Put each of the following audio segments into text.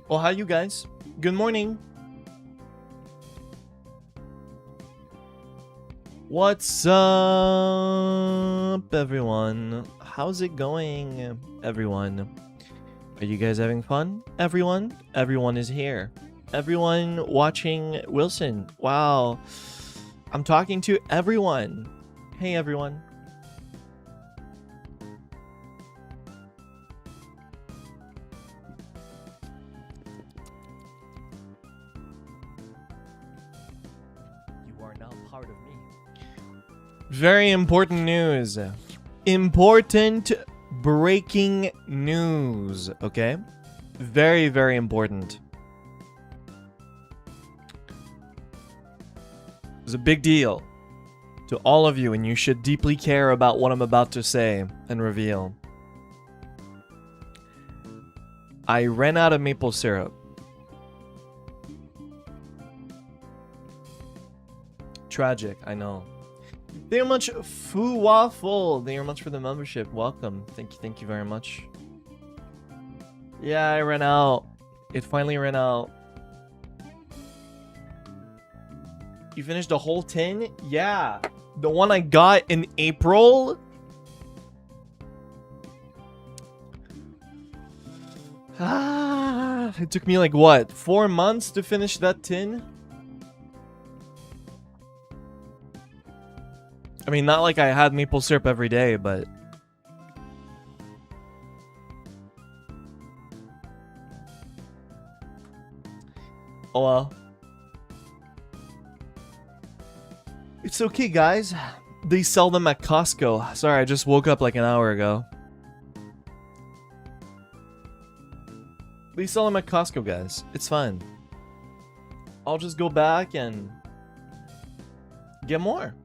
Oh, hi, you guys. Good morning. What's up, everyone? How's it going, everyone? Are you guys having fun? Everyone? Everyone is here. Everyone watching Wilson. Wow. I'm talking to everyone. Hey, everyone. Very important news. Important breaking news, okay? Very, very important. It's a big deal to all of you, and you should deeply care about what I'm about to say and reveal. I ran out of maple syrup. Tragic, I know. Thank you very much, Foo Waffle. Thank you very much for the membership. Welcome. Thank you very much. Yeah, I ran out. It finally ran out. You finished the whole tin? Yeah. The one I got in April? It took me like what? 4 months to finish that tin? I mean, not like I had maple syrup every day, but... Oh well. It's okay, guys. They sell them at Costco. Sorry, I just woke up like an hour ago. They sell them at Costco, guys. It's fine. I'll just go back and... get more.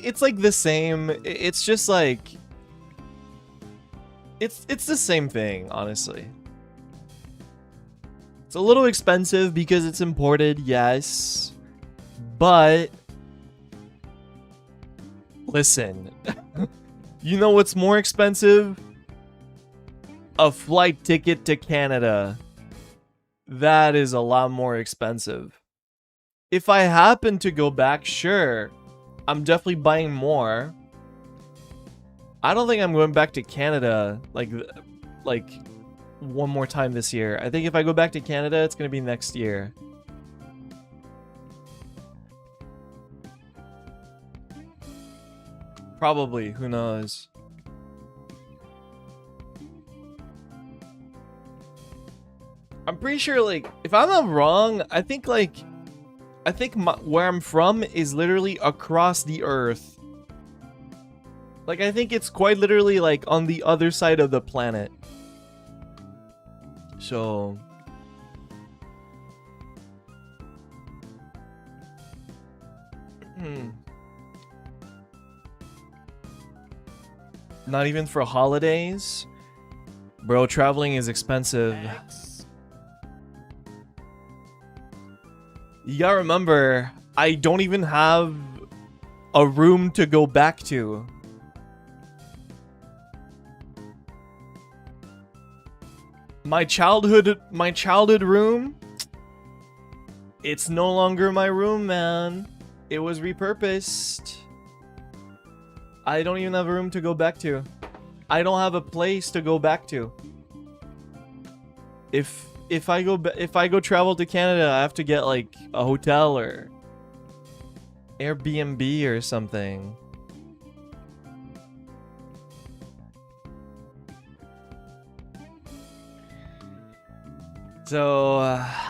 it's like the same. It's just like it's the same thing, honestly. It's a little expensive because it's imported, yes. But listen, you know what's more expensive? A flight ticket to Canada. That is a lot more expensive. If I happen to go back, sure, I'm definitely buying more. I don't think I'm going back to Canada like one more time this year. I think if I go back to Canada, it's going to be next year. Probably, who knows? I'm pretty sure, like, if I'm not wrong, I think where I'm from is literally across the earth. Like, I think it's quite literally, like, on the other side of the planet. So... Not even for holidays? Bro, traveling is expensive. You gotta remember, I don't even have a room to go back to. My childhood room, it's no longer my room, man. It was repurposed. I don't even have a room to go back to. I don't have a place to go back to. If I go travel to Canada, I have to get like a hotel or Airbnb or something. So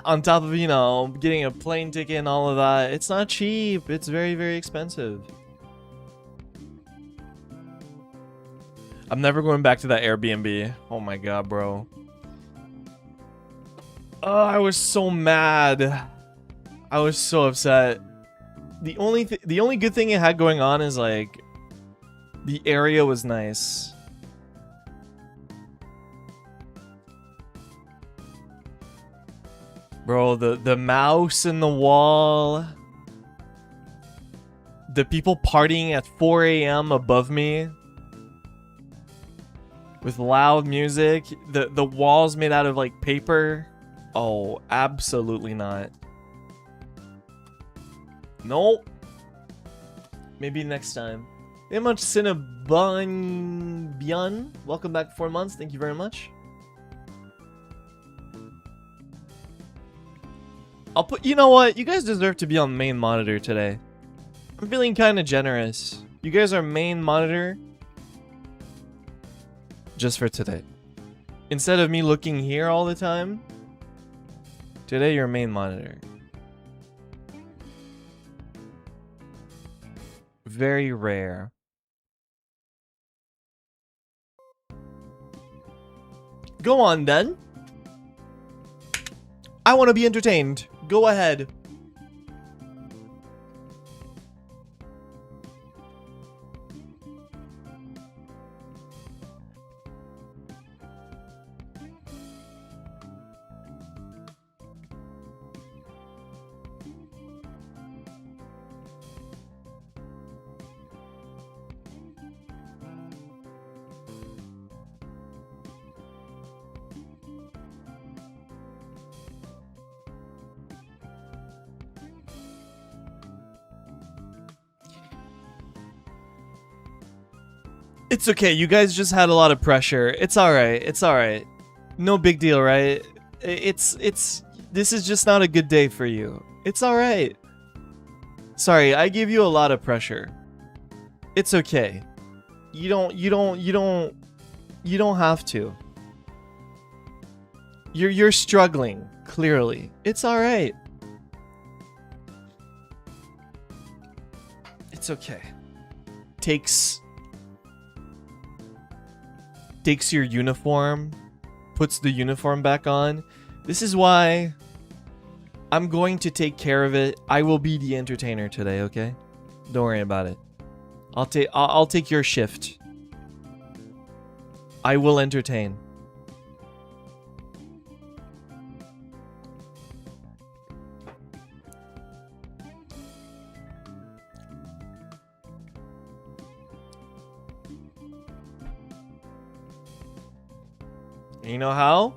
on top of, you know, getting a plane ticket and all of that, it's not cheap. It's very, very expensive. I'm never going back to that Airbnb. Oh my god, bro. Oh, I was so mad. I was so upset. The only good thing it had going on is like the area was nice. Bro, the mouse in the wall. The people partying at 4 a.m. above me. With loud music. The walls made out of like paper. Oh, absolutely not. Nope. Maybe next time. Very much Cinnabon. Welcome back 4 months. Thank you very much. I'll put, you know what? You guys deserve to be on main monitor today. I'm feeling kind of generous. You guys are main monitor. Just for today. Instead of me looking here all the time. Today you're main monitor. Very rare. Go on then. I want to be entertained. Go ahead. It's okay, you guys just had a lot of pressure. It's alright, it's alright. No big deal, right? This is just not a good day for you. It's alright. Sorry, I give you a lot of pressure. It's okay. You don't have to. You're struggling, clearly. It's alright. It's okay. Takes your uniform, puts the uniform back on. This is why I'm going to take care of it. I will be the entertainer today, okay? Don't worry about it. I'll take your shift. I will entertain. You know how?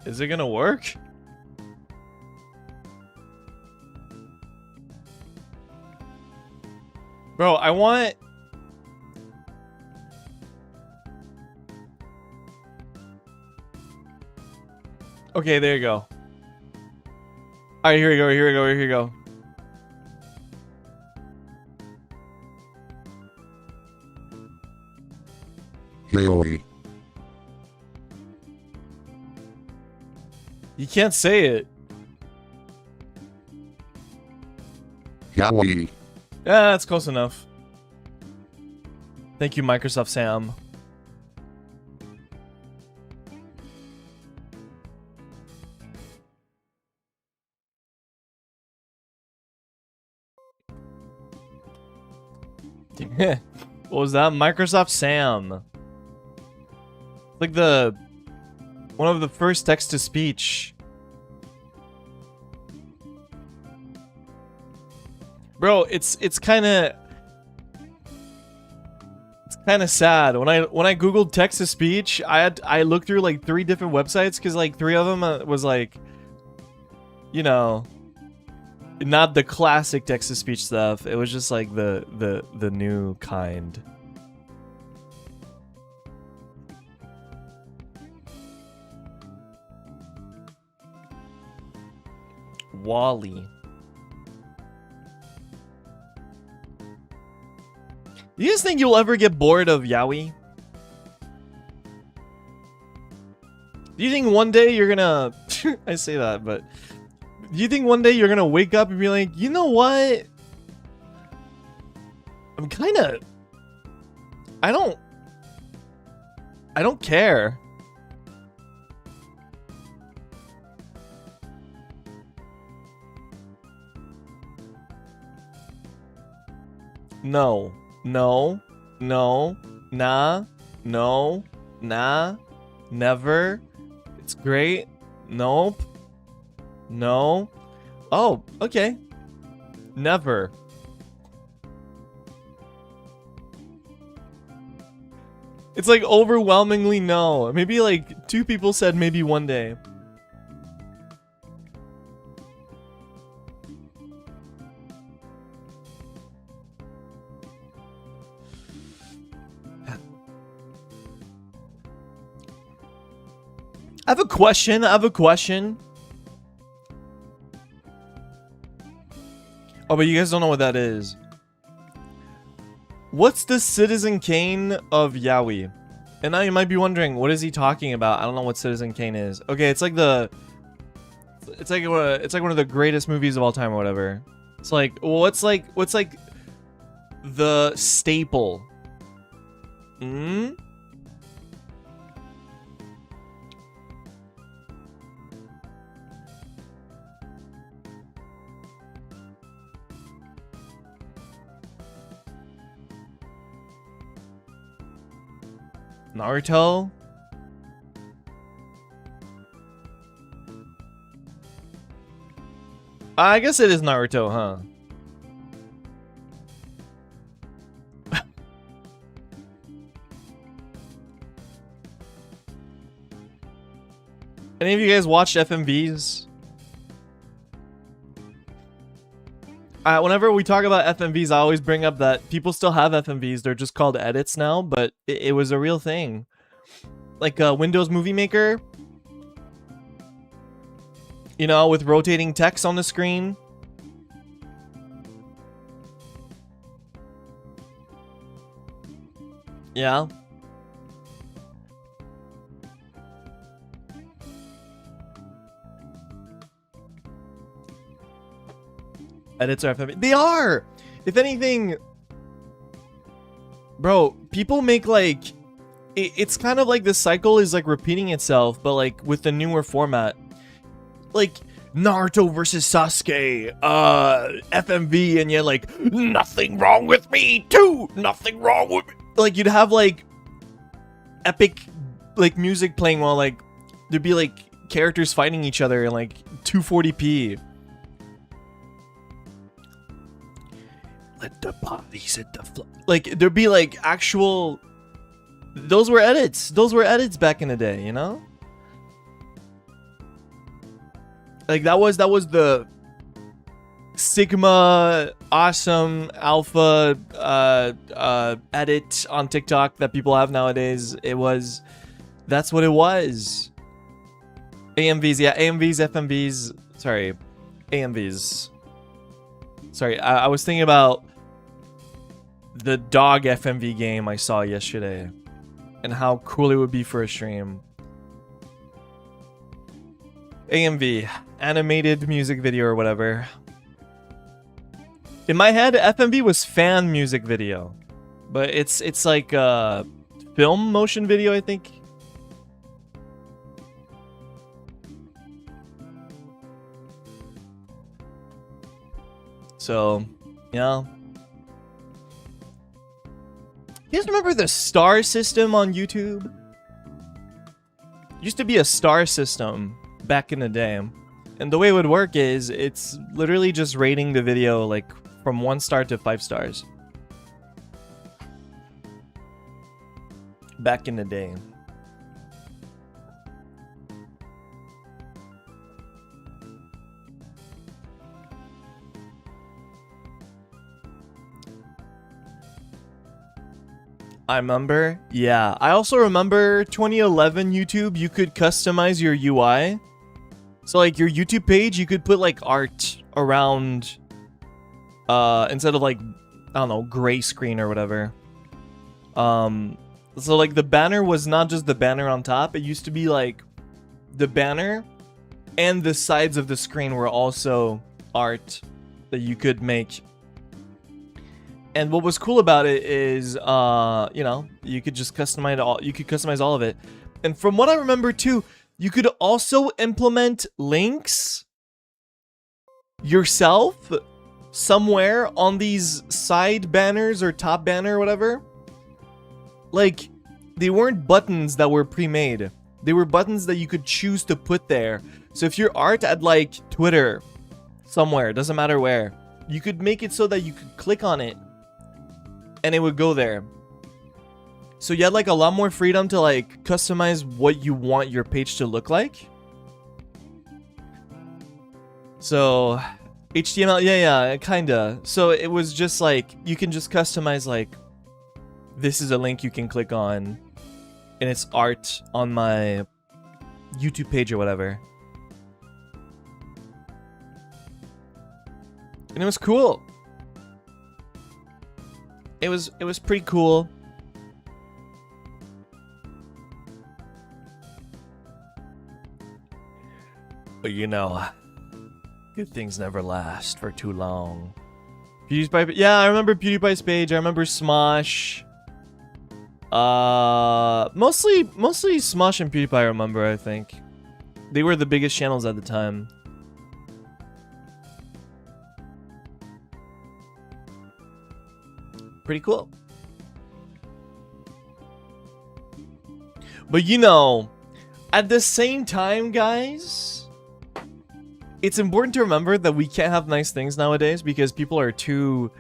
Is it gonna work? Bro, I want... Okay, there you go. Alright, here we go, here we go, here we go. Yaoi. You can't say it. Yaoi. Yeah, that's close enough. Thank you, Microsoft Sam. What was that? Microsoft Sam. Like one of the first text-to-speech. Bro, it's kind of sad. When I googled text-to-speech, I looked through like 3 different websites because like 3 of them was like, you know, not the classic text-to-speech stuff. It was just like the new kind. Wally. You guys think you'll ever get bored of Yaoi? Do you think one day you're gonna... I say that, but... Do you think one day you're gonna wake up and be like, you know what? I'm kinda... I don't care. No. No. No. Nah. No. Nah. Never. It's great. Nope. No. Oh, okay. Never. It's like overwhelmingly no. Maybe like 2 people said maybe one day. I have a question. Oh, but you guys don't know what that is. What's the Citizen Kane of Yaoi? And now you might be wondering, what is he talking about? I don't know what Citizen Kane is. Okay, it's like it's like one of the greatest movies of all time or whatever. It's like, what's like the staple? Naruto? I guess it is Naruto, huh? Any of you guys watched FMVs? Whenever we talk about FMVs, I always bring up that people still have FMVs. They're just called edits now, but it was a real thing. Like Windows Movie Maker. You know, with rotating text on the screen. Yeah. edits are FMV. They are! If anything, bro, people make like, it's kind of like the cycle is like repeating itself, but like with the newer format. Like Naruto versus Sasuke, FMV, and you're like, nothing wrong with me too, nothing wrong with me. Like you'd have like epic like music playing while like there'd be like characters fighting each other in like 240p. Let the bodies hit the floor. Like there'd be like actual. Those were edits. Those were edits back in the day, you know. Like that was the Sigma awesome alpha edit on TikTok that people have nowadays. That's what it was. AMVs, yeah, AMVs, FMVs. Sorry, AMVs. Sorry, I was thinking about the dog FMV game I saw yesterday and how cool it would be for a stream. AMV, animated music video or whatever. In my head, FMV was fan music video, but it's like film motion video, I think. So, yeah. You guys remember the star system on YouTube? Used to be a star system back in the day. And the way it would work is it's literally just rating the video like from 1 star to 5 stars. Back in the day. I remember. Yeah. I also remember 2011 YouTube, you could customize your UI. So like your YouTube page, you could put like art around instead of like, I don't know, gray screen or whatever. So like the banner was not just the banner on top, it used to be like the banner and the sides of the screen were also art that you could make. And what was cool about it is, you know, you could just customize all. You could customize all of it. And from what I remember too, you could also implement links yourself somewhere on these side banners or top banner or whatever. Like, they weren't buttons that were pre-made. They were buttons that you could choose to put there. So if your art had like Twitter somewhere, doesn't matter where, you could make it so that you could click on it and it would go there. So you had like a lot more freedom to like customize what you want your page to look like. So HTML, yeah, kinda. So it was just like, you can just customize like, this is a link you can click on and it's art on my YouTube page or whatever. And it was cool. It was pretty cool. But you know, good things never last for too long. PewDiePie, yeah, I remember PewDiePie's page. I remember Smosh. Mostly Smosh and PewDiePie I remember, I think. They were the biggest channels at the time. Pretty cool. But you know, at the same time, guys, it's important to remember that we can't have nice things nowadays because people are too,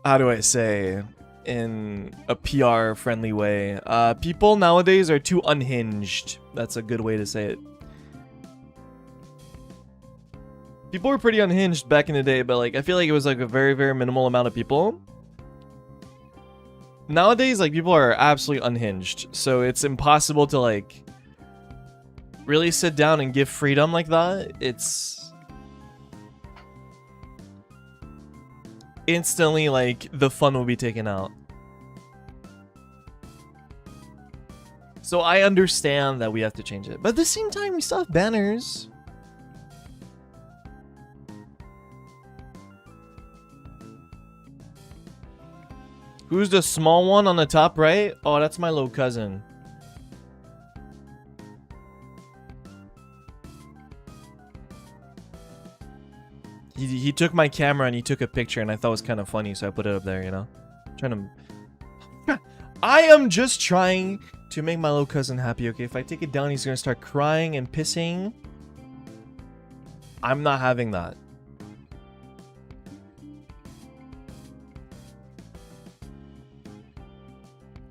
how do I say, in a PR friendly way, people nowadays are too unhinged. That's a good way to say it. People were pretty unhinged back in the day, but like I feel like it was like a very, very minimal amount of people. Nowadays, like people are absolutely unhinged, so it's impossible to like really sit down and give freedom like that. It's instantly like the fun will be taken out. So I understand that we have to change it, but at the same time, we still have banners. Who's the small one on the top right? Oh, that's my little cousin. He took my camera and he took a picture and I thought it was kind of funny, so I put it up there, you know? Trying to... I am just trying to make my little cousin happy, okay? If I take it down, he's gonna start crying and pissing. I'm not having that.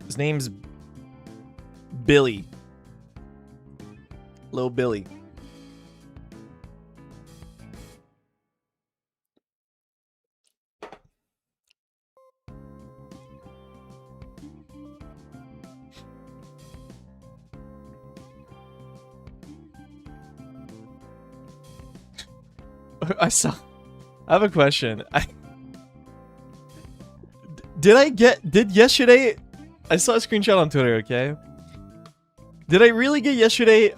His name's Billy. Little Billy. I have a question. Did yesterday, I saw a screenshot on Twitter, okay? Did I really get yesterday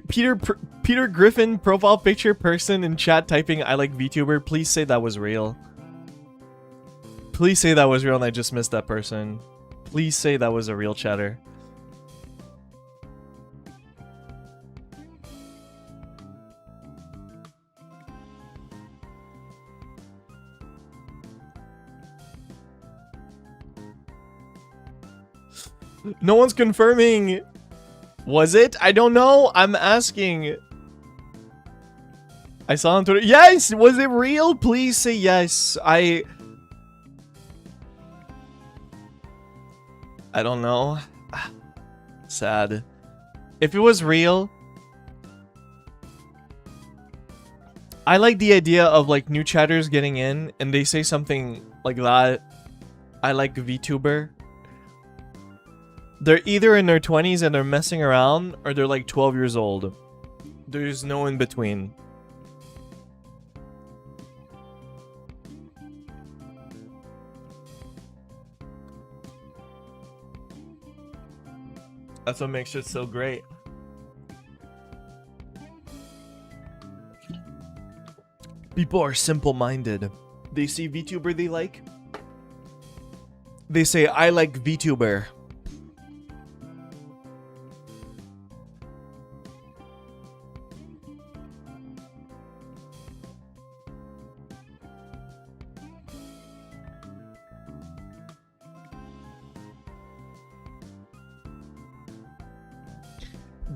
Peter Griffin profile picture person in chat typing I like VTuber? Please say that was real. Please say that was real and I just missed that person. Please say that was a real chatter. No one's confirming. Was it? I don't know. I'm asking. I saw on Twitter. Yes! Was it real? Please say yes. I don't know. Sad. If it was real, I like the idea of like new chatters getting in and they say something like that. I like VTuber. They're either in their 20s and they're messing around, or they're like 12 years old. There's no in between. That's what makes it so great. People are simple-minded. They see VTuber they like. They say, I like VTuber.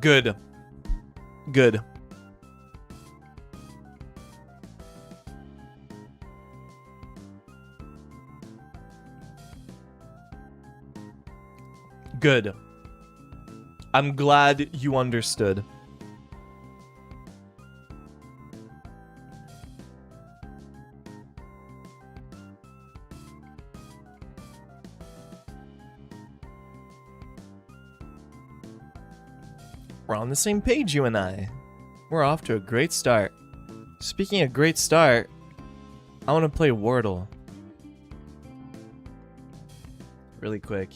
Good. Good. Good. I'm glad you understood. We're on the same page, you and I. We're off to a great start. Speaking of great start, I want to play Wordle. Really quick.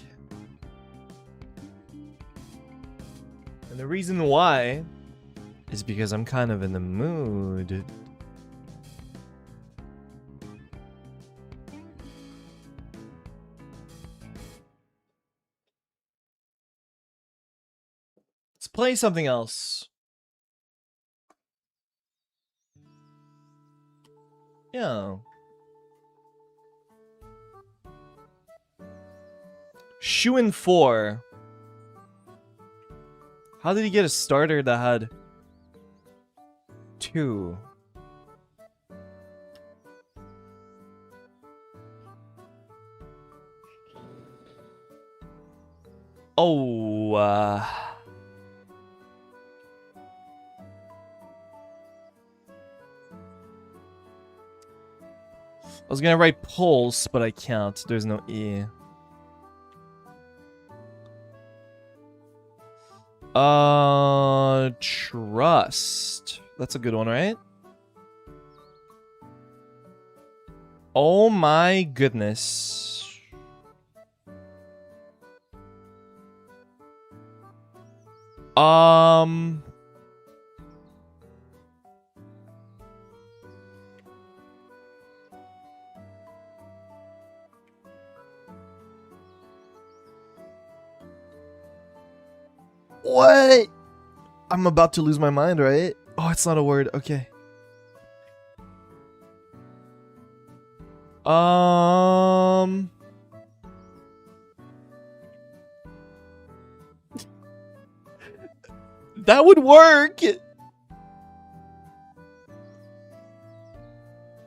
And the reason why is because I'm kind of in the mood. Let's play something else. Yeah. Shuin 4. How did he get a starter that had 2? Oh, I was gonna write pulse, but I can't. There's no E. Trust. That's a good one, right? Oh my goodness. What? I'm about to lose my mind, right? Oh, it's not a word. Okay. That would work.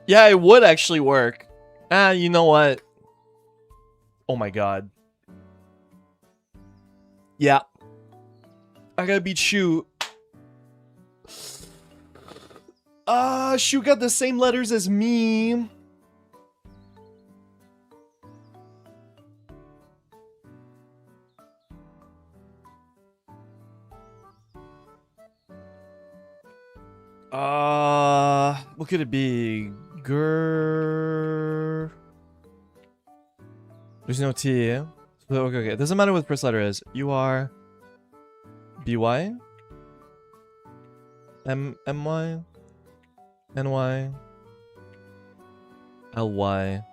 Yeah, it would actually work. Ah, you know what? Oh my god. Yeah. I gotta beat Shu. Shu got the same letters as me. What could it be? There's no T. Okay. It doesn't matter what the first letter is. You are BY? MY? NY? LY?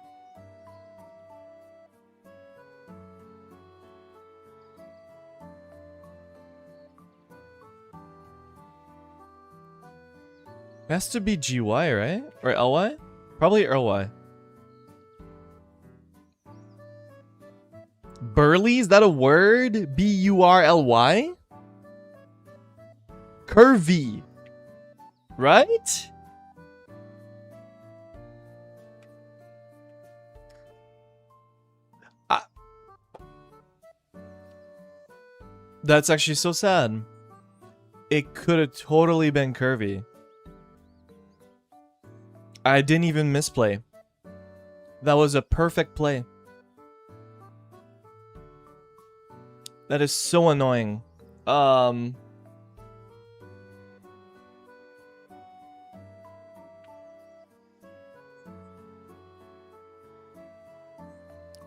It has to be GY, right? Or LY? Probably LY. Burly? Is that a word? BURLY? Curvy. Right? That's actually so sad. It could have totally been curvy. I didn't even misplay. That was a perfect play. That is so annoying.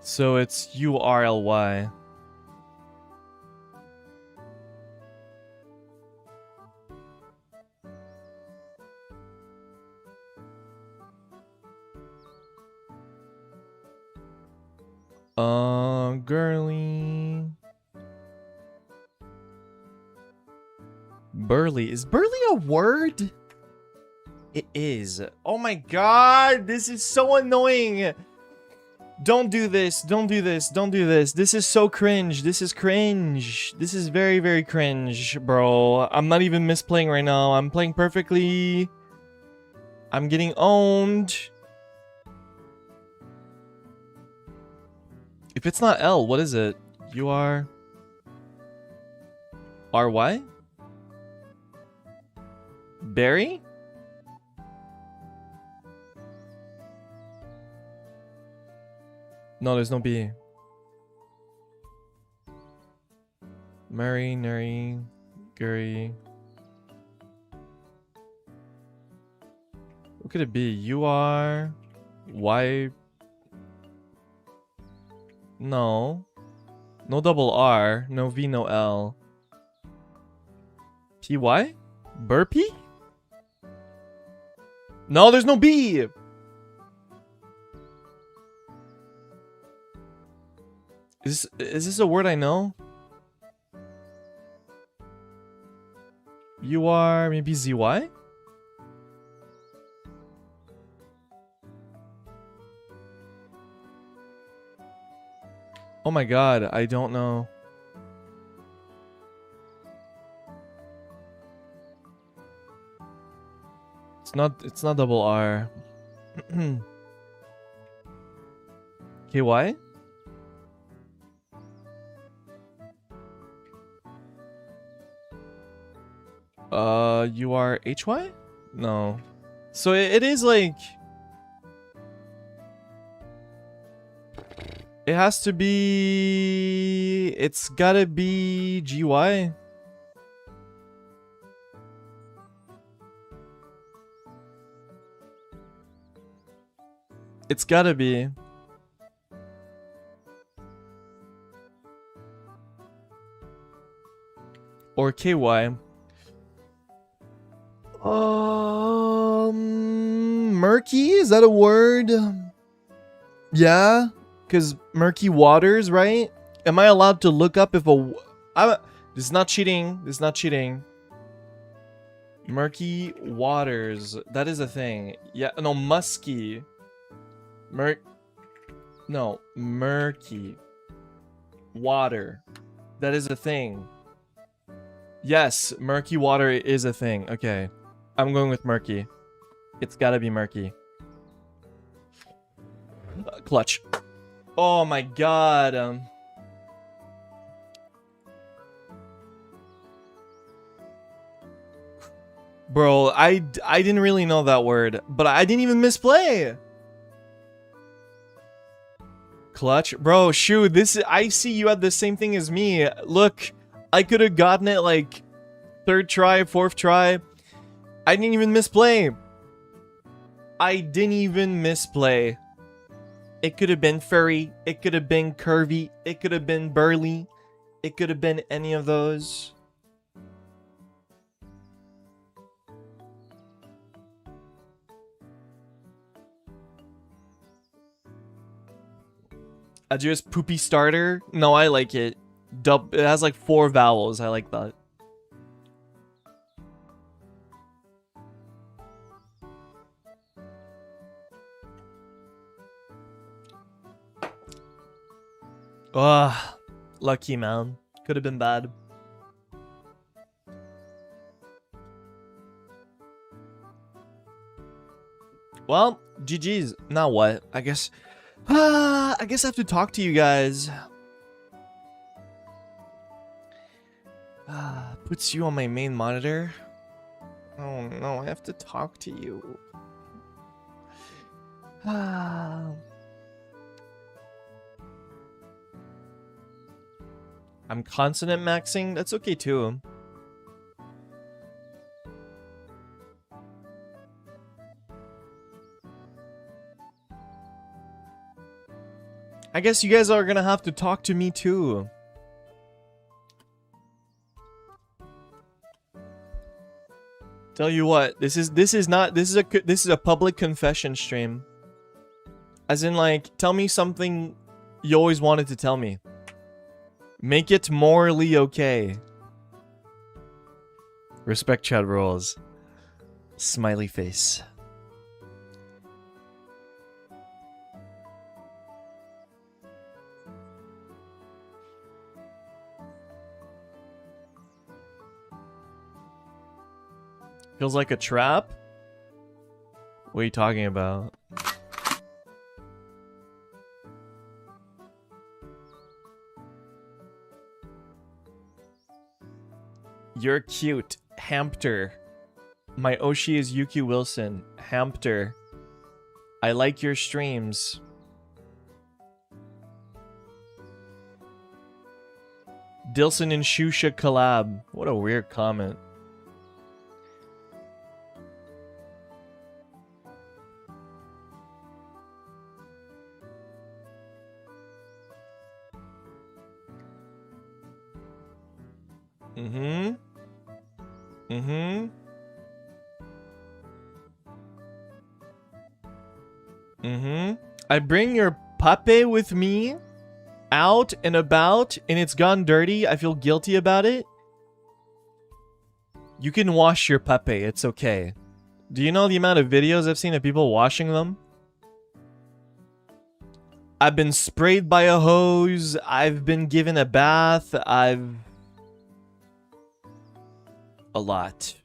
So it's URLY. Girly. Burly. Is burly a word? It is. Oh my god, this is so annoying. Don't do this. Don't do this. Don't do this. This is so cringe. This is cringe. This is very, very cringe, bro. I'm not even misplaying right now. I'm playing perfectly. I'm getting owned. If it's not L, what is it? You are... RY? Berry? No, there's no B. Mary, Neri, Gary. What could it be? You are... Y... No. No double R. No V, no L. PY? Burpee? No, there's no B! Is this a word I know? You are maybe ZY? Oh my god, I don't know. It's not double R. KY? You are HY? No. So it is like... It has to be... It's gotta be GY. It's gotta be. Or KY. Murky? Is that a word? Yeah, because murky waters, right? Am I allowed to look up if a... This is not cheating. This is not cheating. Murky waters. That is a thing. Yeah, no, musky. No, murky water. That is a thing. Yes, murky water is a thing. Okay. I'm going with murky. It's gotta be murky. Clutch. Oh my god. Bro, I didn't really know that word, but I didn't even misplay. Clutch? Bro, shoot, I see you had the same thing as me. Look, I could have gotten it like 3rd try, 4th try. I didn't even misplay. I didn't even misplay. It could have been furry. It could have been curvy. It could have been burly. It could have been any of those. Adios poopy starter? No, I like it. It has like 4 vowels. I like that. Ugh. Lucky, man. Could have been bad. Well, GG's. Now what? I guess I have to talk to you guys. Puts you on my main monitor. Oh no, I have to talk to you. I'm consonant maxing. That's okay too. I guess you guys are gonna have to talk to me too. Tell you what, this is a public confession stream. As in, like, tell me something you always wanted to tell me. Make it morally okay. Respect chat rules. Smiley face. Feels like a trap? What are you talking about? You're cute. Hampter. My Oshi is YuQWilson. Hampter. I like your streams. Dilson and Shusha collab. What a weird comment. I bring your puppy with me out and about and it's gone dirty. I feel guilty about it. You can wash your puppy. It's okay. Do you know the amount of videos I've seen of people washing them? I've been sprayed by a hose. I've been given a bath. A lot.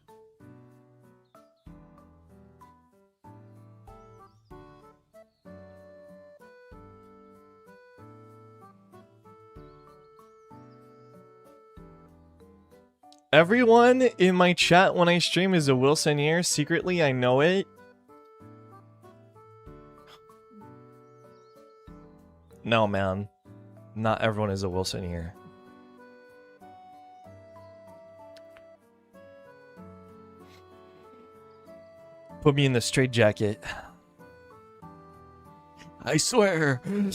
Everyone in my chat when I stream is a Wilsoneer. Secretly, I know it. No, man. Not everyone is a Wilsoneer. Put me in the straitjacket. I swear. I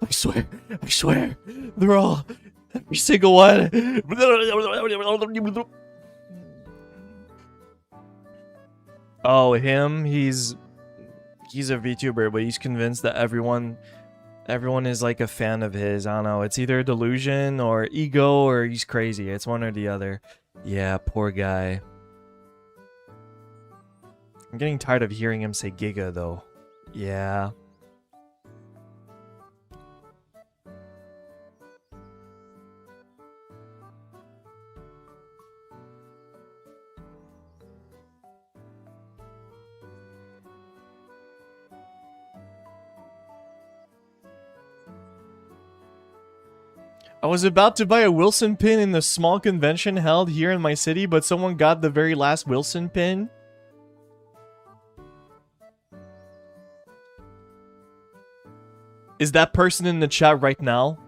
swear. They're all... Every single one. Oh, him? He's a VTuber, but he's convinced that everyone Everyone is like a fan of his. I don't know. It's either delusion or ego or he's crazy. It's one or the other. Yeah, poor guy. I'm getting tired of hearing him say Giga though. Yeah. I was about to buy a Wilson pin in the small convention held here in my city, but someone got the very last Wilson pin. Is that person in the chat right now?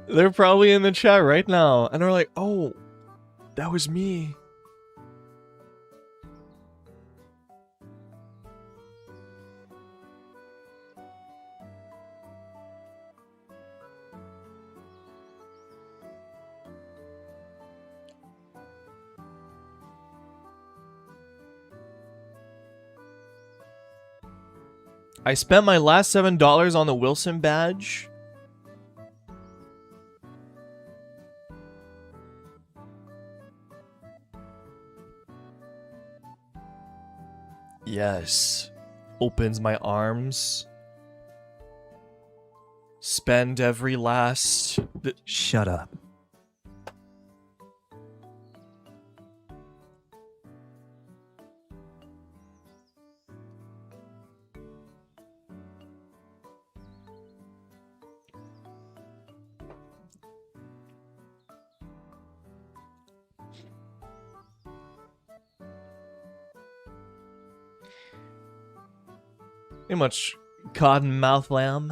They're probably in the chat right now. And they're like, oh, that was me. I spent my last $7 on the Wilson badge. Yes. Opens my arms. Spend every last... Shut up. Pretty much cotton mouth lamb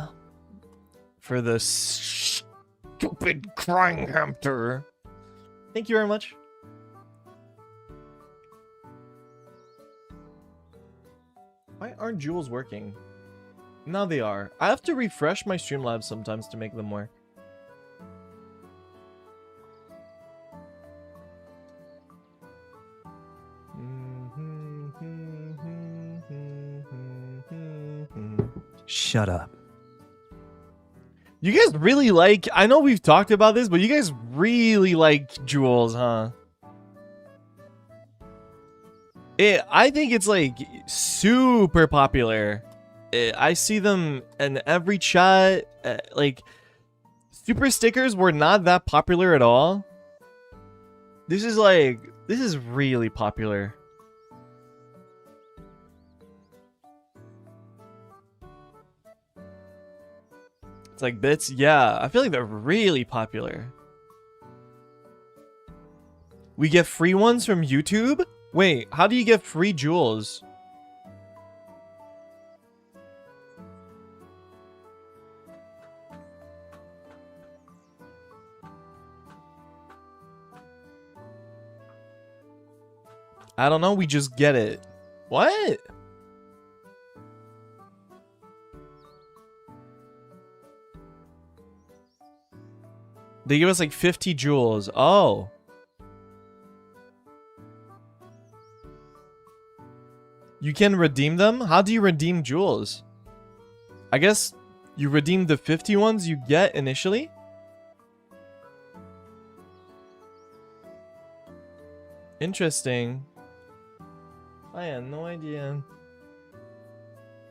for the stupid crying hamster. Thank you very much. Why aren't jewels working? Now they are. I have to refresh my Streamlabs sometimes to make them work. Shut up. You guys really like... I know we've talked about this, but you guys really like jewels, huh? I think it's like super popular. I see them in every chat. Like, super stickers were not that popular at all. This is like... This is really popular. It's like bits. Yeah, I feel like they're really popular. We get free ones from YouTube? Wait, how do you get free jewels? I don't know, we just get it. What? They give us like 50 jewels. Oh. You can redeem them? How do you redeem jewels? I guess you redeem the 50 ones you get initially? Interesting. I had no idea.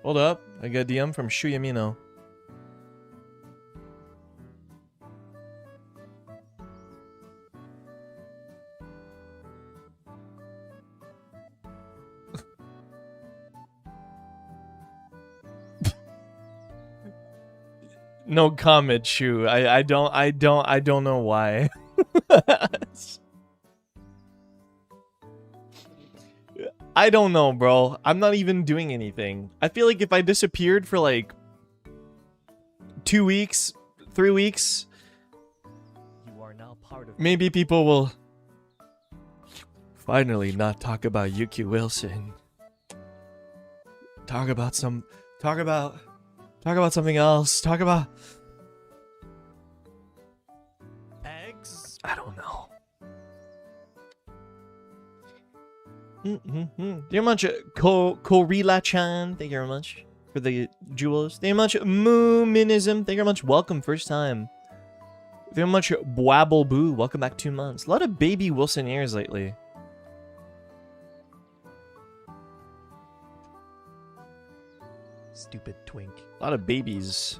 Hold up. I got a DM from Shuyamino. No comment, Shu. I don't know why. I don't know, bro. I'm not even doing anything. I feel like if I disappeared for like 2 weeks, 3 weeks, you are now part of maybe people will finally not talk about YuQWilson. Talk about something else. Talk about eggs. I don't know. very much, Korila-chan. Thank you very much for the jewels. Thank you very much, Moominism. Thank you very much. Welcome, first time. Thank you very much, Bwabble Boo. Welcome back 2 months. A lot of baby Wilson ears lately. Stupid twink. A lot of babies.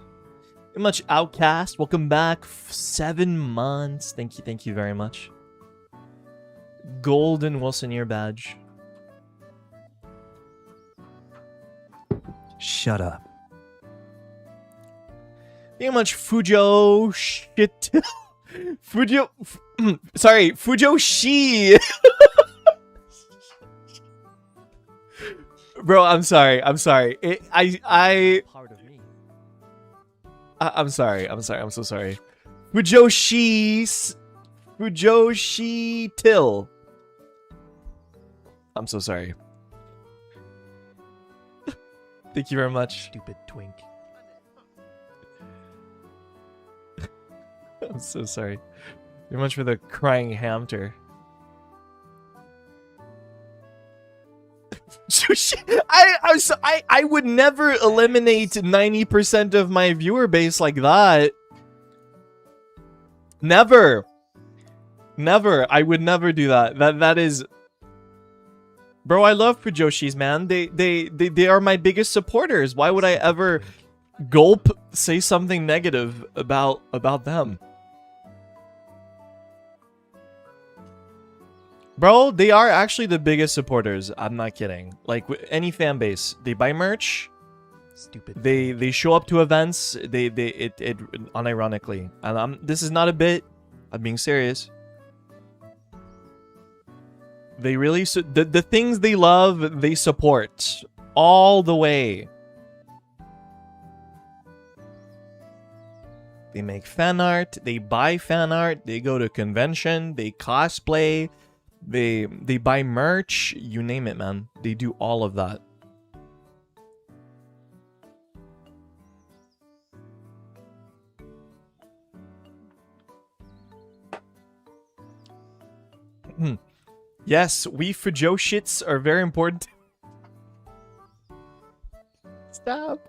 Very much Outcast. Welcome back. 7 months. Thank you very much. Golden Wilson ear badge. Shut up. Very much Fujo shit. Fujo. Sorry, Fujo Shi. Bro, I'm sorry. I'm sorry. Part of me. I'm sorry. I'm so sorry. Fujoshi Till. I'm so sorry. Thank you very much. Stupid twink. I'm so sorry. Very much for the crying hamster. I would never eliminate 90% of my viewer base like that. Never. Never. I would never do that. That is. Bro, I love Fujoshis, man. They are my biggest supporters. Why would I ever say something negative about them? Bro, they are actually the biggest supporters. I'm not kidding. Like any fan base, they buy merch. Stupid. They show up to events. It unironically. And this is not a bit. I'm being serious. They really the things they love, they support all the way. They make fan art, they buy fan art, they go to convention, they cosplay, they buy merch, you name it, man. They do all of that. Yes, we Fujo shits are very important. Stop.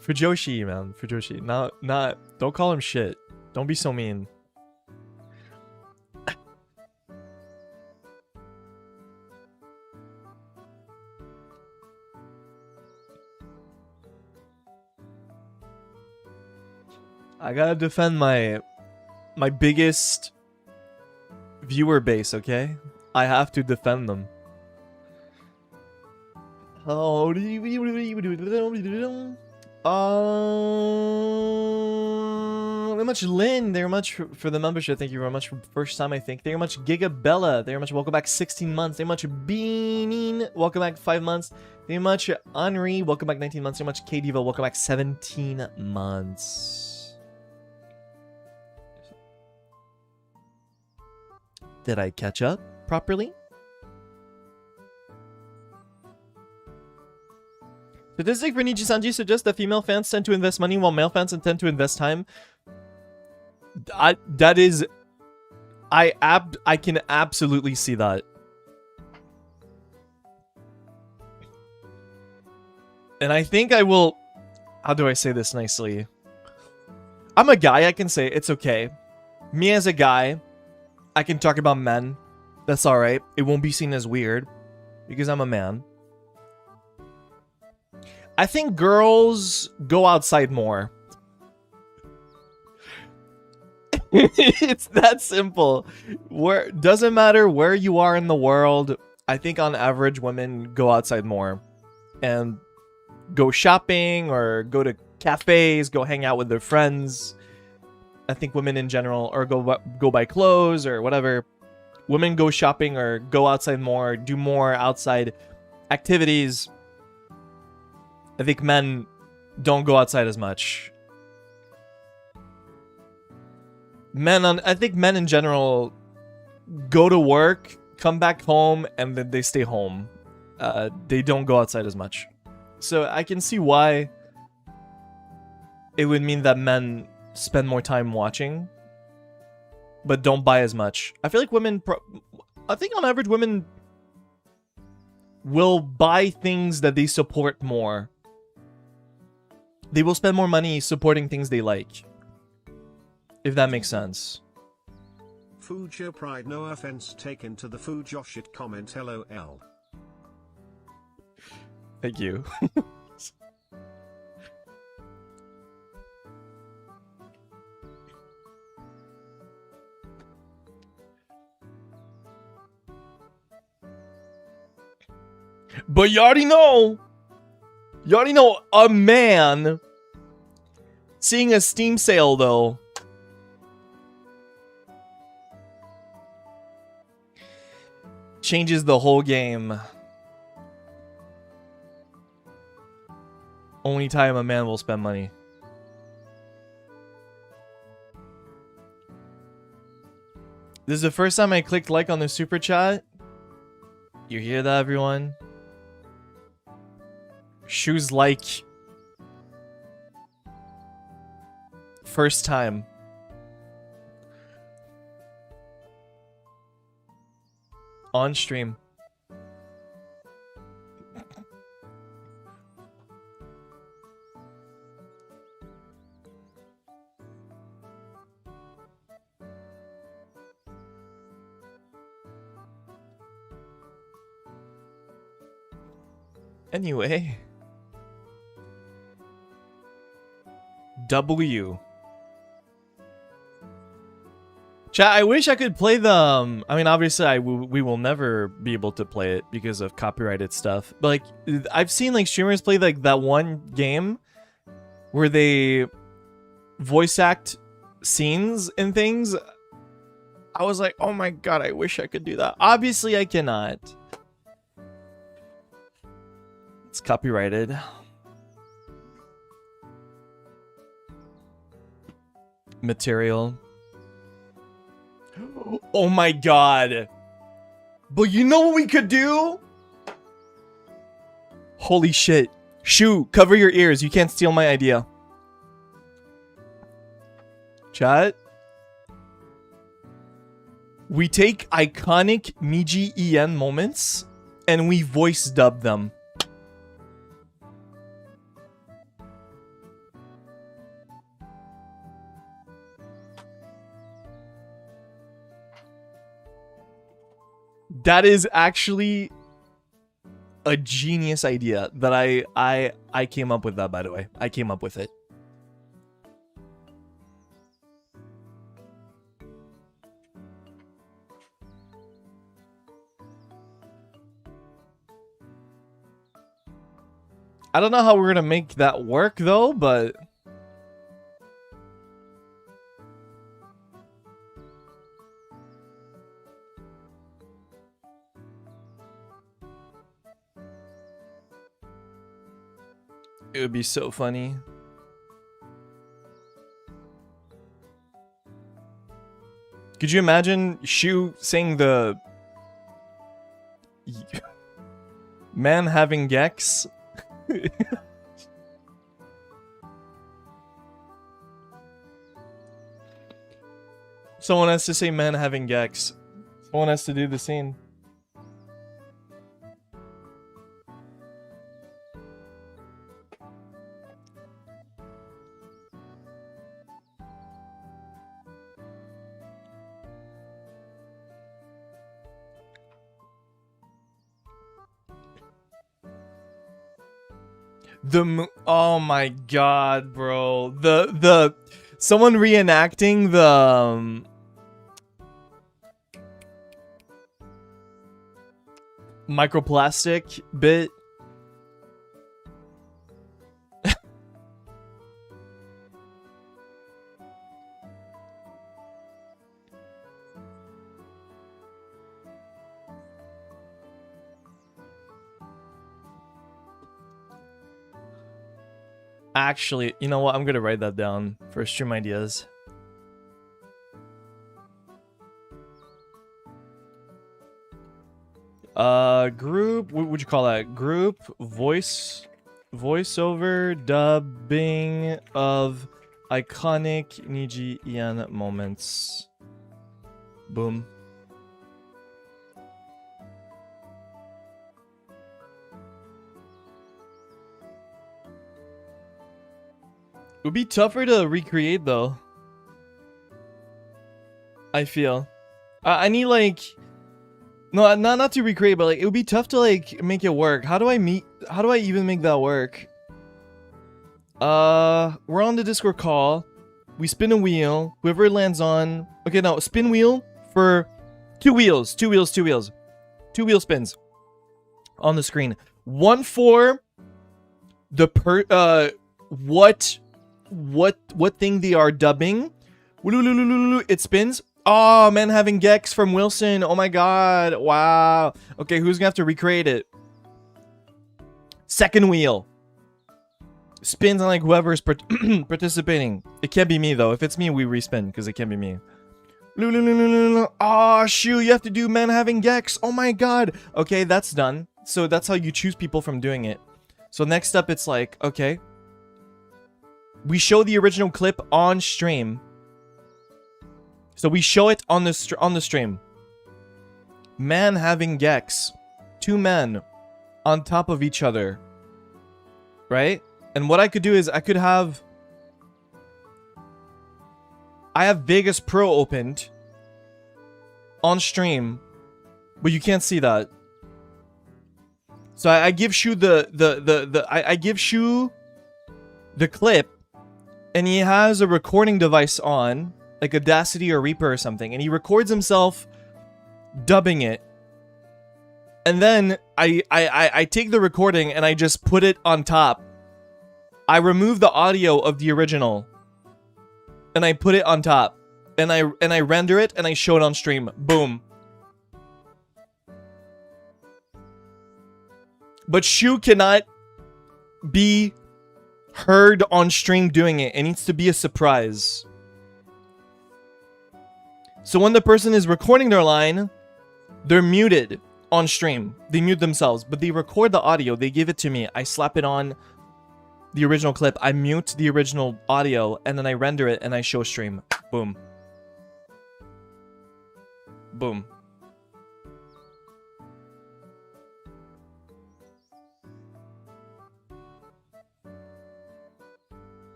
Fujoshi, man. Fujoshi. Not. Don't call him shit. Don't be so mean. I gotta defend my biggest viewer base, okay? I have to defend them. Oh, very much Lynn, very much for the membership. Thank you very much for first time, I think. Very much Gigabella, very much welcome back 16 months. Very much Beanin, welcome back 5 months. Very much Henri, welcome back 19 months. Very much K-Diva, welcome back 17 months. Did I catch up properly? Statistic for Nijisanji suggests that female fans tend to invest money while male fans tend to invest time. I can absolutely see that. And I think I will... How do I say this nicely? I'm a guy, I can say it's okay. Me as a guy, I can talk about men. That's alright. It won't be seen as weird. Because I'm a man. I think girls go outside more. It's that simple. Doesn't matter where you are in the world. I think on average women go outside more. And go shopping or go to cafes, go hang out with their friends. I think women in general, or go buy clothes or whatever. Women go shopping or go outside more, do more outside activities. I think men don't go outside as much. I think men in general go to work, come back home, and then they stay home. They don't go outside as much. So I can see why it would mean that men spend more time watching, but don't buy as much. I feel like women... I think on average women will buy things that they support more. They will spend more money supporting things they like. If that makes sense. Fujo Pride, no offense taken to the Fujo shit comment, LOL. Thank you. But you already know a man seeing a Steam sale though. Changes the whole game. Only time a man will spend money. This is the first time I clicked like on the super chat. You hear that, everyone? Shoes like. First time. On stream. Anyway. W. Chat, I wish I could play the, I mean, obviously we will never be able to play it because of copyrighted stuff. But, like, I've seen, like, streamers play, like, that one game where they voice act scenes and things. I was like, oh my god, I wish I could do that. Obviously, I cannot. It's copyrighted. Material. Oh my god. But you know what we could do? Holy shit. Shoo, cover your ears. You can't steal my idea. Chat. We take iconic Nijisanji moments and we voice dub them. That is actually a genius idea that I came up with that, by the way. I came up with it. I don't know how we're gonna make that work though, but it would be so funny. Could you imagine Shu saying the man having Gex? Someone has to say man having Gex. Someone has to do the scene. Oh my god, bro. Someone reenacting the microplastic bit. Actually, you know what? I'm gonna write that down for stream ideas. Group, what would you call that? Group voiceover dubbing of iconic Nijisanji moments. Boom. It would be tougher to recreate though. I feel. I need like, no, not to recreate, but like it would be tough to like make it work. How do I even make that work? We're on the Discord call. We spin a wheel. Whoever it lands on. Okay, now spin wheel for 2 wheels. 2 wheels. 2 wheels. 2 wheel spins on the screen. One for the what thing they are dubbing. It spins. Oh, man, having Gex from Wilson. Oh my god. Wow. Okay, who's gonna have to recreate it? Second wheel. Spins on like whoever's participating. It can't be me though. If it's me, we respin because it can't be me. Oh, shoot. You have to do man having Gex. Oh my god. Okay, that's done. So that's how you choose people from doing it. So next up, it's like, okay. We show the original clip on stream. So we show it on the stream. Man having Gex. 2 men on top of each other. Right? And what I could do is I have Vegas Pro opened on stream, but you can't see that. So I give Shu I give Shu the clip, and he has a recording device on, like Audacity or Reaper or something, and he records himself dubbing it. And then I take the recording and I just put it on top. I remove the audio of the original and I put it on top, and I render it and I show it on stream. Boom. But Shu cannot be heard on stream doing it. It needs to be a surprise. So when the person is recording their line, they're muted on stream. They mute themselves, but they record the audio. They give it to me. I slap it on the original clip. I mute the original audio, and then I render it and I show stream. Boom. Boom.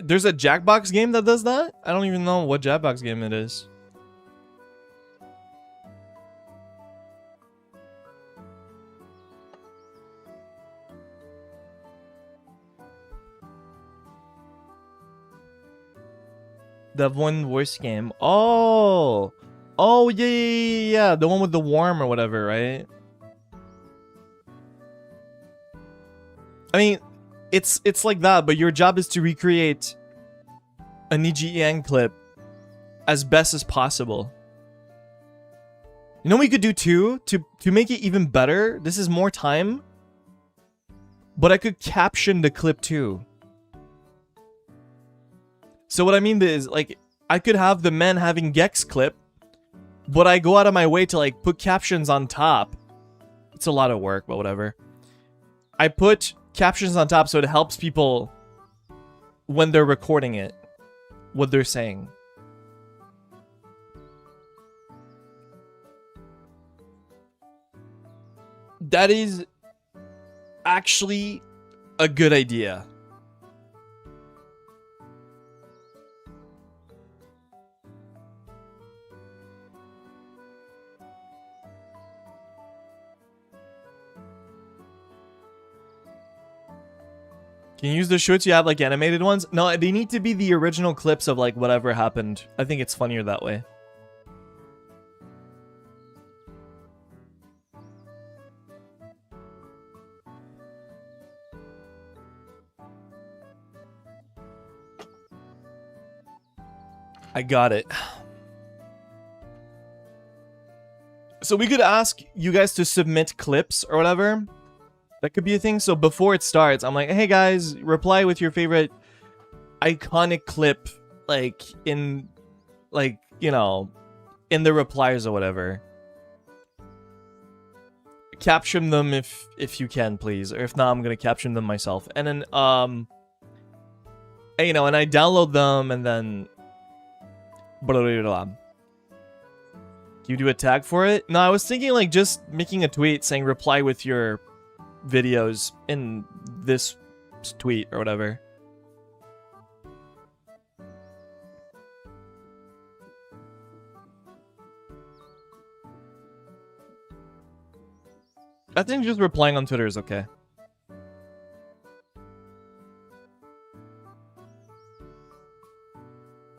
There's a Jackbox game that does that? I don't even know what Jackbox game it is. That one voice game. Oh, yeah. The one with the worm or whatever, right? I mean, it's like that, but your job is to recreate a Nijisanji clip as best as possible. You know what we could do too? To make it even better, this is more time, but I could caption the clip too. So what I mean is, like, I could have the men having Gex clip, but I go out of my way to, like, put captions on top. It's a lot of work, but whatever. I put captions on top so it helps people when they're recording it, what they're saying. That is actually a good idea. Can you use the shorts you have, like, animated ones? No, they need to be the original clips of, like, whatever happened. I think it's funnier that way. I got it. So we could ask you guys to submit clips or whatever. That could be a thing. So before it starts, I'm like, hey guys, reply with your favorite iconic clip, like, in, like, you know, in the replies or whatever. Caption them if you can, please. Or if not, I'm gonna caption them myself. And then, and, you know, and I download them, and then... Can you do a tag for it? No, I was thinking, like, just making a tweet saying reply with your videos in this tweet or whatever. I think just replying on Twitter is okay.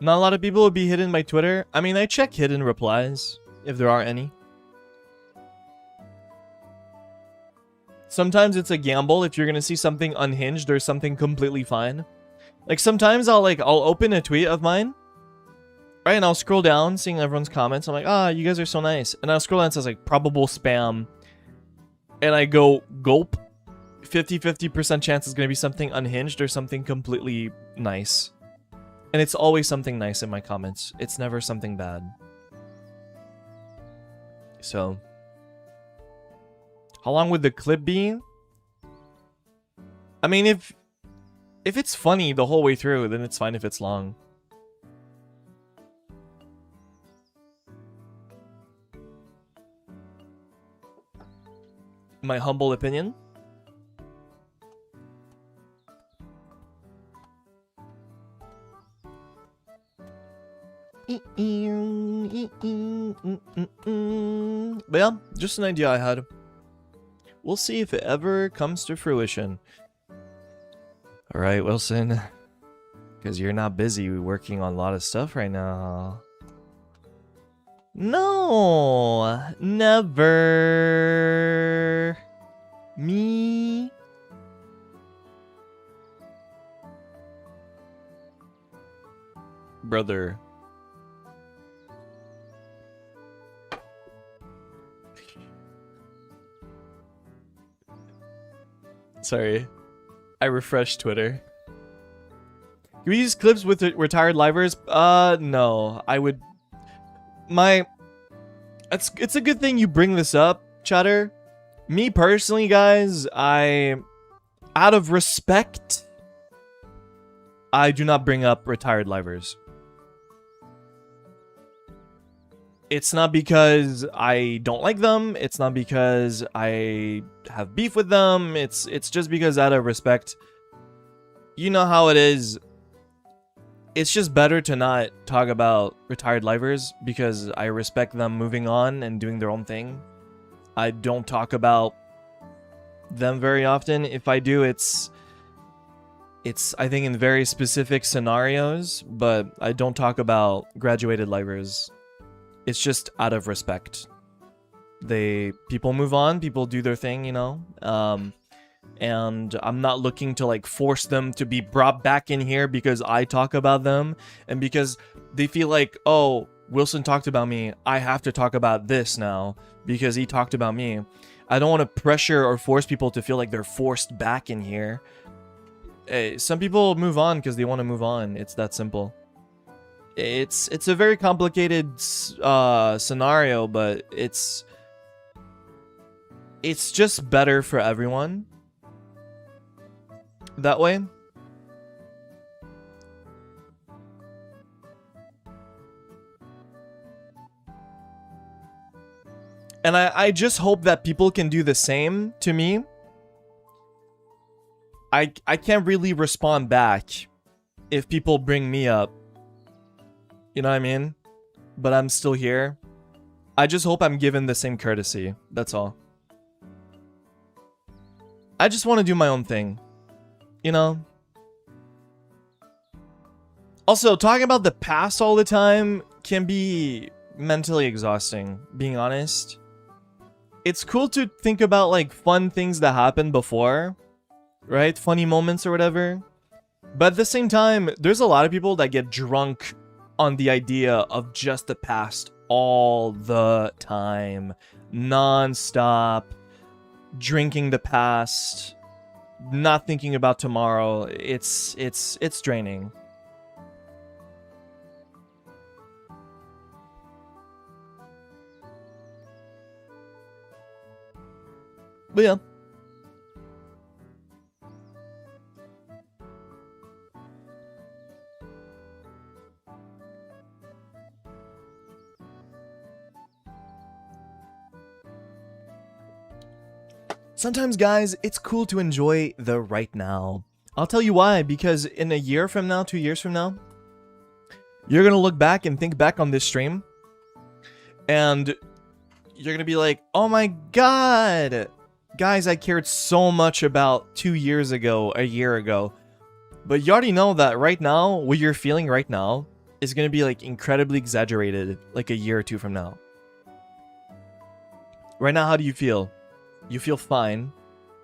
Not a lot of people would be hidden by Twitter. I mean, I check hidden replies, if there are any. Sometimes it's a gamble if you're gonna see something unhinged or something completely fine. Like, sometimes I'll open a tweet of mine, right, and I'll scroll down, seeing everyone's comments. I'm like, ah, you guys are so nice. And I'll scroll down, it says, like, probable spam. And I go, gulp. 50% chance it's gonna be something unhinged or something completely nice. And it's always something nice in my comments. It's never something bad. So, how long would the clip be? I mean, if it's funny the whole way through, then it's fine if it's long. My humble opinion. But yeah, just an idea I had. We'll see if it ever comes to fruition. Alright, Wilson. Because you're not busy working on a lot of stuff right now. No! Never! Me? Brother. Sorry. I refreshed Twitter. Can we use clips with retired livers? No. I would... It's a good thing you bring this up, Chatter. Me personally, guys, out of respect, I do not bring up retired livers. It's not because I don't like them. It's not because I have beef with them. It's just because out of respect. You know how it is. It's just better to not talk about retired livers because I respect them moving on and doing their own thing. I don't talk about them very often. If I do, it's I think in very specific scenarios, but I don't talk about graduated livers. It's just out of respect. People move on, people do their thing, you know? And I'm not looking to like force them to be brought back in here because I talk about them and because they feel like, oh, Wilson talked about me, I have to talk about this now because he talked about me. I don't want to pressure or force people to feel like they're forced back in here. Some people move on because they want to move on. It's that simple. It's a very complicated scenario, but it's just better for everyone that way. And I just hope that people can do the same to me. I can't really respond back if people bring me up. You know what I mean? But I'm still here. I just hope I'm given the same courtesy. That's all. I just want to do my own thing. You know? Also, talking about the past all the time can be mentally exhausting, being honest. It's cool to think about like fun things that happened before, right? Funny moments or whatever. But at the same time, there's a lot of people that get drunk on the idea of just the past all the time. Non-stop. Drinking the past. Not thinking about tomorrow. It's draining. But yeah. Sometimes, guys, it's cool to enjoy the right now. I'll tell you why, because in a year from now, 2 years from now, you're gonna look back and think back on this stream, and you're gonna be like, oh my god, guys, I cared so much about 2 years ago, a year ago. But you already know that right now, what you're feeling right now is gonna be like incredibly exaggerated like a year or two from now. Right now, how do you feel? You feel fine.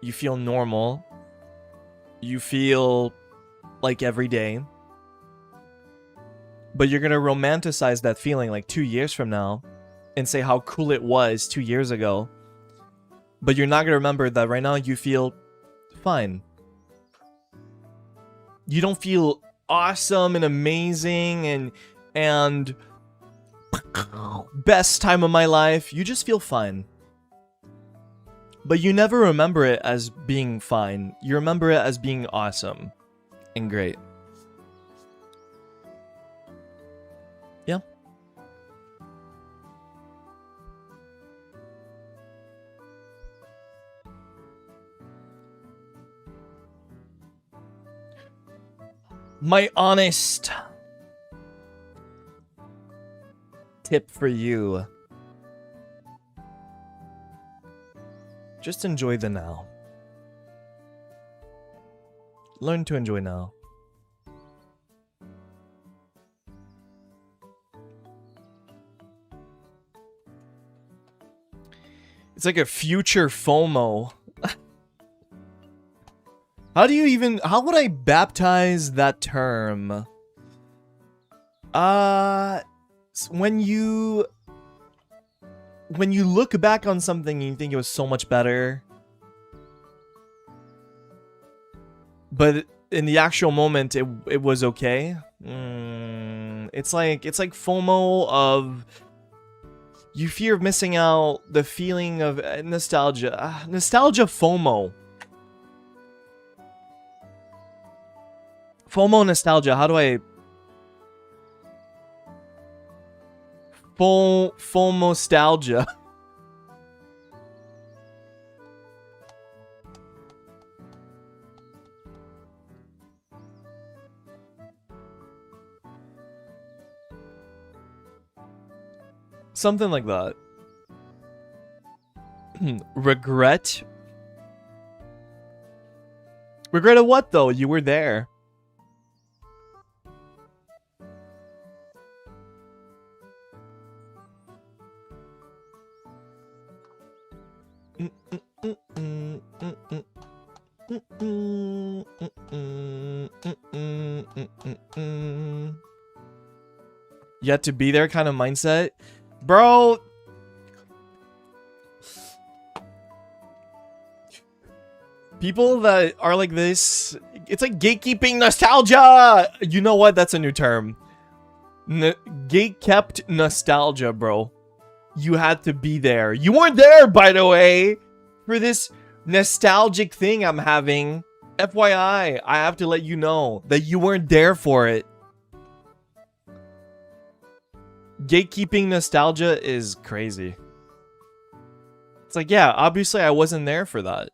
You feel normal. You feel like every day. But you're gonna romanticize that feeling like 2 years from now and say how cool it was 2 years ago. But you're not gonna remember that right now you feel fine. You don't feel awesome and amazing and best time of my life. You just feel fine. But you never remember it as being fine. You remember it as being awesome and great. Yeah. My honest tip for you. Just enjoy the now. Learn to enjoy now. It's like a future FOMO. How would I baptize that term? When you look back on something and you think it was so much better, but in the actual moment it was okay. It's like FOMO of you fear of missing out, the feeling of nostalgia. Nostalgia FOMO. FOMO nostalgia, how do I... FOMO-stalgia. Something like that. Regret? Regret of what, though? You were there. Yet to be there kind of mindset. Bro, people that are like this, it's like gatekeeping nostalgia. You know what? That's a new term. Gate-kept nostalgia, bro. You had to be there. You weren't there, by the way, for this nostalgic thing I'm having. FYI, I have to let you know that you weren't there for it. Gatekeeping nostalgia is crazy. It's like, yeah, obviously I wasn't there for that.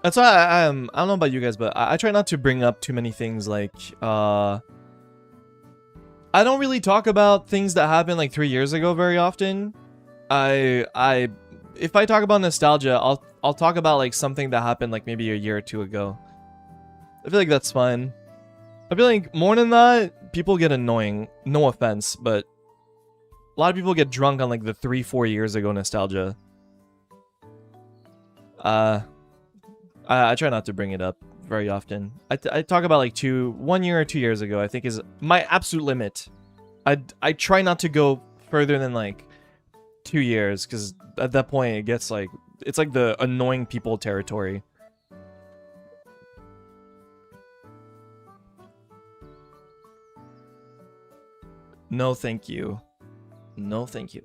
That's why I don't know about you guys, but I try not to bring up too many things like, I don't really talk about things that happened like 3 years ago very often. If I talk about nostalgia, I'll talk about like something that happened like maybe a year or two ago. I feel like that's fine. I feel like more than that, people get annoying. No offense, but a lot of people get drunk on like the 3-4 years ago nostalgia. I try not to bring it up very often. I talk about like 1 year or 2 years ago, I think is my absolute limit. I try not to go further than like 2 years, because at that point it gets like, it's like the annoying people territory. No thank you. No thank you.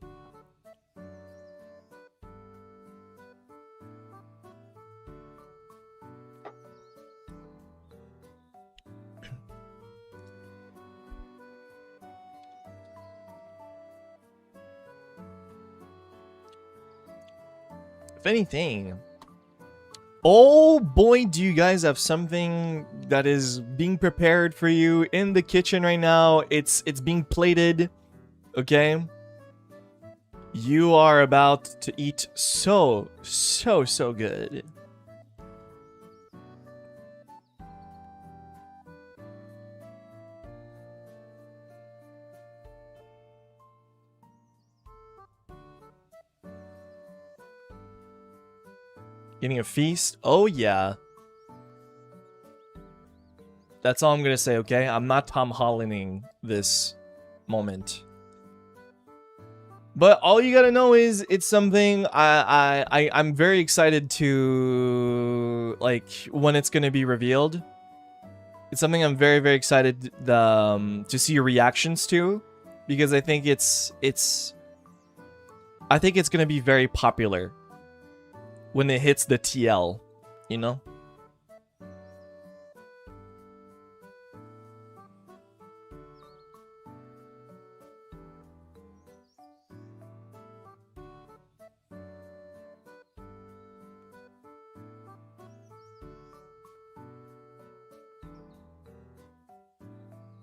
anything, oh boy, do you guys have something that is being prepared for you in the kitchen right now. It's being plated, okay? You are about to eat so good. Getting a feast? Oh yeah. That's all I'm gonna say, okay? I'm not Tom Hollanding this moment. But all you gotta know is it's something I'm very excited to, like, when it's gonna be revealed. It's something I'm very excited to see your reactions to, because I think it's gonna be very popular when it hits the TL, you know?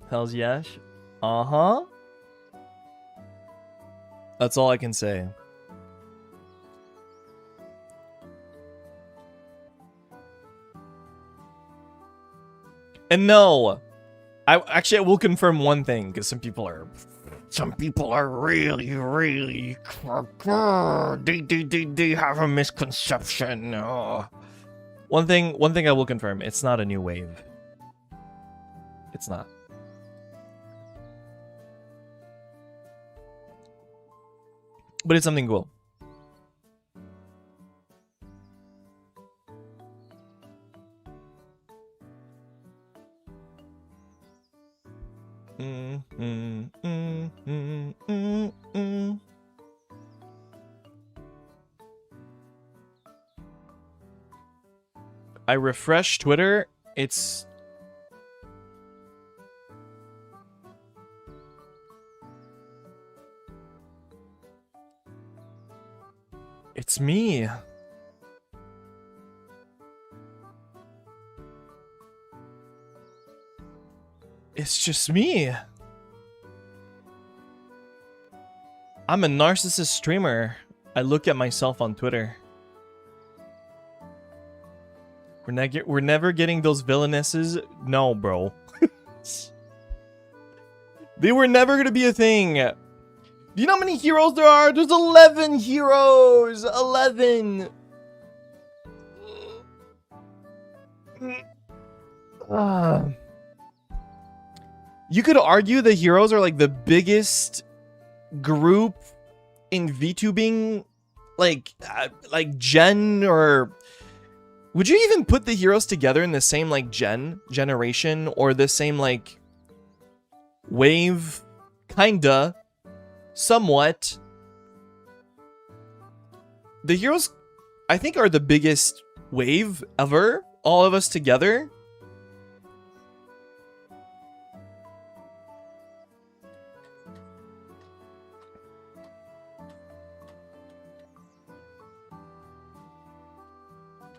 Hells yes. Uh-huh. That's all I can say. And no, I will confirm one thing, because some people are really they have a misconception. One thing I will confirm, it's not a new wave. It's not. But it's something cool. I refresh Twitter. It's me. It's just me. I'm a narcissist streamer. I look at myself on Twitter. We're never getting those villainesses. No, bro. They were never gonna be a thing. Do you know how many heroes there are? There's 11 heroes. 11. You could argue the heroes are like the biggest group in VTubing, like gen, or would you even put the heroes together in the same like generation or the same like wave? Kinda, somewhat. The heroes, I think, are the biggest wave ever, all of us together.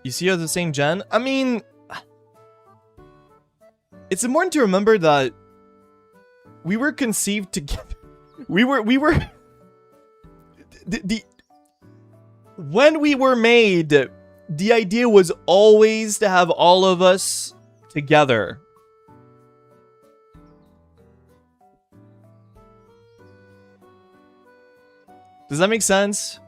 You see us the same gen? I mean, it's important to remember that we were conceived together. We were when we were made, the idea was always to have all of us together. Does that make sense?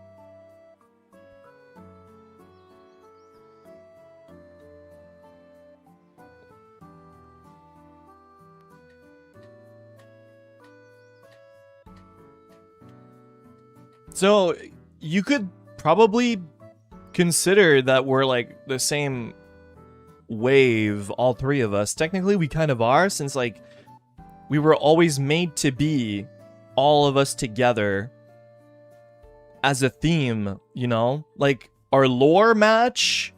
So, you could probably consider that we're like the same wave, all three of us. Technically, we kind of are, since like we were always made to be all of us together as a theme, you know? Like our lore match,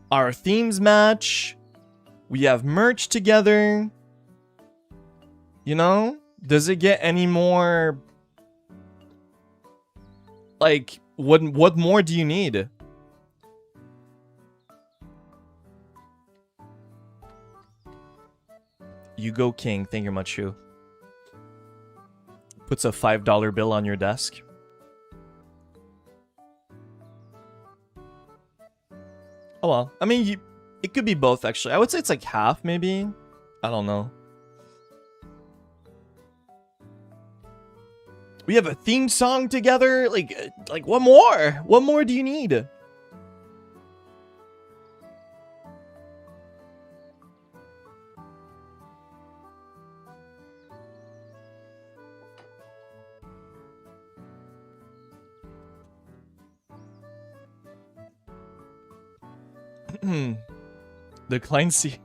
our themes match, we have merch together. You know? Does it get any more like What more do you need? You go king. Thank you much, Shu. Puts a $5 bill on your desk. Oh well. I mean, it could be both, actually. I would say it's like half, maybe. I don't know. We have a theme song together? Like what more? What more do you need? The Klein C.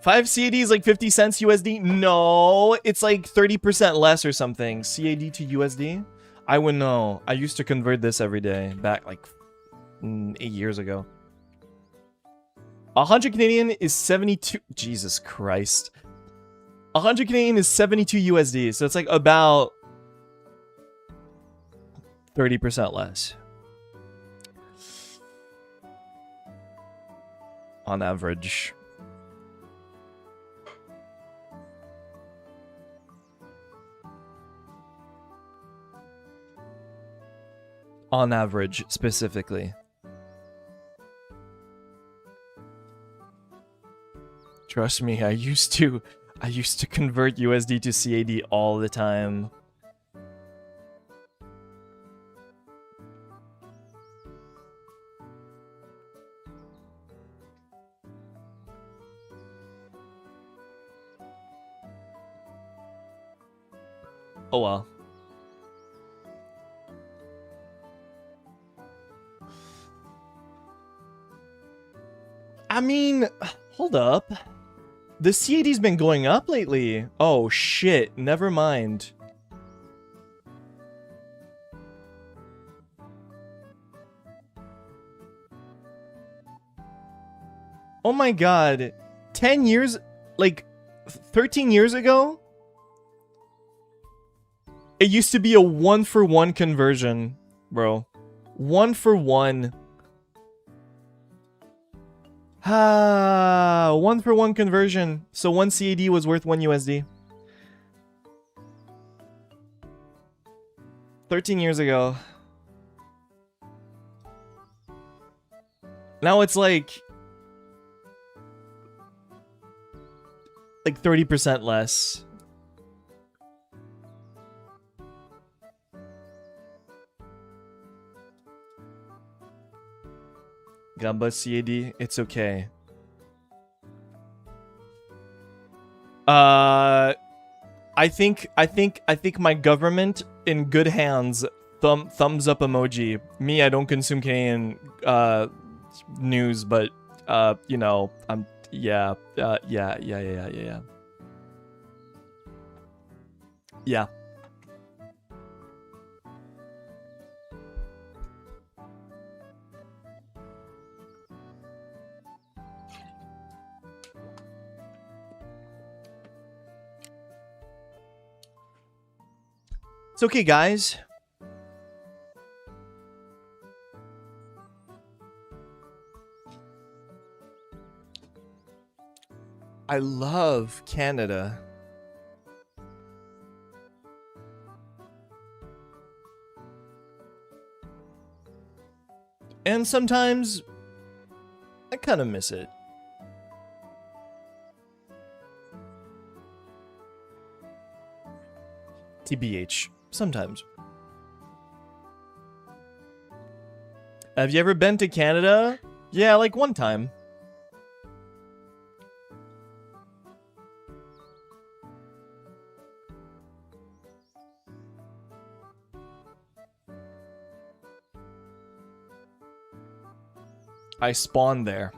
Five CAD is like 50 cents USD? No, it's like 30% less or something. CAD to USD? I wouldn't know. I used to convert this every day back like 8 years ago. 100 Canadian is 72. Jesus Christ. 100 Canadian is 72 USD. So it's like about 30% less. On average. On average, specifically. Trust me, I used to convert USD to CAD all the time. Oh well. I mean, hold up. The CAD's been going up lately. Oh shit, never mind. Oh my god. 10 years, like 13 years ago? It used to be a 1-for-1 conversion, bro. 1-for-1. Ah, 1-for-1 conversion. So 1 CAD was worth 1 USD. 13 years ago. Now it's like 30% less. Gamba CAD, it's okay. I think my government in good hands. Thumbs up emoji. Me, I don't consume Canadian news, but you know, yeah. Yeah. It's okay, guys. I love Canada. And sometimes I kind of miss it. TBH. Sometimes. Have you ever been to Canada? Yeah, like one time. I spawned there.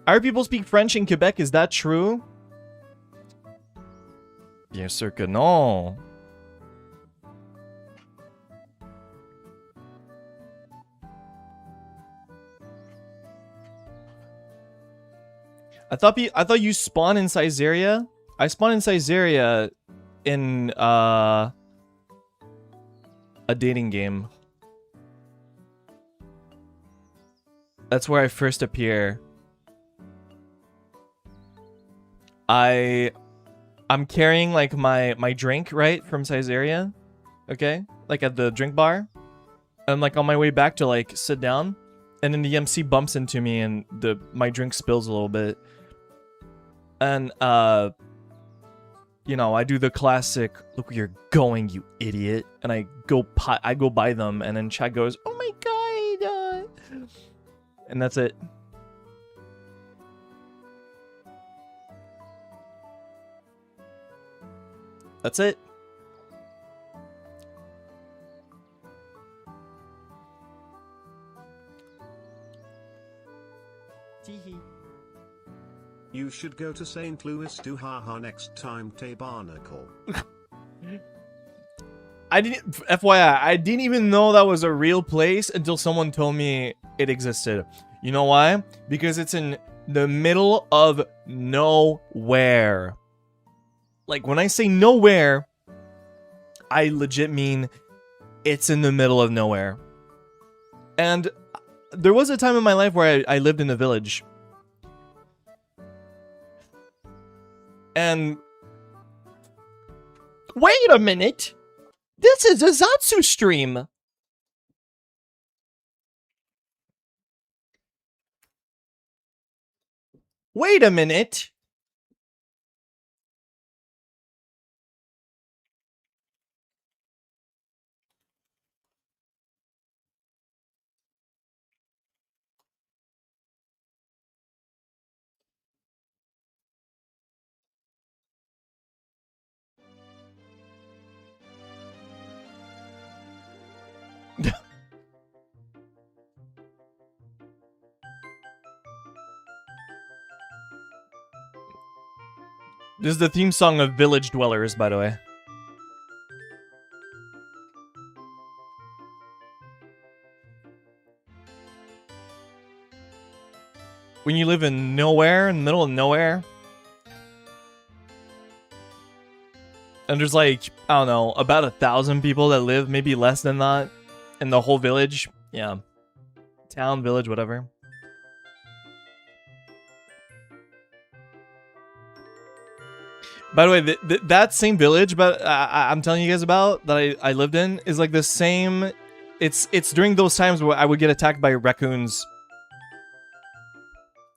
I heard people speak French in Quebec. Is that true? Bien sûr que non. I thought you spawn in Caesarea. I spawned in Caesarea in a dating game. That's where I first appear. I'm carrying like my drink, right, from Caesarea. Okay? Like at the drink bar. I'm like on my way back to like sit down, and then the MC bumps into me and my drink spills a little bit. And you know, I do the classic, look where you're going, you idiot. And I go by them, and then Chad goes, oh my god. And that's it. That's it. Teehee. You should go to St. Louis to haha next time, Tabernacle. I didn't, FYI, I didn't even know that was a real place until someone told me it existed. You know why? Because it's in the middle of nowhere. Like, when I say nowhere, I legit mean it's in the middle of nowhere. And there was a time in my life where I lived in a village. And wait a minute. This is a Zatsu stream. Wait a minute. This is the theme song of Village Dwellers, by the way. When you live in nowhere, in the middle of nowhere, and there's like, I don't know, about 1,000 people that live, maybe less than that, in the whole village. Yeah. Town, village, whatever. By the way, that same village, but I'm telling you guys about that I lived in is like the same. It's during those times where I would get attacked by raccoons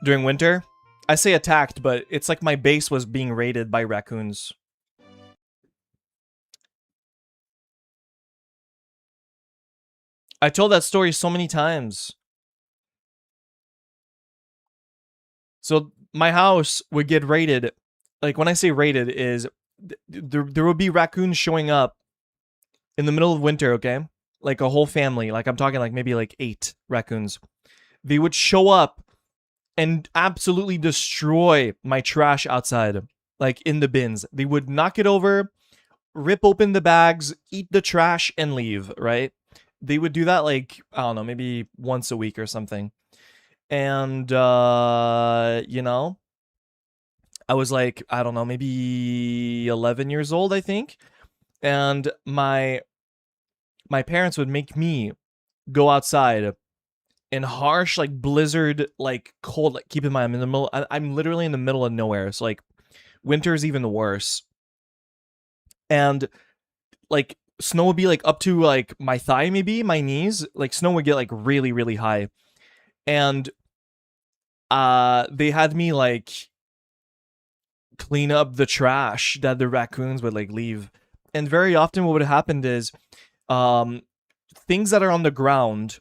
during winter. I say attacked, but it's like my base was being raided by raccoons. I told that story so many times. So my house would get raided. Like, when I say raided is, there would be raccoons showing up in the middle of winter, okay? Like, a whole family. Like, I'm talking like maybe like 8 raccoons. They would show up and absolutely destroy my trash outside. Like, in the bins. They would knock it over, rip open the bags, eat the trash, and leave, right? They would do that, like, I don't know, maybe once a week or something. And, you know, I was like, I don't know, maybe 11 years old, I think. And my parents would make me go outside in harsh, like, blizzard, like, cold. Like, keep in mind, I'm literally in the middle of nowhere. So, like, winter's even worse. And, like, snow would be, like, up to, like, my thigh, maybe, my knees. Like, snow would get, like, really, really high. And they had me, like, clean up the trash that the raccoons would like leave. And very often what would have happened is things that are on the ground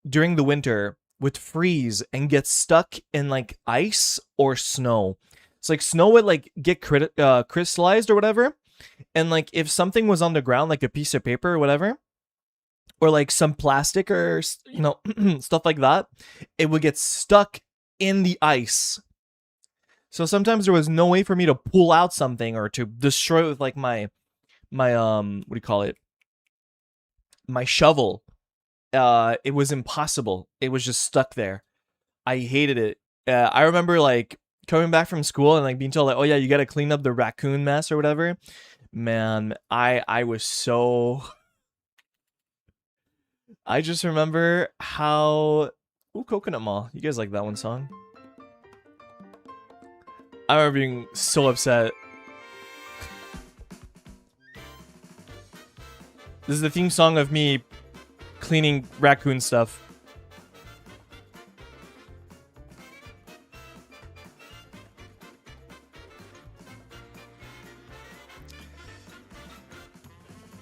during the winter would freeze and get stuck in like ice or snow. It's like snow would like get crystallized or whatever, and like if something was on the ground, like a piece of paper or whatever, or like some plastic or, you know, stuff like that, it would get stuck in the ice. So sometimes there was no way for me to pull out something or to destroy it with like my what do you call it? My shovel. It was impossible. It was just stuck there. I hated it. I remember like coming back from school and like being told like, oh yeah, you got to clean up the raccoon mess or whatever. Man, I was so. I just remember how. Ooh, Coconut Mall. You guys like that one song? I remember being so upset. This is the theme song of me cleaning raccoon stuff.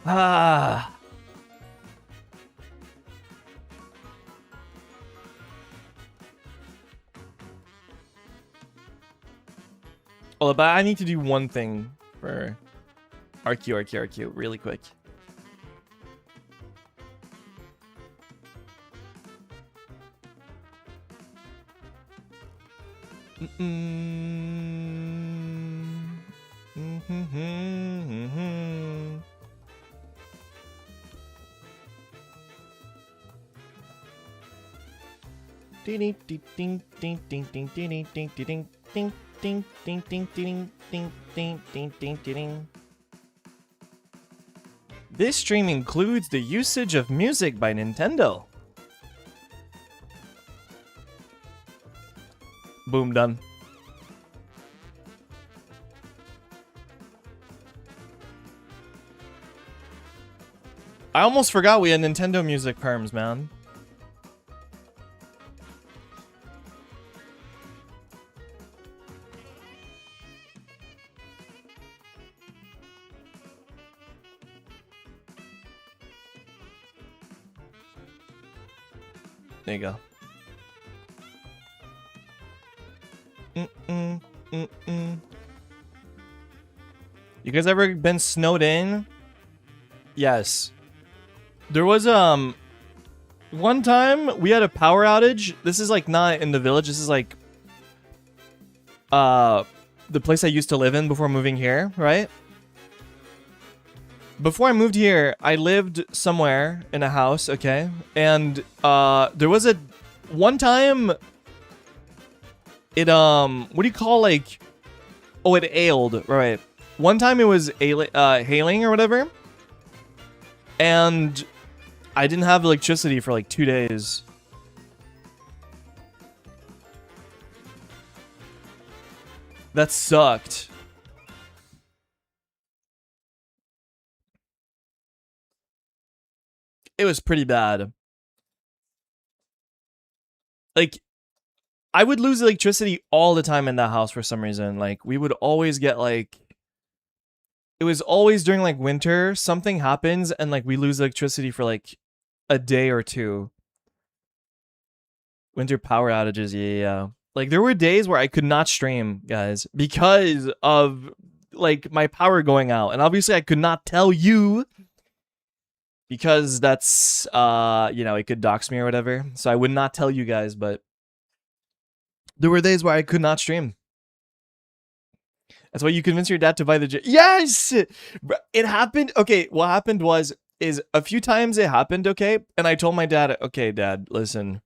Ah. Oh, but I need to do one thing for RQ really quick. Ding ding ding ding ding ding ding ding ding ding ding ding ding ding ding ding ding ding ding. This stream includes the usage of music by Nintendo. Boom, done. I almost forgot we had Nintendo music perms, man. There you go. You guys ever been snowed in? Yes. There was one time we had a power outage. This is like not in the village. This is like the place I used to live in before moving here, right? Before I moved here, I lived somewhere in a house, okay? And there was a one time it what do you call like oh, it ailed, right? One time it was hailing or whatever. And I didn't have electricity for like 2 days. That sucked. It was pretty bad. Like, I would lose electricity all the time in that house for some reason. Like, we would always get like... It was always during like winter, something happens and like we lose electricity for like a day or two. Winter power outages, yeah. Like there were days where I could not stream, guys, because of like my power going out. And obviously I could not tell you because that's, you know, it could dox me or whatever. So I would not tell you guys, but there were days where I could not stream. That's why you convinced your dad to buy the... Yes! It happened. Okay, what happened is a few times it happened, okay? And I told my dad, okay, Dad, listen.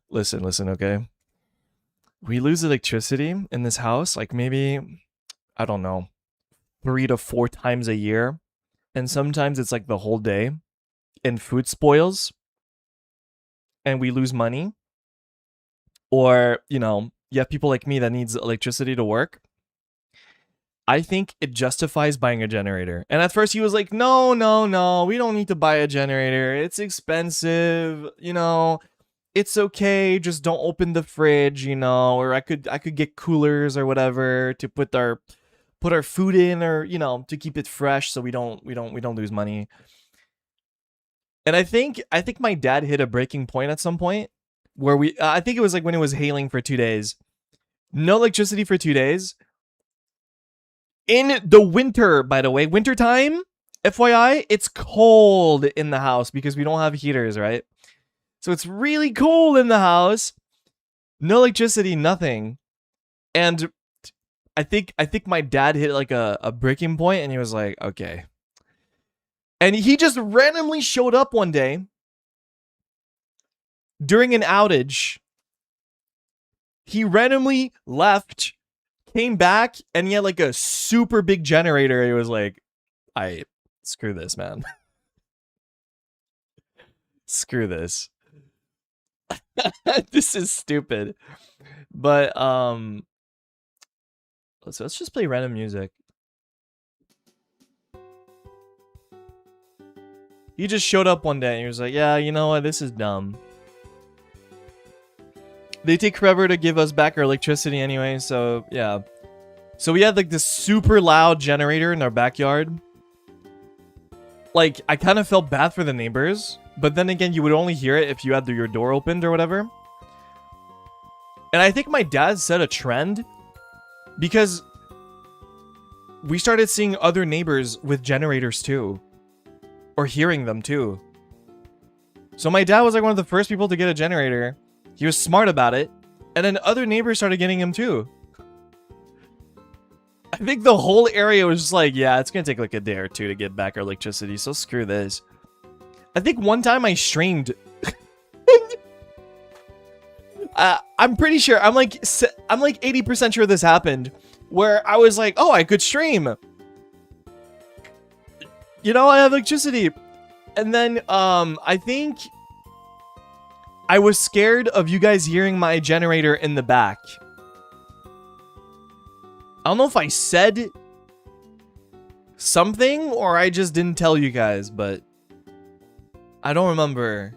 listen, okay? We lose electricity in this house, like maybe, I don't know, 3 to 4 times a year. And sometimes it's like the whole day. And food spoils. And we lose money. Or, you know, you have people like me that needs electricity to work. I think it justifies buying a generator. And at first he was like, no, we don't need to buy a generator. It's expensive, you know, it's okay. Just don't open the fridge, you know, or I could get coolers or whatever to put our food in, or, you know, to keep it fresh so we don't lose money. And I think my dad hit a breaking point at some point where I think it was like when it was hailing for 2 days. No electricity for 2 days. In the winter, by the way, winter time, FYI, it's cold in the house because we don't have heaters, right? So it's really cold in the house. No electricity, nothing. And I think my dad hit like a breaking point, and he was like, okay. And he just randomly showed up one day during an outage. He randomly left, came back, and he had like a super big generator. He was like, screw this, man. Screw this. This is stupid. But let's just play random music. He just showed up one day and he was like, yeah, you know what, this is dumb. They take forever to give us back our electricity anyway, so yeah. So we had like this super loud generator in our backyard. Like, I kind of felt bad for the neighbors, but then again, you would only hear it if you had your door opened or whatever. And I think my dad set a trend because we started seeing other neighbors with generators too. Or hearing them too. So my dad was like one of the first people to get a generator. He was smart about it. And then other neighbors started getting him too. I think the whole area was just like, yeah, it's gonna take like a day or two to get back our electricity, so screw this. I think one time I streamed. I'm pretty sure, I'm like 80% sure this happened, where I was like, oh, I could stream. You know, I have electricity. And then, I think I was scared of you guys hearing my generator in the back. I don't know if I said something or I just didn't tell you guys, but I don't remember.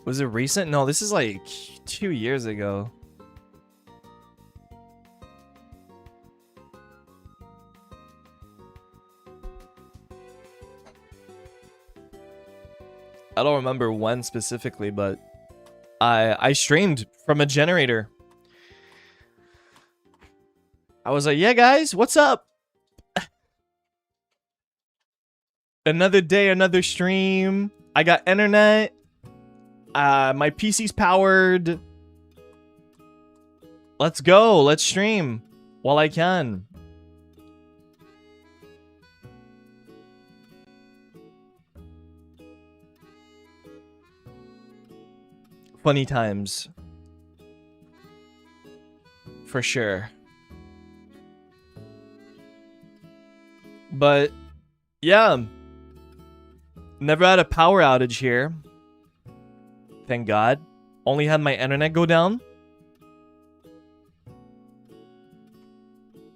Was it recent? No, this is like 2 years ago. I don't remember when specifically, but I streamed from a generator. I was like, yeah, guys, what's up? Another day, another stream. I got internet. My PC's powered. Let's go. Let's stream while I can. Funny times. For sure. But, yeah. Never had a power outage here. Thank God. Only had my internet go down.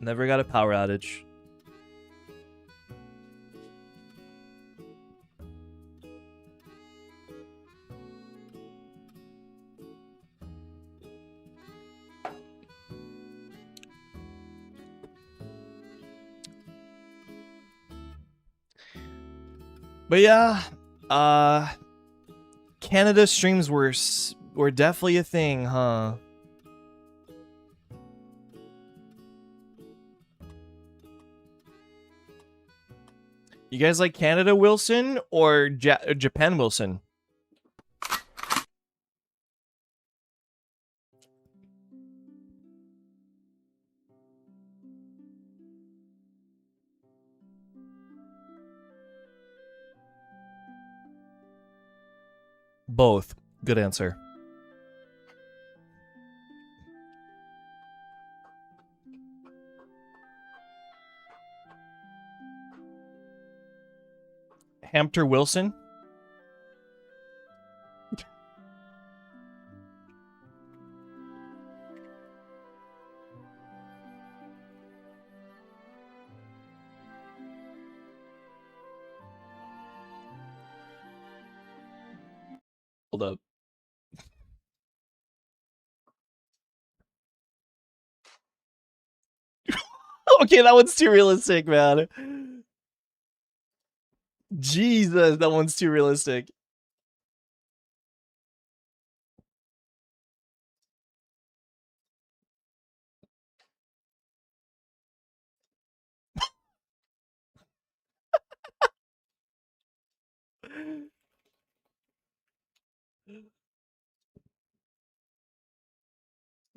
Never got a power outage. But yeah, Canada streams were definitely a thing, huh? You guys like Canada Wilson or Japan Wilson? Both. Good answer. Hampter Wilson? Hold up. Okay, that one's too realistic, man. Jesus, that one's too realistic.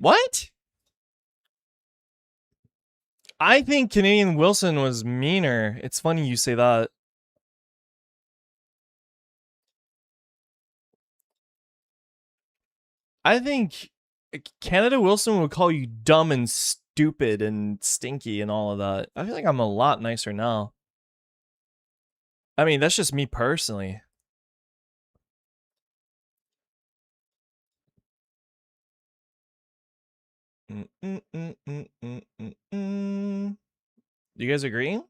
What? I think Canadian Wilson was meaner. It's funny you say that. I think Canada Wilson would call you dumb and stupid and stinky and all of that. I feel like I'm a lot nicer now. I mean, that's just me personally. Do you guys agree?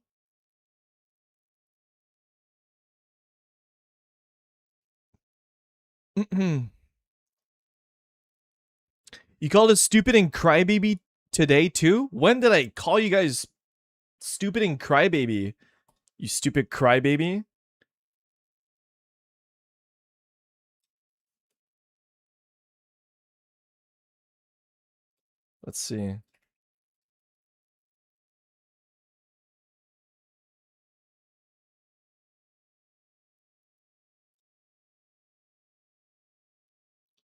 You called us stupid and crybaby today too? When did I call you guys stupid and crybaby? You stupid crybaby? Let's see.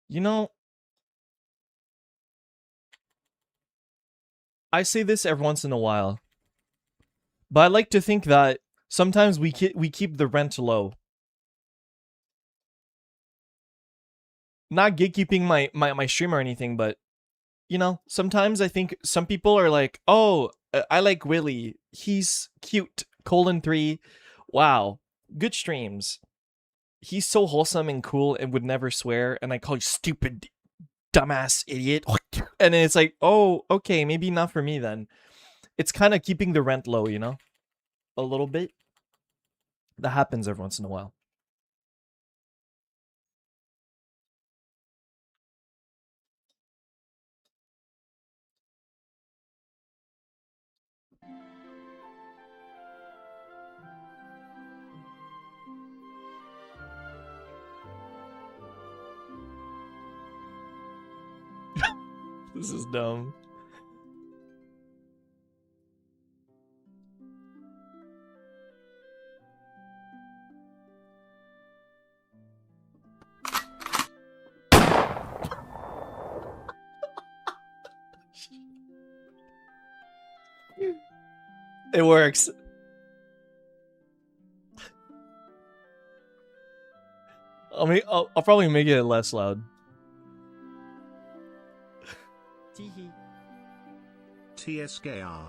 You know, I say this every once in a while, but I like to think that sometimes we keep the rent low. Not gatekeeping my stream or anything, but you know, sometimes I think some people are like, "Oh, I like Willy. He's cute." :3. Wow, good streams. He's so wholesome and cool and would never swear, and I call you stupid, dumbass idiot. And then it's like, oh, okay, maybe not for me then. It's kind of keeping the rent low, you know? A little bit. That happens every once in a while. This is dumb. It works. I'll probably make it less loud. Teehee. TSKR.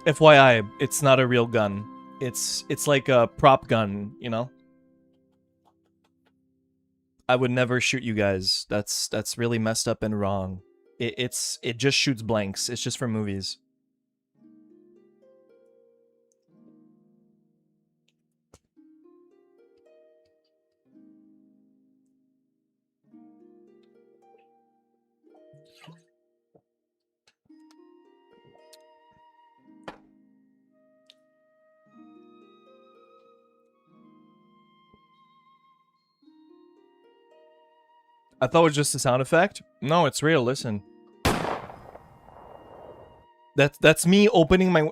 FYI, it's not a real gun. It's like a prop gun, you know? I would never shoot you guys. That's really messed up and wrong. It just shoots blanks. It's just for movies. I thought it was just a sound effect. No, it's real. Listen. That's me opening my...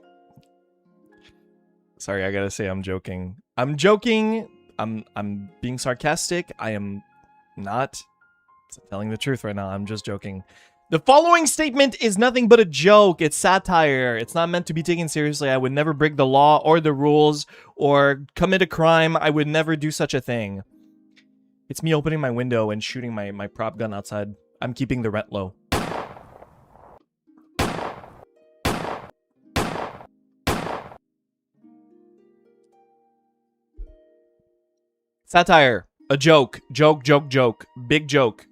Sorry, I gotta say I'm joking. I'm joking. I'm being sarcastic. I am not telling the truth right now. I'm just joking. The following statement is nothing but a joke. It's satire. It's not meant to be taken seriously. I would never break the law or the rules or commit a crime. I would never do such a thing. It's me opening my window and shooting my prop gun outside. I'm keeping the rent low. Satire. A joke. Joke. Big joke.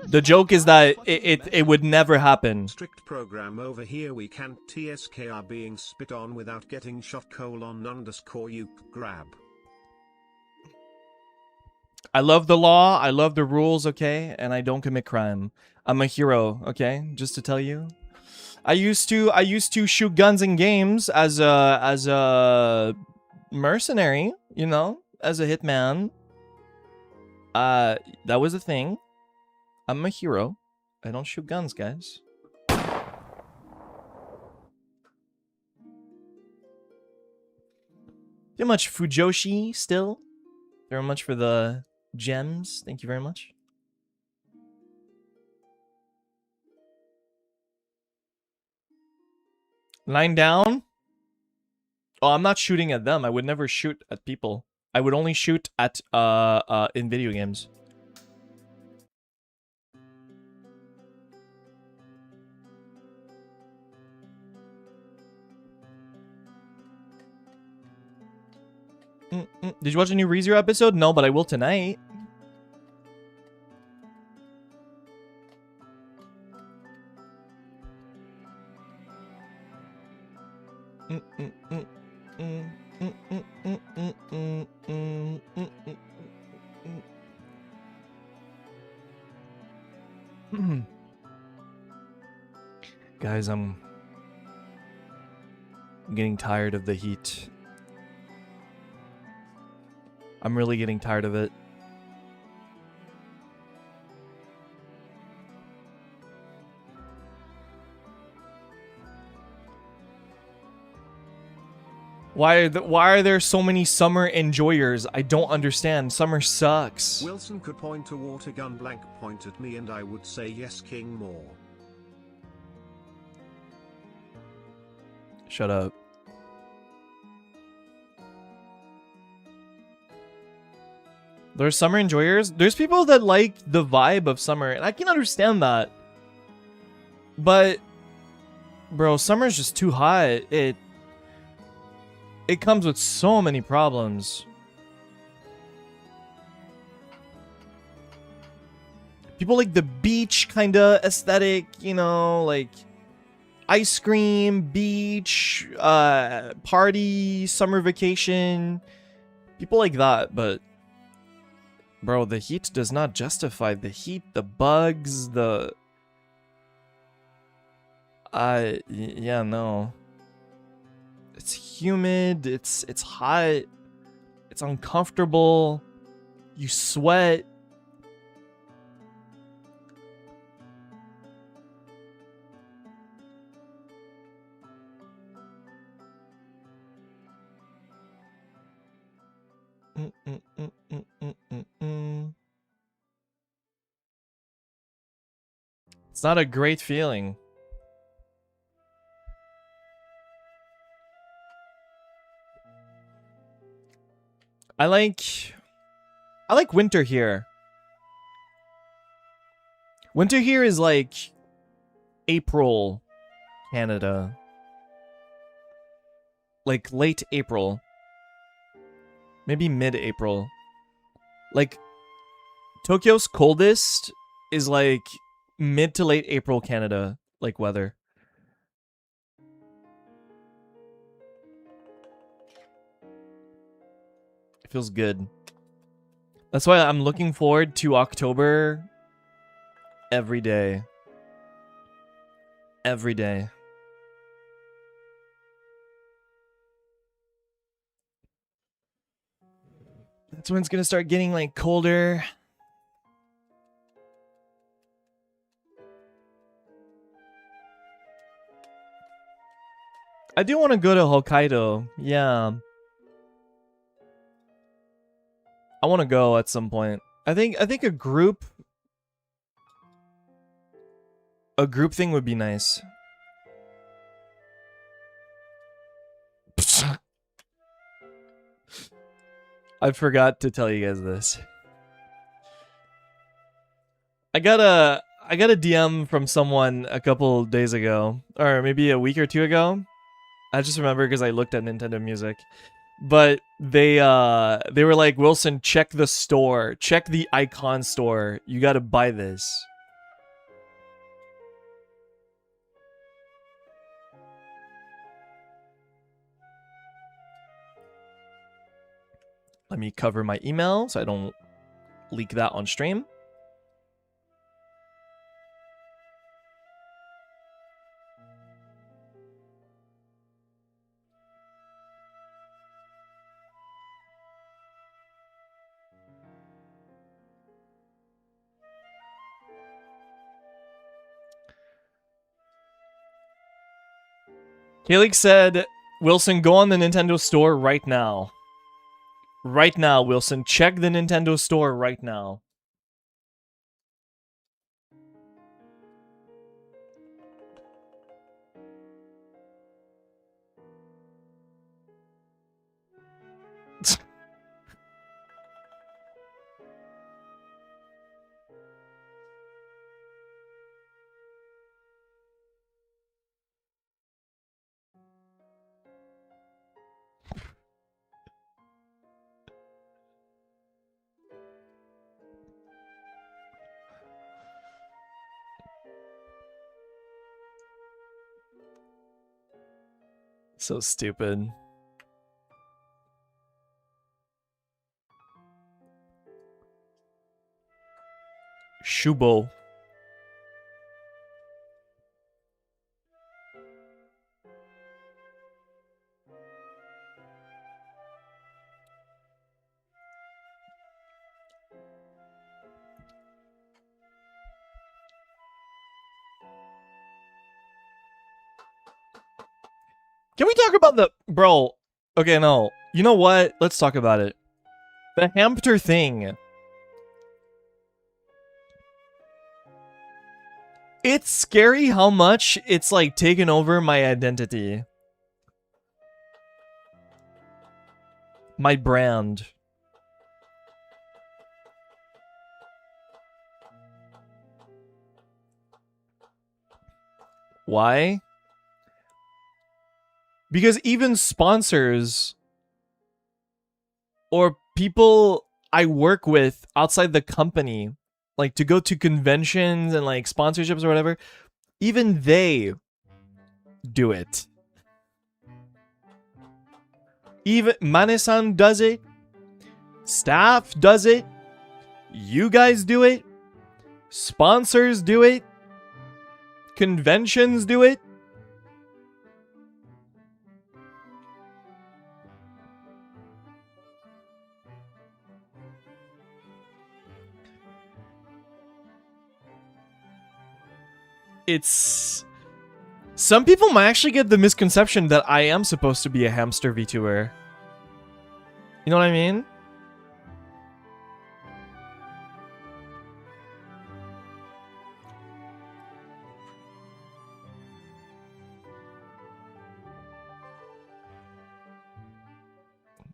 The joke is that it would never happen. Strict program over here. We can't TSKR being spit on without getting shot : _you grab. I love the law, I love the rules, okay? And I don't commit crime. I'm a hero, okay? Just to tell you. I used to shoot guns in games as a mercenary, you know, as a hitman. That was a thing. I'm a hero. I don't shoot guns, guys. Too much Fujoshi still. Very much for the gems. Thank you very much. Line down. Oh, I'm not shooting at them. I would never shoot at people. I would only shoot at in video games. Did you watch a new ReZero episode? No, but I will tonight. Guys, I'm getting tired of the heat. I'm really getting tired of it. Why are there so many summer enjoyers? I don't understand. Summer sucks. Wilson could point a water gun blank point at me and I would say yes, King more. Shut up. There's summer enjoyers. There's people that like the vibe of summer, and I can understand that. But, bro, summer's just too hot. It comes with so many problems. People like the beach kind of aesthetic, you know, like ice cream, beach, party, summer vacation. People like that, but bro, the heat does not justify the heat, the bugs, the yeah, no. It's humid, it's hot, it's uncomfortable, you sweat. It's not a great feeling. I like winter here. Winter here is like April, Canada. Like late April. Maybe mid-April. Like Tokyo's coldest is like mid to late April Canada, like weather. It feels good. That's why I'm looking forward to October every day. Every day. That's when it's gonna start getting like colder. I do want to go to Hokkaido. Yeah. I want to go at some point. I think a group thing would be nice. I forgot to tell you guys this. I got a DM from someone a couple days ago, or maybe a week or two ago. I just remember because I looked at Nintendo Music. But they were like, Wilson, check the store. Check the icon store. You gotta buy this. Let me cover my email so I don't leak that on stream. Kalik said, Wilson, go on the Nintendo store right now. Right now, Wilson. Check the Nintendo store right now. So stupid. Shubo. Can we talk about the... Bro. Okay, no. You know what? Let's talk about it. The hamster thing. It's scary how much it's like taken over my identity. My brand. Why? Because even sponsors or people I work with outside the company, like to go to conventions and like sponsorships or whatever, even they do it. Even Mane-san does it. Staff does it. You guys do it. Sponsors do it. Conventions do it. It's... Some people might actually get the misconception that I am supposed to be a hamster VTuber. You know what I mean?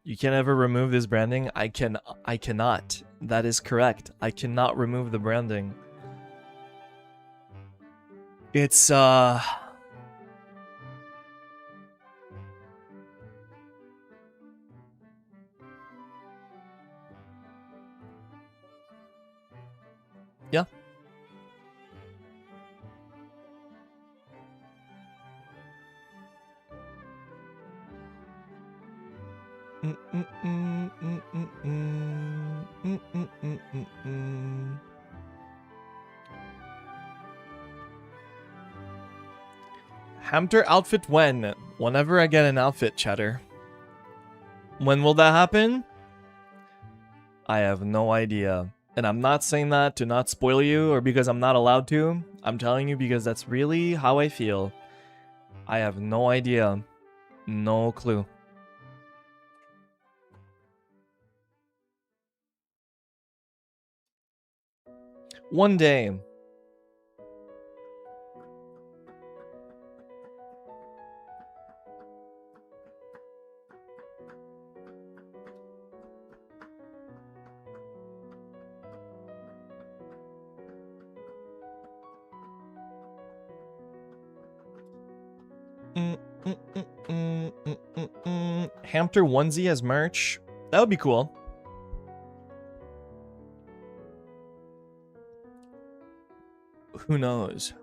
You can't ever remove this branding? I cannot. That is correct. I cannot remove the branding. It's yeah. Hamster outfit when? Whenever I get an outfit, chatter. When will that happen? I have no idea. And I'm not saying that to not spoil you or because I'm not allowed to. I'm telling you because that's really how I feel. I have no idea. No clue. One day. Hamster onesie as merch. That would be cool. Who knows?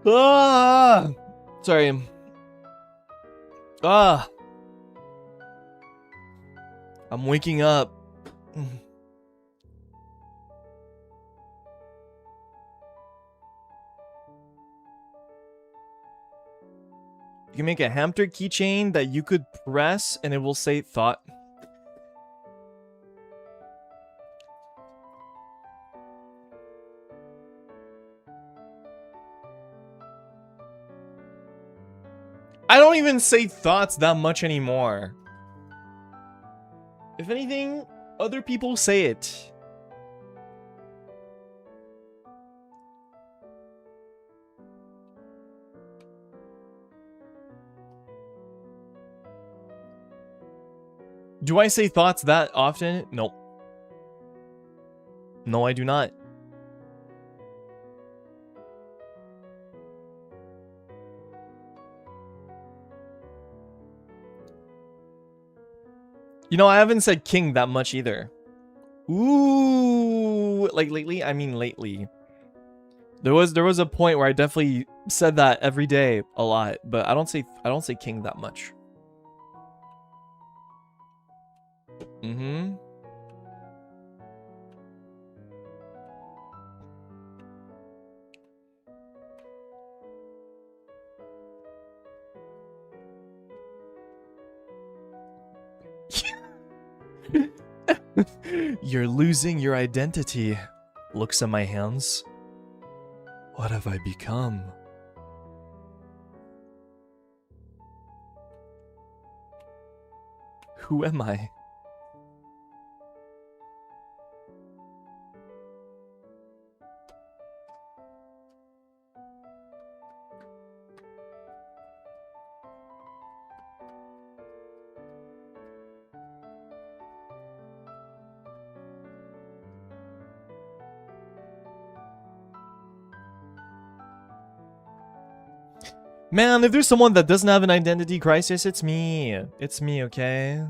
Ah! Sorry. Ah! I'm waking up. You can make a hamster keychain that you could press and it will say thought. I don't even say thoughts that much anymore. If anything, other people say it. Do I say thoughts that often? Nope. No, I do not. You know, I haven't said king that much either. Ooh, like lately? I mean lately. There was a point where I definitely said that every day a lot, but I don't say king that much. Mm-hmm. You're losing your identity. Looks at my hands. What have I become? Who am I? Man, if there's someone that doesn't have an identity crisis, it's me. It's me, okay?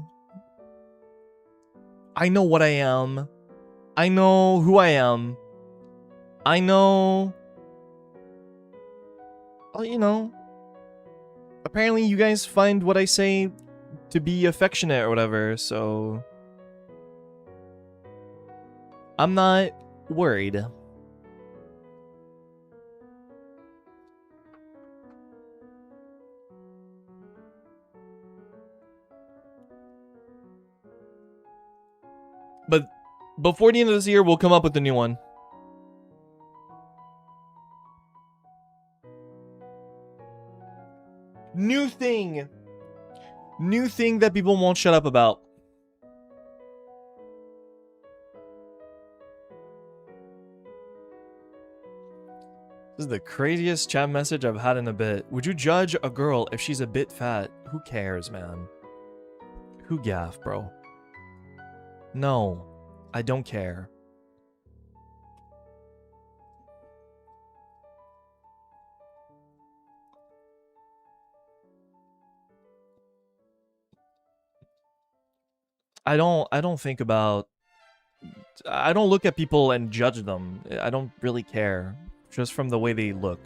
I know what I am. I know who I am. I know... Well, you know... Apparently you guys find what I say to be affectionate or whatever, so... I'm not worried. But before the end of this year, we'll come up with a new one. New thing. New thing that people won't shut up about. This is the craziest chat message I've had in a bit. Would you judge a girl if she's a bit fat? Who cares, man? Who gaff, bro? No, I don't care. I don't think about... I don't look at people and judge them. I don't really care. Just from the way they look.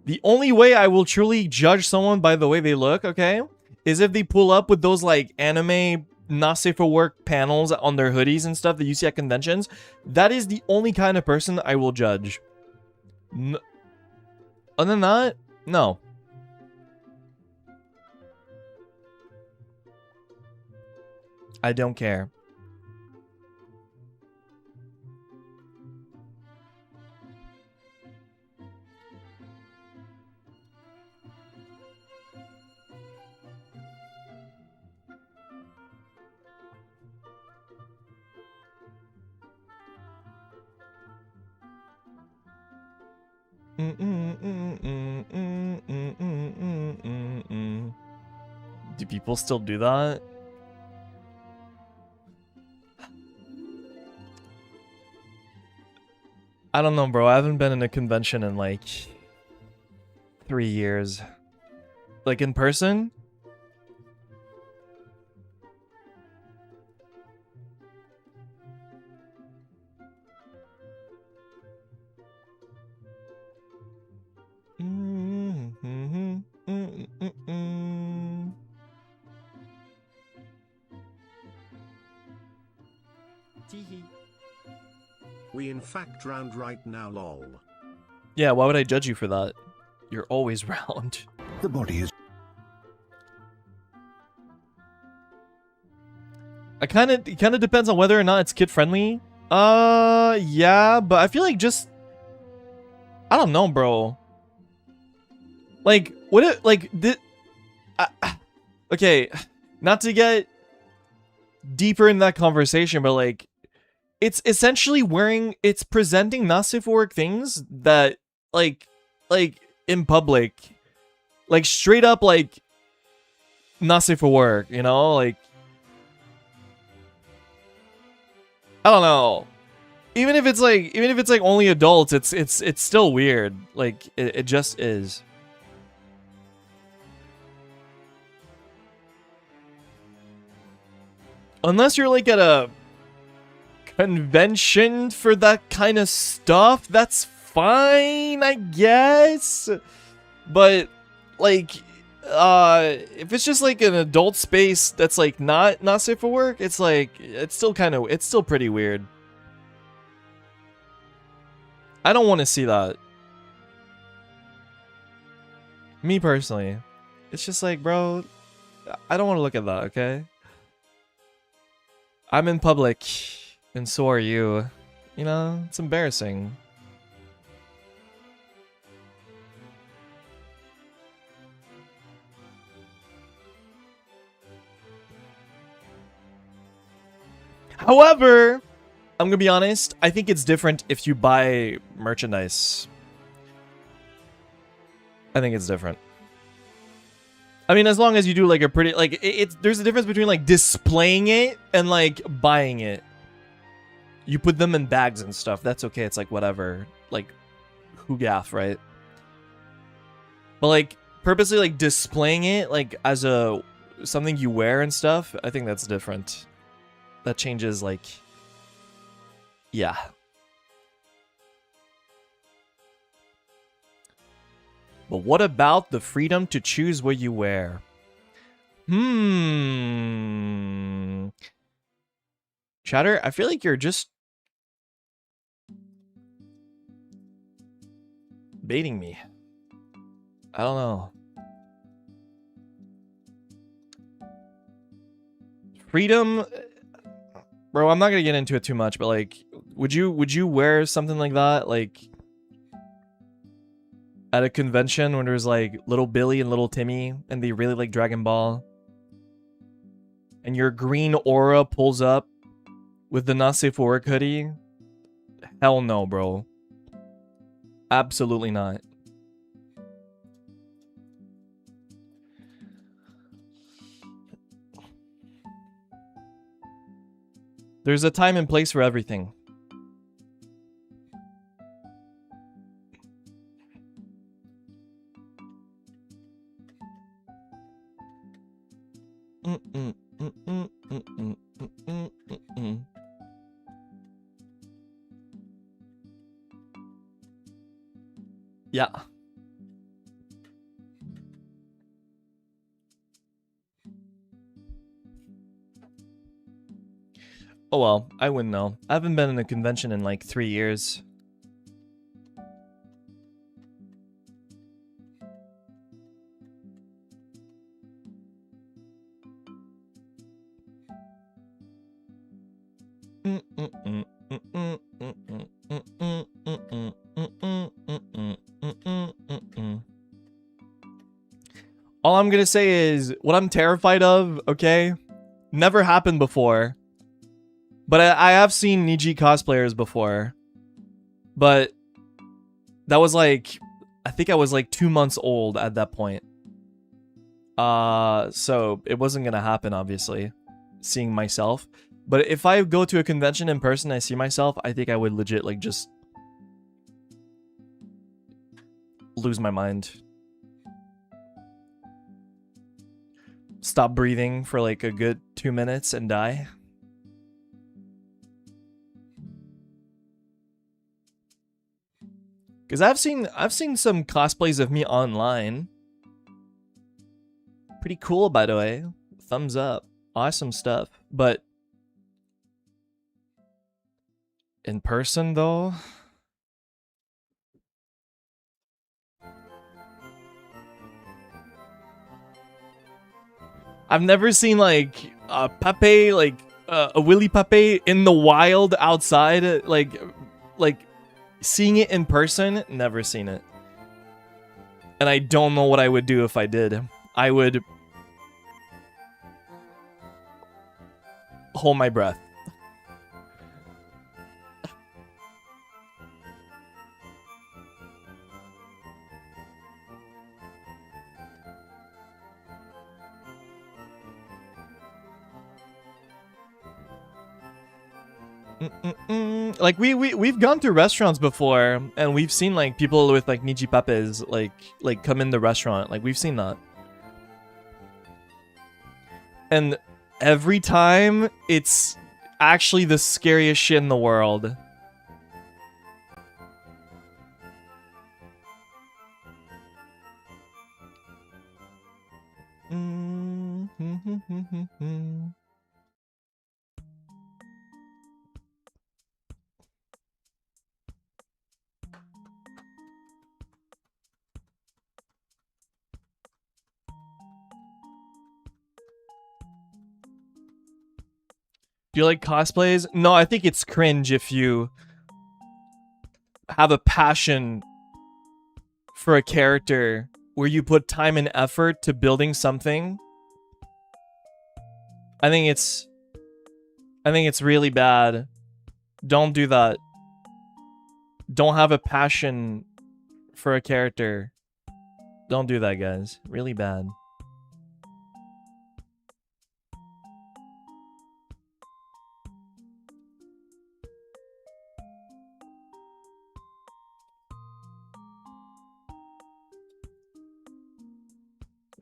The only way I will truly judge someone by the way they look, okay, is if they pull up with those, like, anime not safe for work panels on their hoodies and stuff that you see at conventions. That is the only kind of person I will judge. Other than that, no. I don't care. Do people still do that? I don't know, bro. I haven't been in a convention in like 3 years. Like in person? in fact round right now, lol. Yeah, why would I judge you for that? You're always round. The body is It kind of depends on whether or not it's kid friendly. Yeah, but I feel like just I don't know, bro. Like what it like this okay, not to get deeper in that conversation, but like it's essentially it's presenting not safe for work things that like in public, like straight up like not safe for work, you know, like I don't know. Even if it's like only adults, it's still weird. Like it just is. Unless you're like at a convention for that kind of stuff, that's fine, I guess. But like if it's just like an adult space that's like not safe for work, it's like it's still pretty weird. I don't want to see that. Me personally. It's just like, bro, I don't want to look at that, okay? I'm in public, and so are you. You know, it's embarrassing. However, I'm gonna be honest, I think it's different if you buy merchandise. I think it's different. I mean, as long as you do like a pretty, like, there's a difference between like displaying it and like buying it. You put them in bags and stuff, that's okay, it's like whatever. Like, who gaff, right? But like, purposely like displaying it like as something you wear and stuff, I think that's different. That changes like, yeah. But what about the freedom to choose what you wear? Chatter, I feel like you're just baiting me. I don't know. Freedom, bro, I'm not gonna get into it too much, but like, would you wear something like that, like at a convention when there's like little Billy and little Timmy and they really like Dragon Ball, and your green aura pulls up with the not safe for work hoodie? Hell no, bro. Absolutely not. There's a time and place for everything. Yeah. Oh well, I wouldn't know. I haven't been in a convention in like 3 years. All I'm gonna say is what I'm terrified of, okay? Never happened before. But I have seen Niji cosplayers before. But that was like, I think I was like 2 months old at that point. So it wasn't gonna happen, obviously, seeing myself. But if I go to a convention in person and I see myself, I think I would legit like just lose my mind. Stop breathing for like a good 2 minutes and die. Cause I've seen some cosplays of me online. Pretty cool, by the way. Thumbs up. Awesome stuff. But In person, though? I've never seen, like, a Pepe, like, a Willy Pepe in the wild outside. Like, seeing it in person, never seen it. And I don't know what I would do if I did. I would hold my breath. Like we've gone through restaurants before and we've seen like people with like Niji Pepes like come in the restaurant. Like we've seen that. And every time it's actually the scariest shit in the world. Do you like cosplays? No, I think it's cringe if you have a passion for a character where you put time and effort to building something. I think it's really bad. Don't do that. Don't have a passion for a character. Don't do that, guys. Really bad.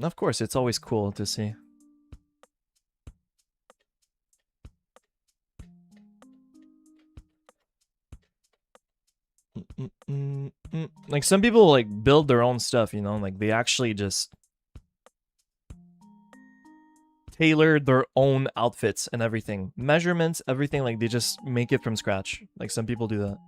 Of course, it's always cool to see. Like some people like build their own stuff, you know, like they actually just tailor their own outfits and everything. Measurements, everything, like they just make it from scratch. Like some people do that.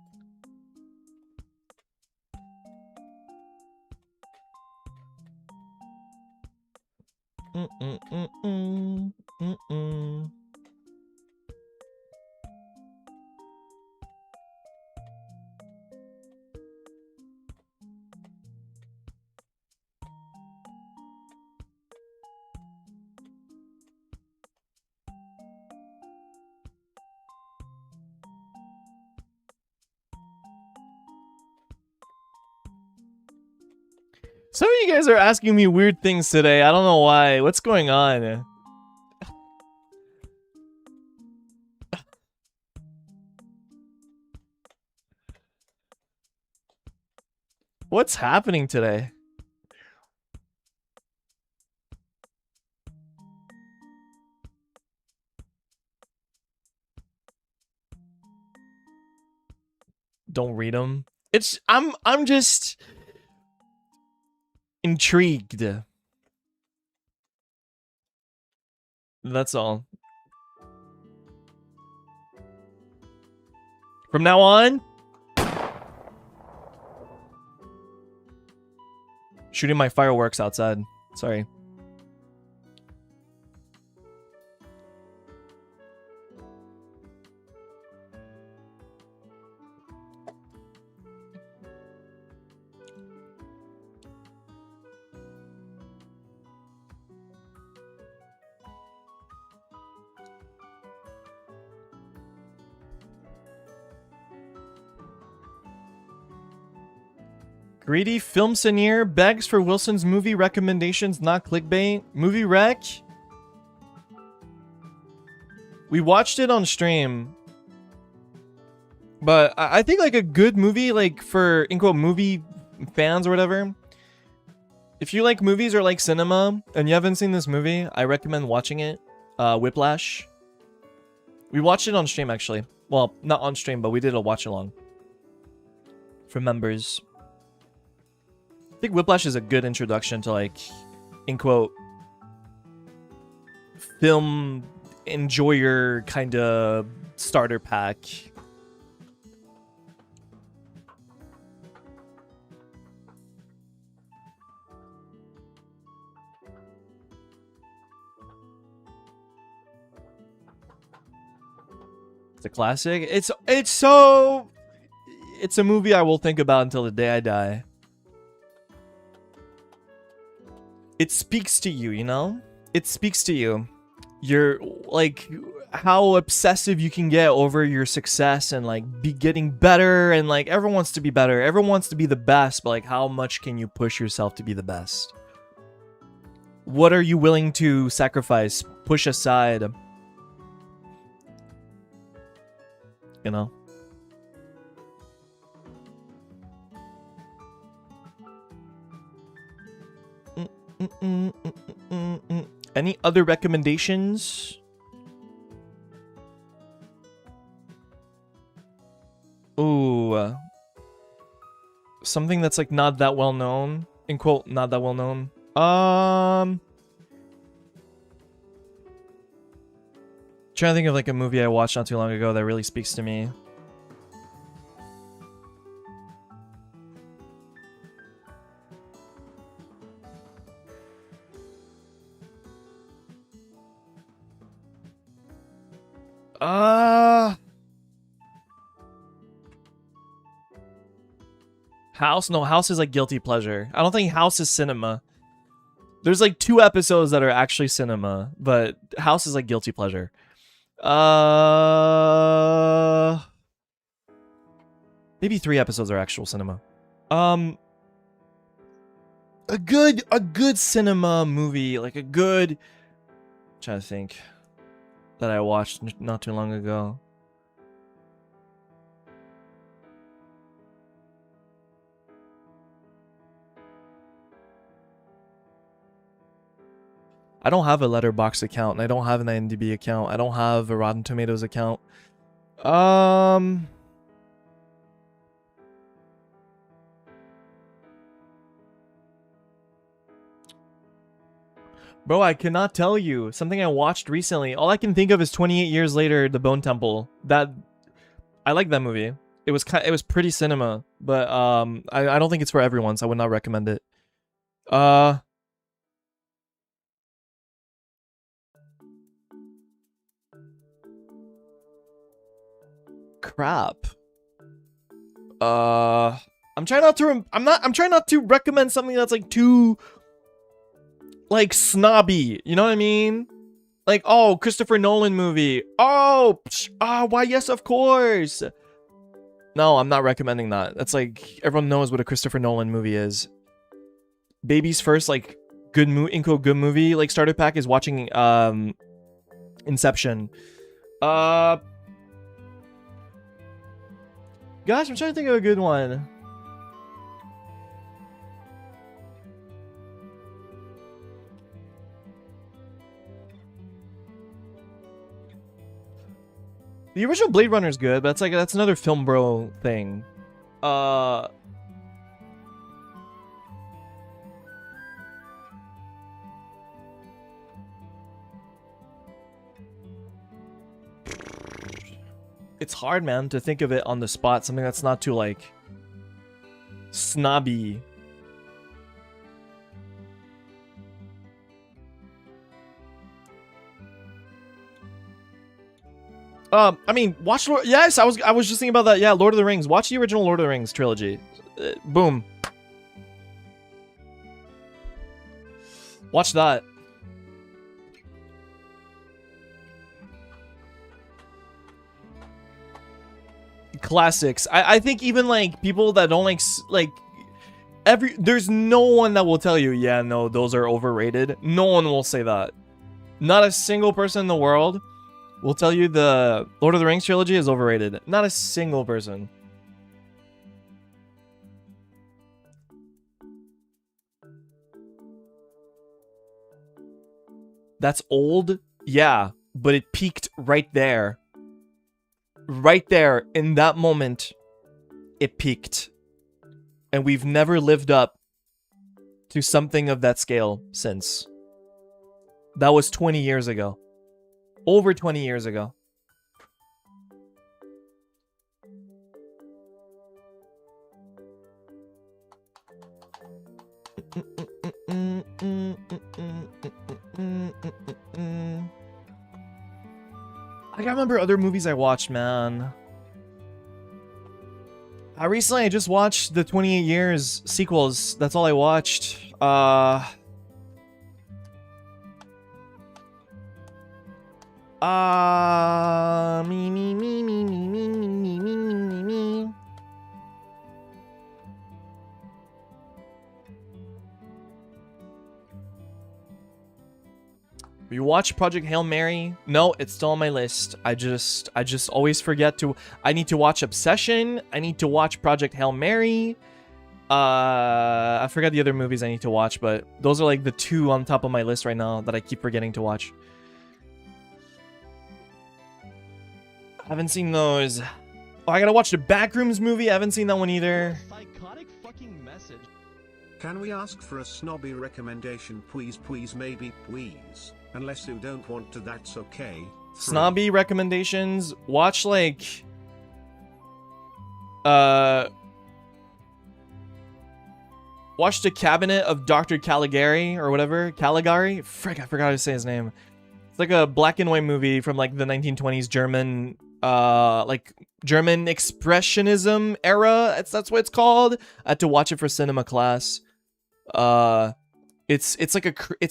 Some of you guys are asking me weird things today. I don't know why. What's going on? What's happening today? Don't read them. I'm just intrigued. That's all. From now on, shooting my fireworks outside. Sorry. Greedy Film Senior begs for Wilson's movie recommendations, not clickbait. Movie rec? We watched it on stream. But I think like a good movie, like for, in quote, movie fans or whatever. If you like movies or like cinema and you haven't seen this movie, I recommend watching it. Whiplash. We watched it on stream actually. Well, not on stream, but we did a watch along. For members. I think Whiplash is a good introduction to like, in quote, film enjoyer kind of starter pack. a classic. It's so... It's a movie I will think about until the day I die. It speaks to you, you know? It speaks to you. You're, like, how obsessive you can get over your success and, like, be getting better. And, like, everyone wants to be better. Everyone wants to be the best. But, like, how much can you push yourself to be the best? What are you willing to sacrifice, push aside? You know? Any other recommendations? Ooh. Something that's like not that well known. In quote, not that well known. Trying to think of like a movie I watched not too long ago that really speaks to me. House? No, House is like guilty pleasure. I don't think House is cinema. There's like 2 episodes that are actually cinema, but House is like guilty pleasure. Maybe 3 episodes are actual cinema. A good cinema movie, like a good... I'm trying to think that I watched not too long ago. I don't have a Letterboxd account, and I don't have an IMDb account. I don't have a Rotten Tomatoes account. Bro, I cannot tell you. Something I watched recently. All I can think of is 28 Years Later, The Bone Temple. I like that movie. It was pretty cinema, but I don't think it's for everyone, so I would not recommend it. Crap. I'm trying not to recommend something that's like too like snobby, you know what I mean? Like, oh, Christopher Nolan movie. Oh, why yes, of course. No, I'm not recommending that. That's like everyone knows what a Christopher Nolan movie is. Baby's first like good movie like starter pack is watching Inception. Gosh, I'm trying to think of a good one. The original Blade Runner is good, but that's another film bro thing. It's hard, man, to think of it on the spot. Something that's not too, like, snobby. I mean, watch yes, I was just thinking about that. Yeah, Lord of the Rings. Watch the original Lord of the Rings trilogy. Boom. Watch that. Classics. I think even like people that don't like there's no one that will tell you, yeah, no, those are overrated. No one will say that. Not a single person in the world will tell you the Lord of the Rings trilogy is overrated. Not a single person. That's old? Yeah, but it peaked right there. Right there, in that moment, it peaked. And we've never lived up to something of that scale since. That was 20 years ago. Over 20 years ago. I gotta remember other movies I watched, man. Recently I just watched the 28 Years sequels. That's all I watched. Me. You watch Project Hail Mary? No, it's still on my list. I just always forget to. I need to watch Obsession. I need to watch Project Hail Mary. I forgot the other movies I need to watch, but those are like the two on top of my list right now that I keep forgetting to watch. I haven't seen those. Oh, I gotta watch the Backrooms movie. I haven't seen that one either. Psychotic fucking message. Can we ask for a snobby recommendation, please, maybe, please? Unless you don't want to, that's okay. Snobby recommendations. Watch like watch The Cabinet of Dr. Caligari or whatever. Caligari? Frick, I forgot how to say his name. It's like a black and white movie from like the 1920s German like German expressionism era. That's what it's called. I had to watch it for cinema class. It's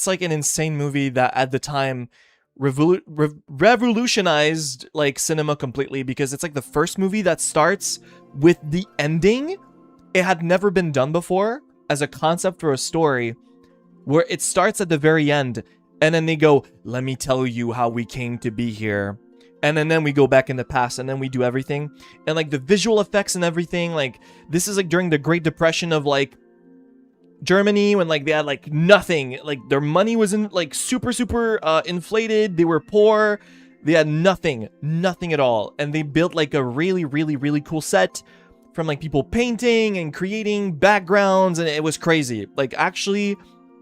like an insane movie that at the time revolutionized like cinema completely, because it's like the first movie that starts with the ending. It had never been done before as a concept for a story, where it starts at the very end and then they go, let me tell you how we came to be here. And then we go back in the past and then we do everything. And like the visual effects and everything, like this is like during the Great Depression of like Germany, when like they had like nothing, like their money was in like super inflated. They were poor. They had nothing at all. And they built like a really cool set from like people painting and creating backgrounds. And it was crazy, like actually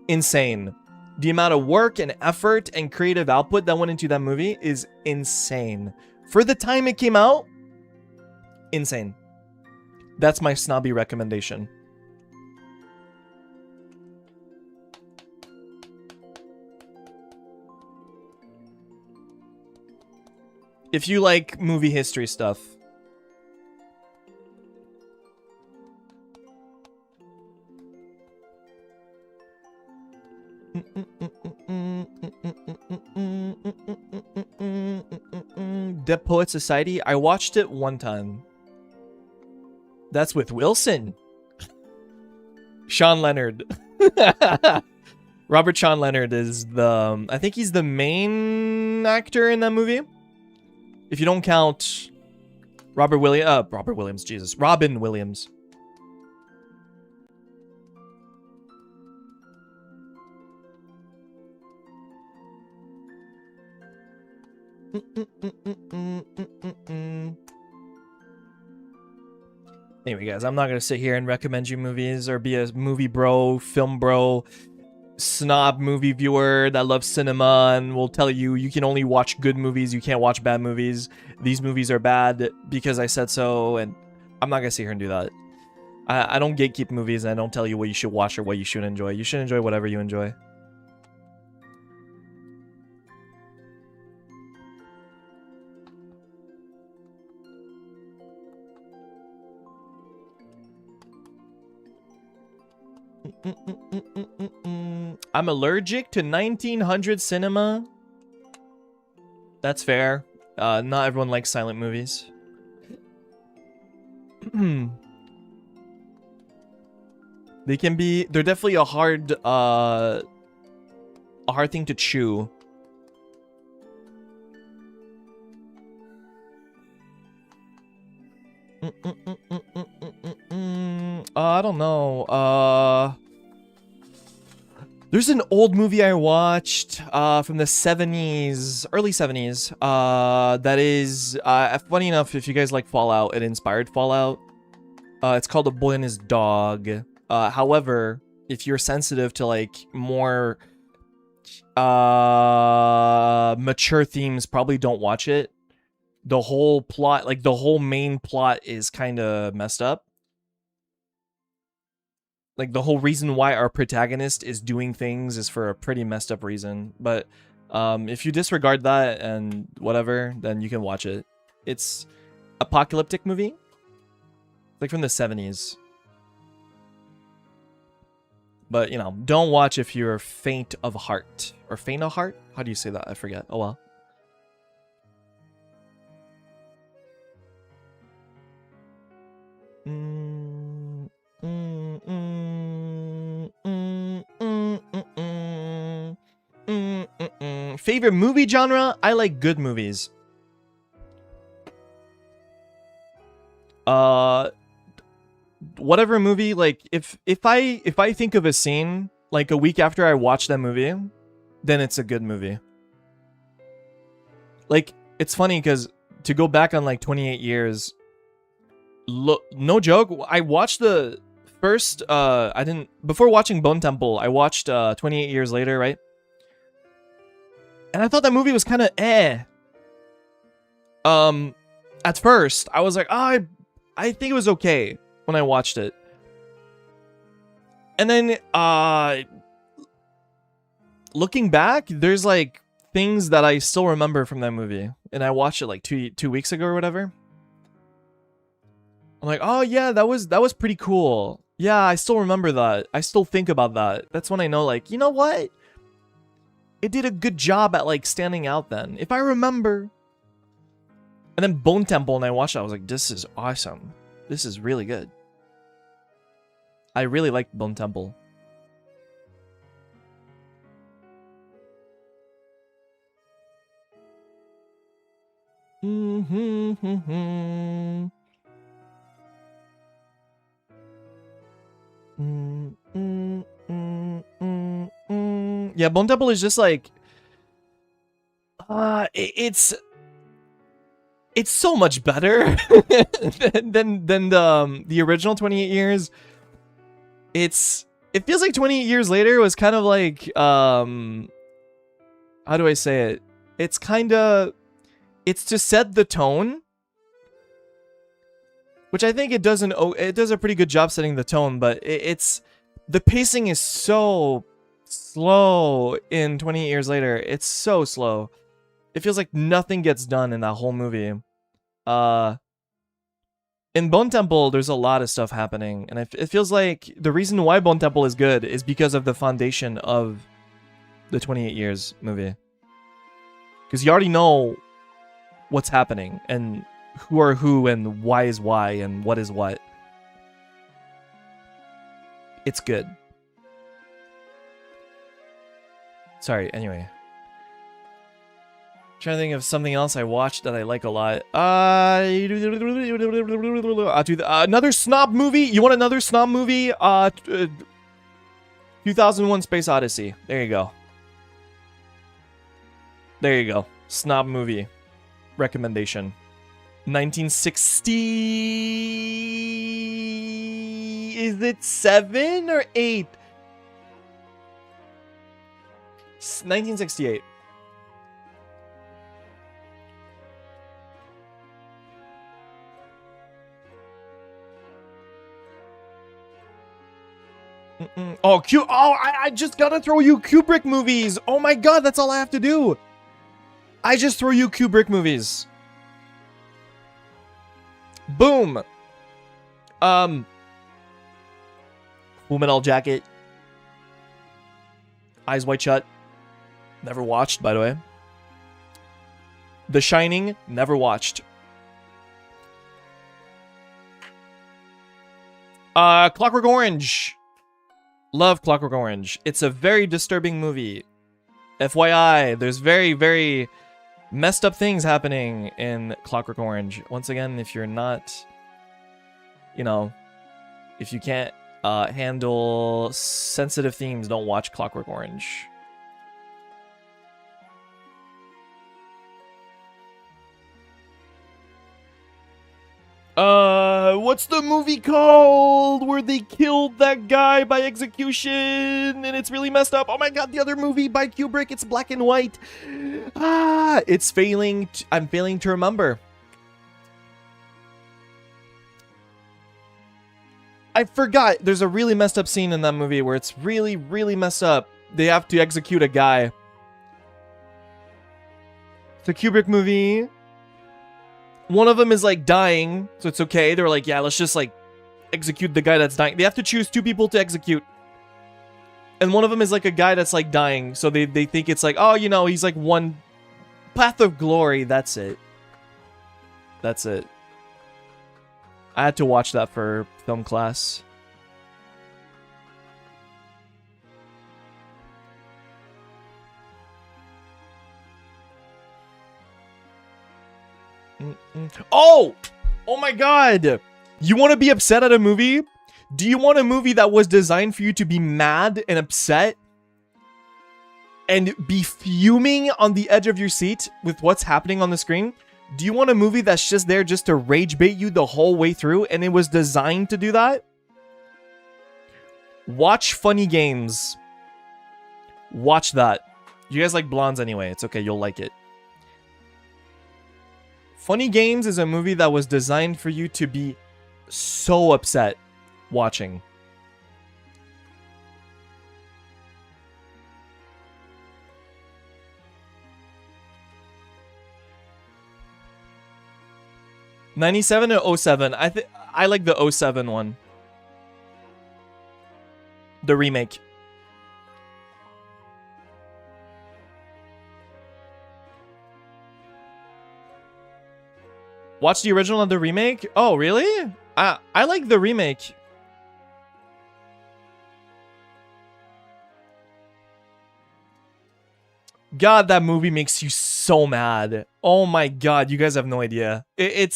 insane. The amount of work and effort and creative output that went into that movie is insane. For the time it came out, insane. That's my snobby recommendation. If you like movie history stuff. Dead Poet Society, I watched it one time. That's with Wilson. Sean Leonard. Robert Sean Leonard is the, I think he's the main actor in that movie. If you don't count Robin Williams. Anyway, guys, I'm not gonna sit here and recommend you movies or be a movie bro, film bro, snob movie viewer that loves cinema and will tell you you can only watch good movies, you can't watch bad movies. These movies are bad because I said so, and I'm not gonna sit here and do that. I don't gatekeep movies, and I don't tell you what you should watch or what you should enjoy. You should enjoy whatever you enjoy. I'm allergic to 1900 cinema. That's fair. Not everyone likes silent movies. They're definitely a hard thing to chew. I don't know. There's an old movie I watched from the 70s, early 70s. That is, funny enough, if you guys like Fallout, it inspired Fallout. It's called A Boy and His Dog. However, if you're sensitive to like more mature themes, probably don't watch it. The whole plot, like the whole main plot, is kind of messed up. Like the whole reason why our protagonist is doing things is for a pretty messed up reason. But If you disregard that and whatever, then you can watch it. It's apocalyptic movie, like from the 70s. But, you know, don't watch if you're faint of heart. Or faint of heart? How do you say that? I forget. Oh, well. Favorite movie genre? I like good movies. Whatever movie, like if I think of a scene like a week after I watch that movie, then it's a good movie. Like, it's funny because to go back on like 28 years, look, no joke, I watched the first before watching Bone Temple, I watched 28 Years Later, right? And I thought that movie was kind of at first I was like, oh, I think it was okay when I watched it. And then looking back, there's like things that I still remember from that movie, and I watched it like two weeks ago or whatever. I'm like, oh yeah, that was pretty cool. Yeah, I still remember that. I still think about that. That's when I know, like, you know what? It did a good job at like standing out then, if I remember. And then Bone Temple, and I watched it, I was like, this is awesome. This is really good. I really liked Bone Temple. Yeah, Bone Temple is just like, it's so much better than the original 28 Years. It feels like 28 Years Later was kind of like, how do I say it? It's to set the tone, which I think it does a pretty good job setting the tone, but the pacing is so slow in 28 Years Later. It's so slow. It feels like nothing gets done in that whole movie. In Bone Temple, there's a lot of stuff happening, and it feels like the reason why Bone Temple is good is because of the foundation of the 28 Years movie. Because you already know what's happening, and who are who, and why is why, and what is what. It's good. Sorry, anyway. Trying to think of something else I watched that I like a lot. Another snob movie. You want another snob movie? 2001: Space Odyssey. There you go. There you go. Snob movie recommendation. 1960. Is it 7 or 8? 1968. Oh, I just gotta throw you Kubrick movies. Oh my god, that's all I have to do. I just throw you Kubrick movies. Boom. Full Metal Jacket. Eyes Wide Shut. Never watched, by the way. The Shining. Never watched. Clockwork Orange. Love Clockwork Orange. It's a very disturbing movie. FYI, there's very, very messed up things happening in Clockwork Orange. Once again, if you're not, you know, if you can't handle sensitive themes, don't watch Clockwork Orange. What's the movie called where they killed that guy by execution and it's really messed up? Oh my god, the other movie by Kubrick, it's black and white. It's failing. I'm failing to remember. I forgot. There's a really messed up scene in that movie where it's really, really messed up. They have to execute a guy. It's a Kubrick movie. One of them is like dying, so it's okay. They're like, yeah, let's just like execute the guy that's dying. They have to choose 2 people to execute. And one of them is like a guy that's like dying, so they think it's like, oh, you know, he's like one path of glory. That's it. That's it. I had to watch that for film class. Oh! Oh my god! You want to be upset at a movie? Do you want a movie that was designed for you to be mad and upset? And be fuming on the edge of your seat with what's happening on the screen? Do you want a movie that's just there just to rage bait you the whole way through and it was designed to do that? Watch Funny Games. Watch that. You guys like blondes anyway. It's okay. You'll like it. Funny Games is a movie that was designed for you to be so upset watching. '97 or 07? I like the 07 one. The remake. Watch the original and the remake? Oh, really? I like the remake. God, that movie makes you so mad. Oh my god, you guys have no idea. It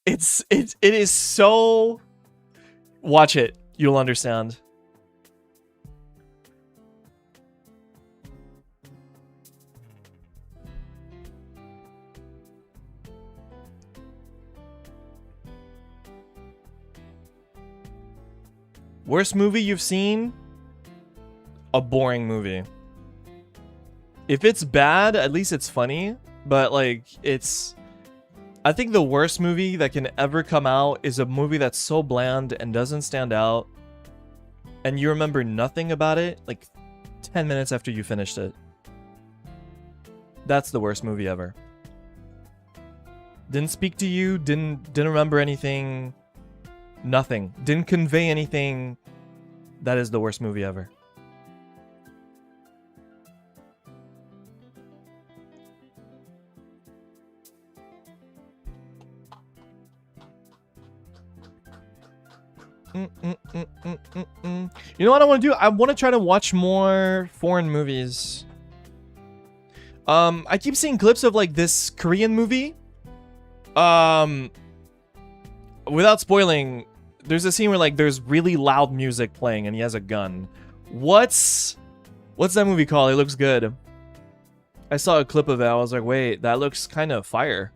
is so... Watch it. You'll understand. Worst movie you've seen? A boring movie. If it's bad, at least it's funny. But, like, it's... I think the worst movie that can ever come out is a movie that's so bland and doesn't stand out. And you remember nothing about it, like, 10 minutes after you finished it. That's the worst movie ever. Didn't speak to you, didn't remember anything... Nothing. Didn't convey anything. That is the worst movie ever. You know what I want to do? I want to try to watch more foreign movies. I keep seeing clips of like this Korean movie. Without spoiling, there's a scene where like there's really loud music playing and he has a gun. What's that movie called? It looks good. I saw a clip of it. I was like, wait, that looks kind of fire.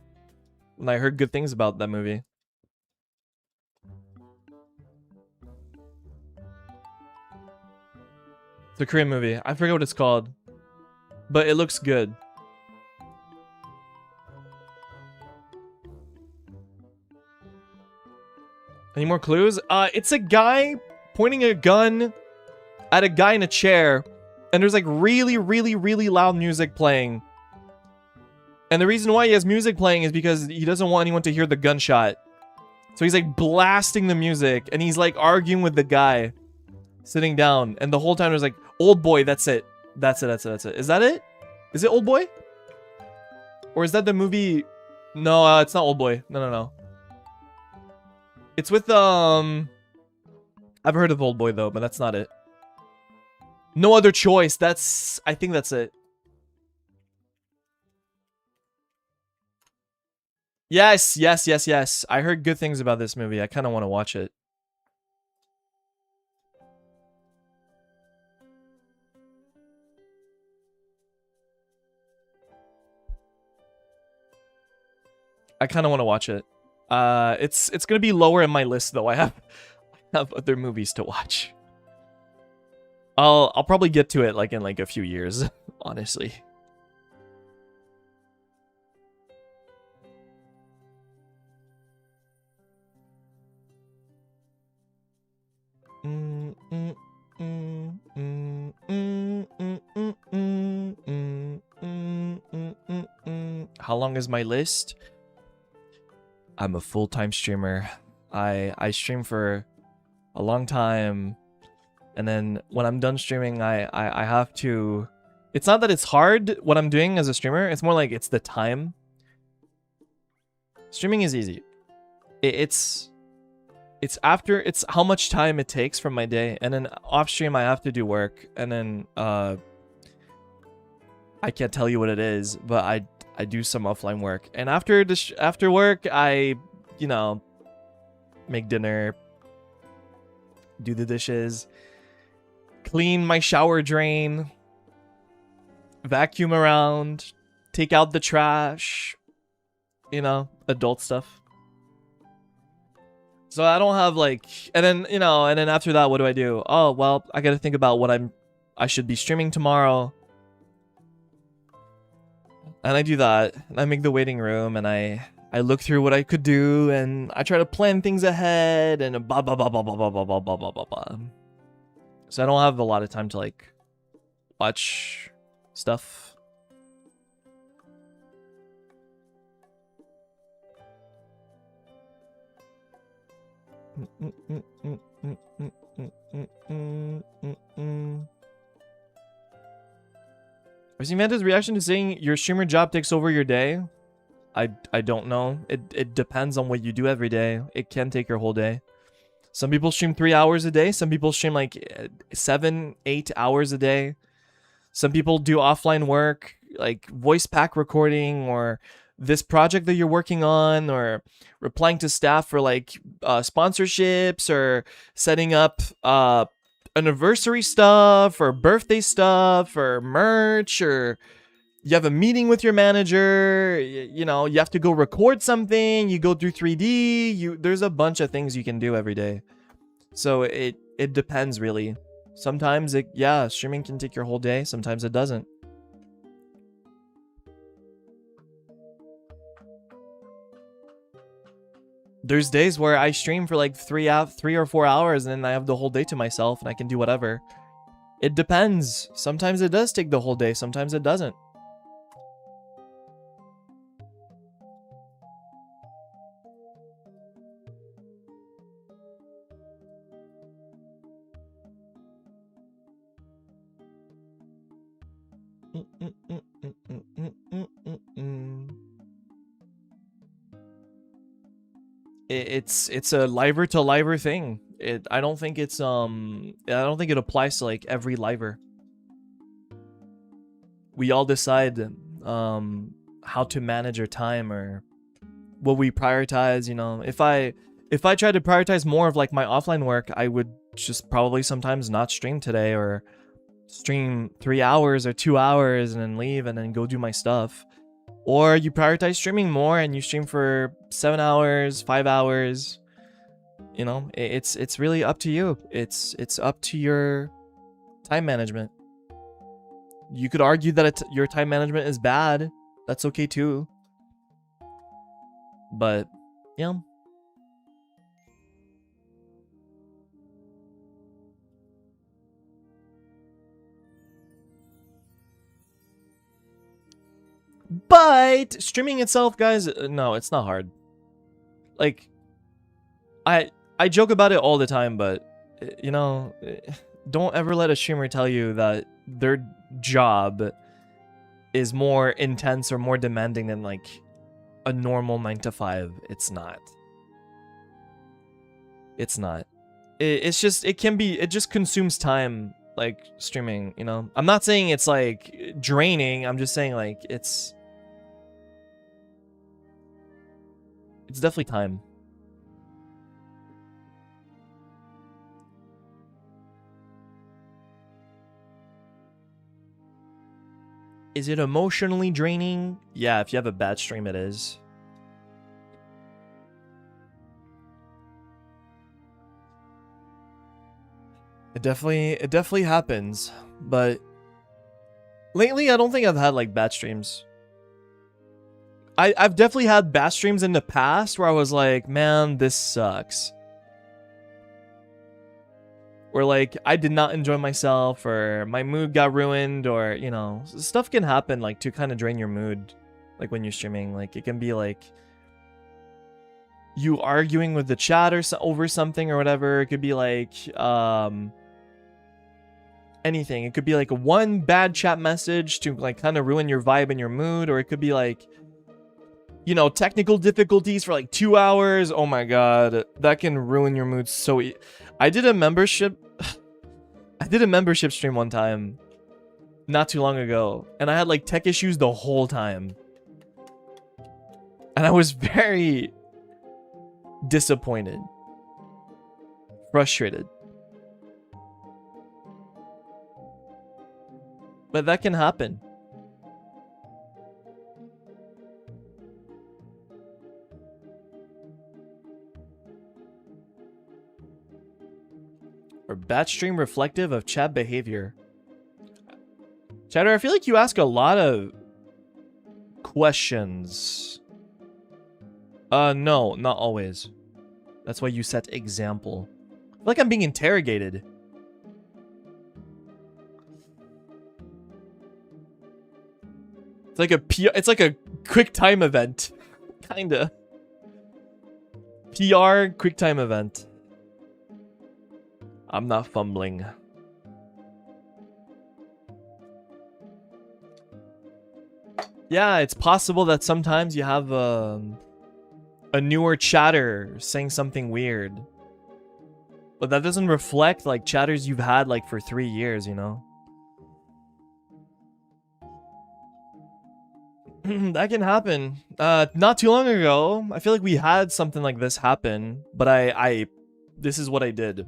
And I heard good things about that movie. It's a Korean movie. I forget what it's called. But it looks good. Any more clues? It's a guy pointing a gun at a guy in a chair, and there's like really, really, really loud music playing. And the reason why he has music playing is because he doesn't want anyone to hear the gunshot. So he's like blasting the music, and he's like arguing with the guy sitting down. And the whole time there's like, Old Boy, that's it. That's it, that's it, that's it. Is that it? Is it Old Boy? Or is that the movie? No, it's not Old Boy. No. It's with, I've heard of Old Boy, though, but that's not it. No Other Choice. I think that's it. Yes. I heard good things about this movie. I kind of want to watch it. I kind of want to watch it. It's gonna be lower in my list though. I have other movies to watch. I'll probably get to it like in like a few years, honestly. how long is my list? I'm a full-time streamer. I stream for a long time, and then when I'm done streaming, I have to. It's not that it's hard what I'm doing as a streamer. It's more like it's the time. Streaming is easy. It's how much time it takes from my day, and then off stream I have to do work, and then I can't tell you what it is, but I do some offline work, and after work I, you know, make dinner, do the dishes, clean my shower drain, vacuum around, take out the trash, you know, adult stuff. So I don't have like, and then, you know, and then after that, what do? Oh, well, I gotta think about what I should be streaming tomorrow. And I do that, and I make the waiting room, and I look through what I could do, and I try to plan things ahead, and blah, blah, blah, blah, blah, blah, blah, blah, blah, blah, blah, blah. So I don't have a lot of time to, like, watch stuff. I've seen Vanta's reaction to saying your streamer job takes over your day. I don't know. It depends on what you do every day. It can take your whole day. Some people stream 3 hours a day. Some people stream like 7, 8 hours a day. Some people do offline work, like voice pack recording, or this project that you're working on, or replying to staff for like sponsorships, or setting up anniversary stuff, or birthday stuff, or merch, or you have a meeting with your manager, you know, you have to go record something, you go through 3D, there's a bunch of things you can do every day. So it depends really. Sometimes streaming can take your whole day, sometimes it doesn't. There's days where I stream for like 3 or 4 hours, and then I have the whole day to myself and I can do whatever. It depends. Sometimes it does take the whole day, sometimes it doesn't. It's a liver to liver thing. I don't think it applies to like every liver. We all decide how to manage our time or what we prioritize, you know. If I try to prioritize more of like my offline work, I would just probably sometimes not stream today, or stream 3 hours or 2 hours and then leave and then go do my stuff. Or you prioritize streaming more and you stream for 7 hours, 5 hours. You know, it's really up to you. It's up to your time management. You could argue that your time management is bad. That's okay too. But, yeah. But streaming itself, guys, no, it's not hard. Like, I joke about it all the time, but, you know, don't ever let a streamer tell you that their job is more intense or more demanding than, like, a normal 9 to 5. It's not. It's not. It's just, it just consumes time, like, streaming, you know? I'm not saying it's, like, draining. I'm just saying, like, it's definitely time. Is it emotionally draining? Yeah, if you have a bad stream, it is. It definitely happens, but lately I don't think I've had like bad streams. I've definitely had bad streams in the past where I was like, man, this sucks. Or like, I did not enjoy myself, or my mood got ruined, or, you know, stuff can happen like to kind of drain your mood. Like when you're streaming, like it can be like you arguing with the chat or over something or whatever. It could be like anything. It could be like one bad chat message to like kind of ruin your vibe and your mood, or it could be like, you know, technical difficulties for like 2 hours. Oh my god, that can ruin your mood so I did a membership stream one time not too long ago, and I had like tech issues the whole time. And I was very disappointed, frustrated. But that can happen. Or bad stream reflective of chat behavior. Chatter, I feel like you ask a lot of questions. No, not always. That's why you set example. I feel like I'm being interrogated. It's like a quick time event. Kinda. PR quick time event. I'm not fumbling. Yeah, it's possible that sometimes you have a newer chatter saying something weird. But that doesn't reflect like chatters you've had like for 3 years, you know? That can happen. Not too long ago, I feel like we had something like this happen, but this is what I did.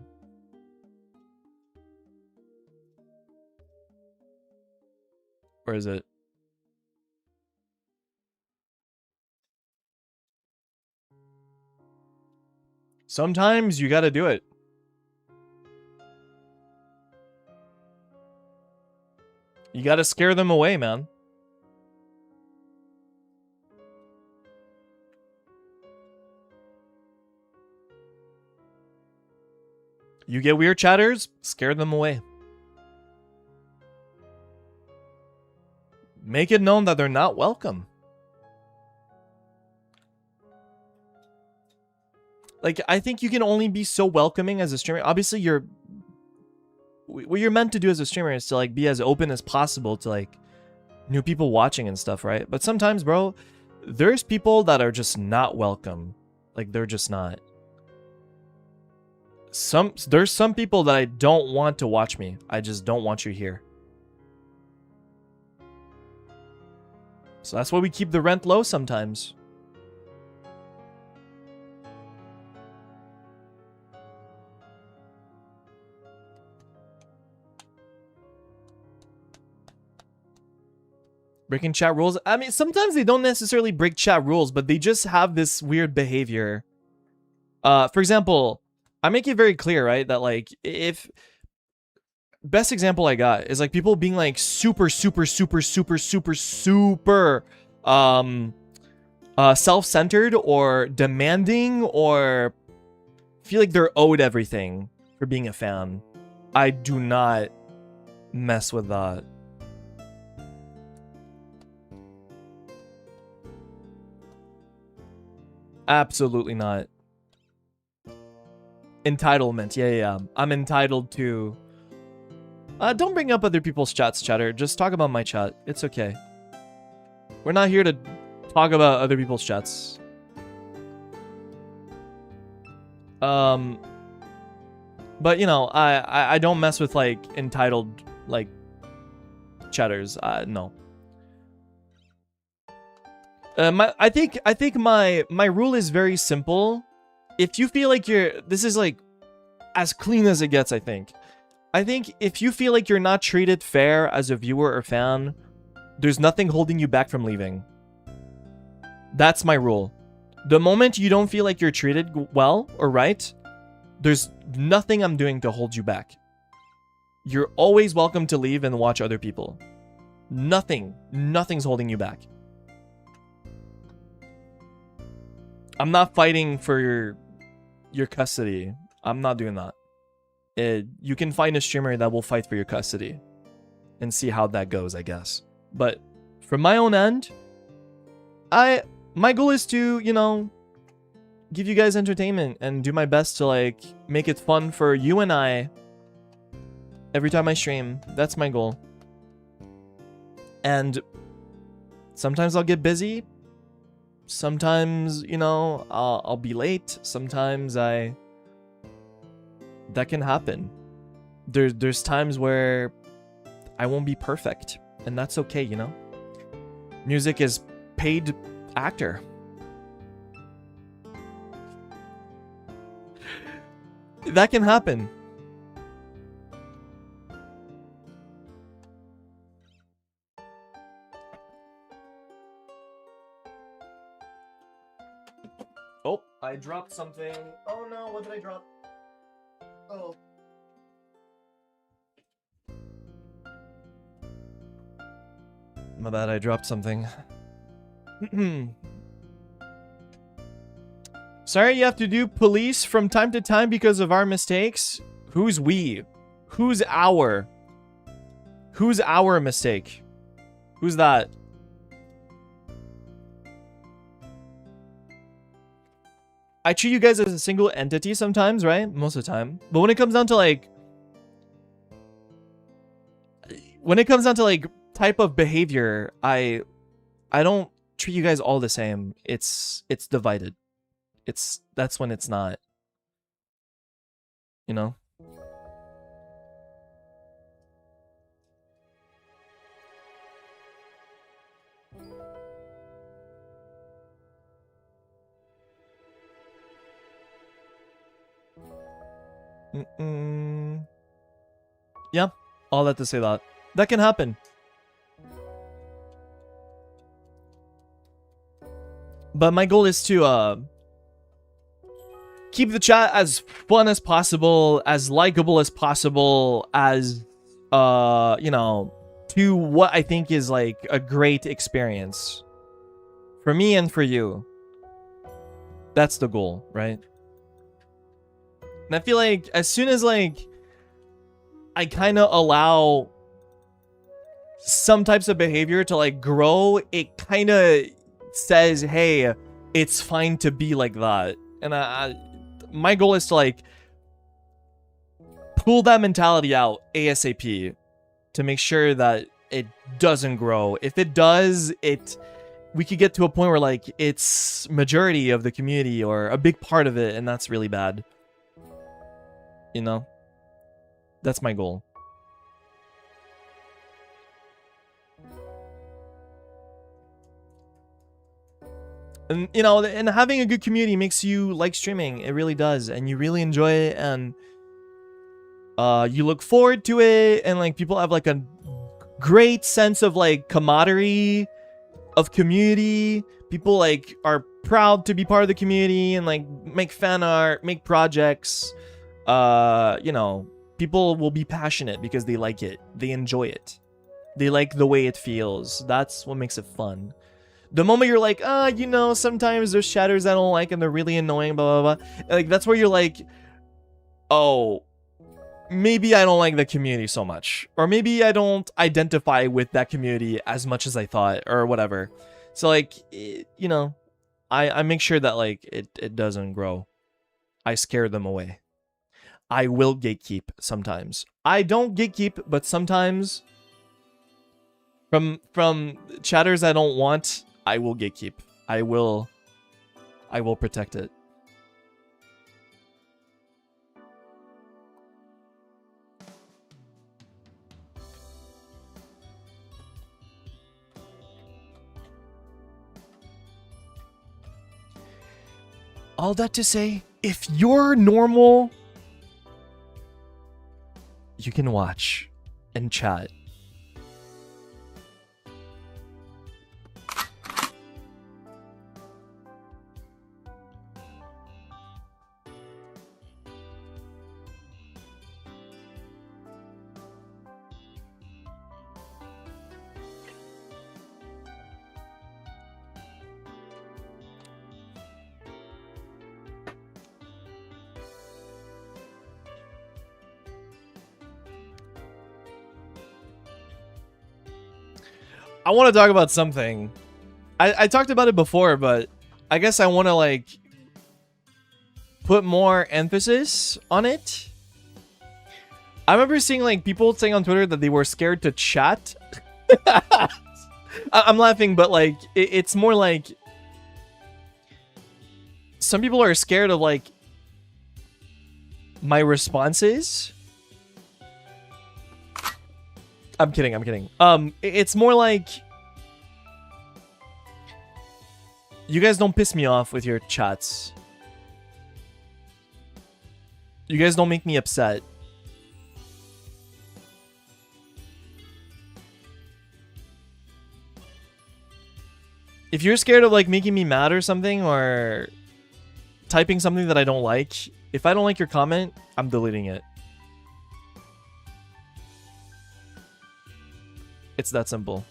Where is it? Sometimes you gotta do it. You gotta scare them away, man. You get weird chatters, scare them away. Make it known that they're not welcome. Like, I think you can only be so welcoming as a streamer. Obviously, what you're meant to do as a streamer is to, like, be as open as possible to, like, new people watching and stuff, right? But sometimes, bro, there's people that are just not welcome. Like, they're just not. There's some people that I don't want to watch me. I just don't want you here. So that's why we keep the rent low sometimes. Breaking chat rules. I mean, sometimes they don't necessarily break chat rules, but they just have this weird behavior. For example, I make it very clear, right, that like if best example I got is like people being like super self-centered or demanding or feel like they're owed everything for being a fan. I do not mess with that. Absolutely not. Entitlement. Yeah. I'm entitled to... don't bring up other people's chats, chatter. Just talk about my chat. It's okay. We're not here to talk about other people's chats. But, you know, I don't mess with, like, entitled, like, chatters. No. I think my rule is very simple. If you feel like this is like as clean as it gets, I think if you feel like you're not treated fair as a viewer or fan, there's nothing holding you back from leaving. That's my rule. The moment you don't feel like you're treated well or right, there's nothing I'm doing to hold you back. You're always welcome to leave and watch other people. Nothing's holding you back. I'm not fighting for your custody. I'm not doing that. You can find a streamer that will fight for your custody and see how that goes, I guess. But from my own end, my goal is to, you know, give you guys entertainment and do my best to like make it fun for you and I every time I stream. That's my goal. And sometimes I'll get busy. Sometimes, you know, I'll be late. Sometimes that can happen. There's times where I won't be perfect, and that's okay, you know? Music is paid actor. That can happen. Oh, I dropped something. Oh no, what did I drop? Oh. My bad, I dropped something. Sorry you have to do police from time to time because of our mistakes. Who's we? Who's our? Who's our mistake? Who's that? I treat you guys as a single entity sometimes, right? Most of the time. But when it comes down to like... type of behavior, I don't treat you guys all the same. It's divided. That's when it's not. You know? Yeah, all that to say that. That can happen. But my goal is to keep the chat as fun as possible, as likable as possible, as you know, to what I think is like a great experience for me and for you. That's the goal, right? And I feel like as soon as like I kind of allow some types of behavior to like grow, it kind of says, hey, it's fine to be like that. And my goal is to like pull that mentality out ASAP to make sure that it doesn't grow. If it does, we could get to a point where like it's majority of the community or a big part of it, and that's really bad. You know? That's my goal. And, you know, and having a good community makes you like streaming. It really does. And you really enjoy it. And you look forward to it. And, like, people have, like, a great sense of, like, camaraderie, of community. People, like, are proud to be part of the community and, like, make fan art, make projects. You know, people will be passionate because they like it. They enjoy it. They like the way it feels. That's what makes it fun. The moment you're like, you know, sometimes there's shatters I don't like and they're really annoying, blah, blah, blah. Like, that's where you're like, oh, maybe I don't like the community so much. Or maybe I don't identify with that community as much as I thought or whatever. So, like, you know, I make sure that, like, it doesn't grow. I scare them away. I will gatekeep sometimes. I don't gatekeep, but sometimes from chatters I don't want, I will gatekeep. I will protect it. All that to say, if you're normal, you can watch and chat. I want to talk about something. I talked about it before, but I guess I want to like put more emphasis on it. I remember seeing like people saying on Twitter that they were scared to chat. I'm laughing, but like it's more like some people are scared of like my responses. I'm kidding. It's more like you guys don't piss me off with your chats. You guys don't make me upset. If you're scared of like making me mad or something, or typing something that I don't like, if I don't like your comment, I'm deleting it. It's that simple.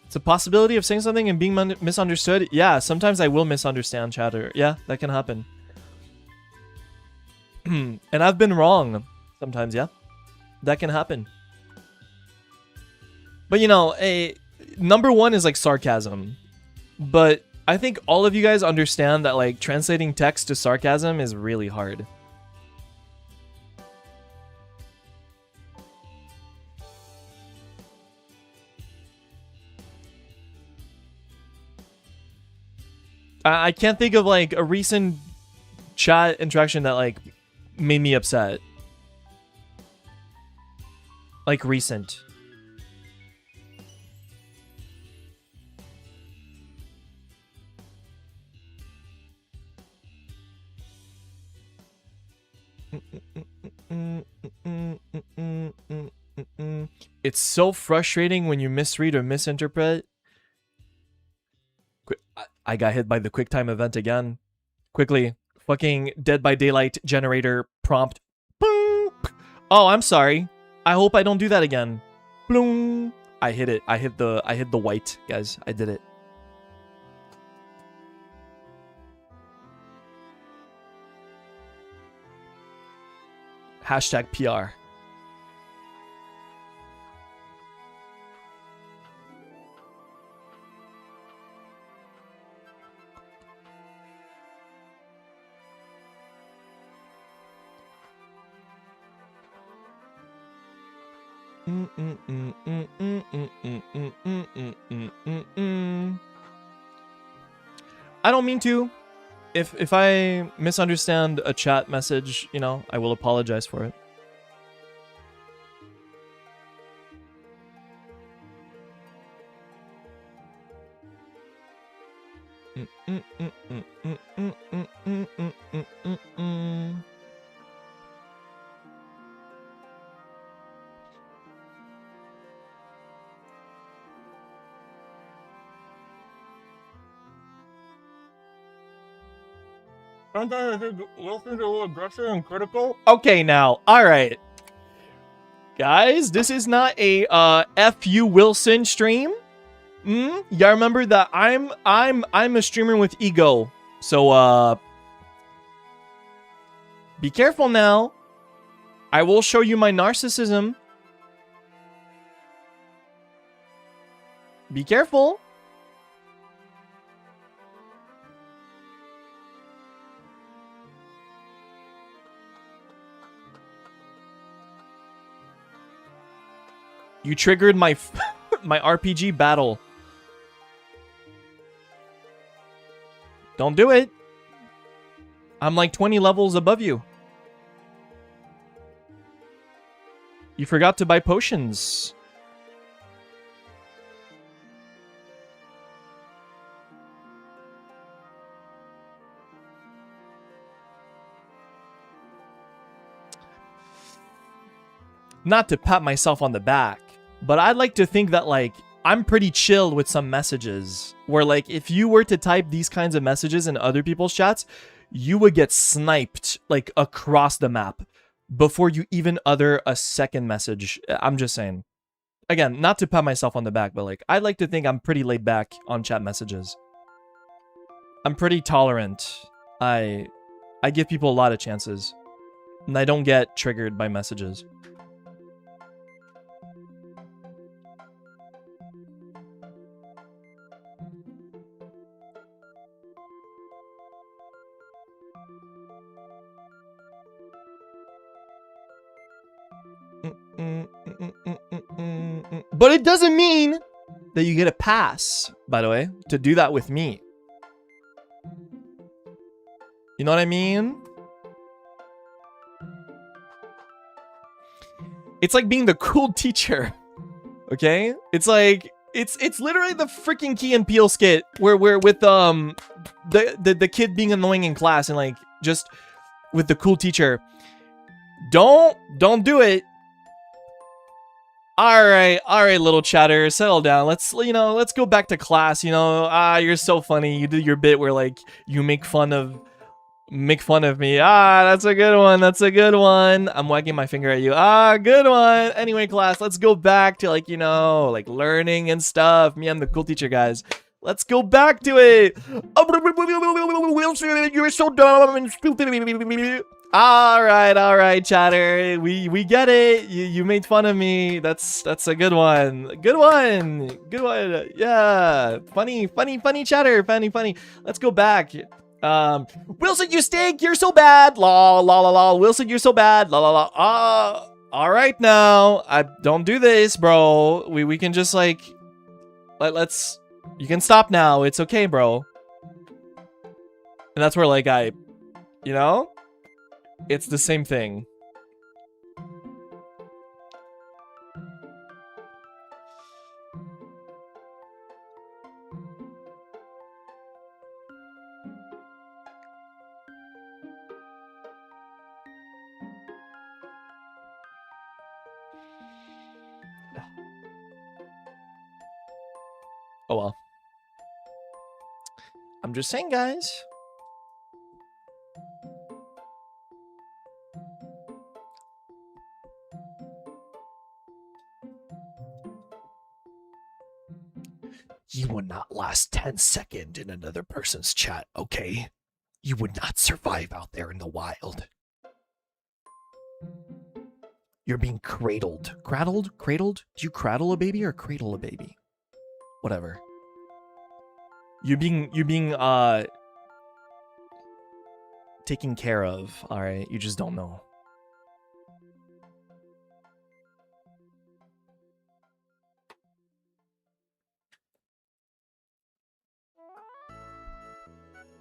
It's a possibility of saying something and being misunderstood. Yeah, sometimes I will misunderstand chatter. Yeah, that can happen. And I've been wrong sometimes, yeah. That can happen. But you know, number one is like sarcasm. But I think all of you guys understand that like translating text to sarcasm is really hard. I can't think of like a recent chat interaction that like made me upset. Like recent. It's so frustrating when you misread or misinterpret. I got hit by the QuickTime event again. Quickly. Fucking Dead by Daylight generator prompt. Boom. Oh, I'm sorry. I hope I don't do that again. Bloom. I hit it. I hit the white, guys. I did it. Hashtag PR. I don't mean to. If I misunderstand a chat message, you know, I will apologize for it. Sometimes I think Wilson's a little aggressive and critical. Okay, now, all right, guys, this is not a YuQWilson stream. Y'all remember that I'm a streamer with ego, so be careful now. I will show you my narcissism. Be careful. You triggered my my RPG battle. Don't do it. I'm like 20 levels above you. You forgot to buy potions. Not to pat myself on the back, but I'd like to think that, like, I'm pretty chilled with some messages. Where, like, if you were to type these kinds of messages in other people's chats, you would get sniped, like, across the map before you even utter a second message. I'm just saying. Again, not to pat myself on the back, but, like, I'd like to think I'm pretty laid back on chat messages. I'm pretty tolerant. I give people a lot of chances. And I don't get triggered by messages. But it doesn't mean that you get a pass, by the way, to do that with me. You know what I mean? It's like being the cool teacher. Okay? It's like it's literally the freaking Key and Peele skit where we're with the kid being annoying in class and like just with the cool teacher. Don't do it. All right, little chatter, settle down. Let's go back to class. You're so funny. You do your bit where like you make fun of me. That's a good one. That's a good one. I'm wagging my finger at you. Good one. Anyway, class, let's go back to like learning and stuff. Me, I'm the cool teacher, guys. Let's go back to it. Wilson, you're so dumb and stupid. All right, chatter. We get it. You made fun of me. That's a good one. Good one. Yeah. Funny, chatter. Funny. Let's go back. Wilson, you stink. You're so bad. La. Wilson, you're so bad. La. All right now. I don't do this, bro. We can just like let's. You can stop now. It's okay, bro. And that's where like it's the same thing. Oh well. I'm just saying, guys. You would not last 10 seconds in another person's chat, okay? You would not survive out there in the wild. You're being cradled. Cradled? Do you cradle a baby or cradle a baby? Whatever. You're being taken care of, alright? You just don't know.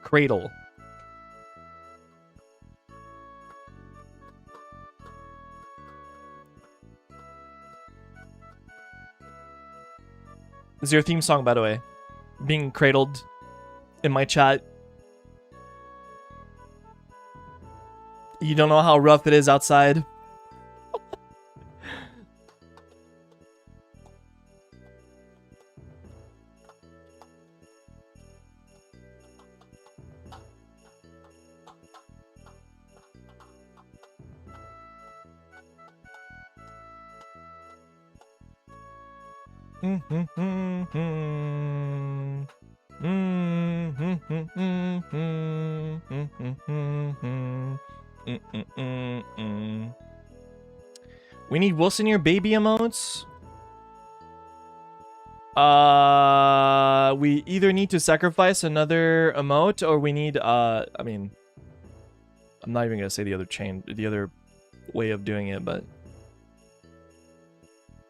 Cradle. This is your theme song, by the way. Being cradled in my chat. You don't know how rough it is outside. We need Wilson your baby emotes. We either need to sacrifice another emote or we need I mean, I'm not even gonna say the other way of doing it, but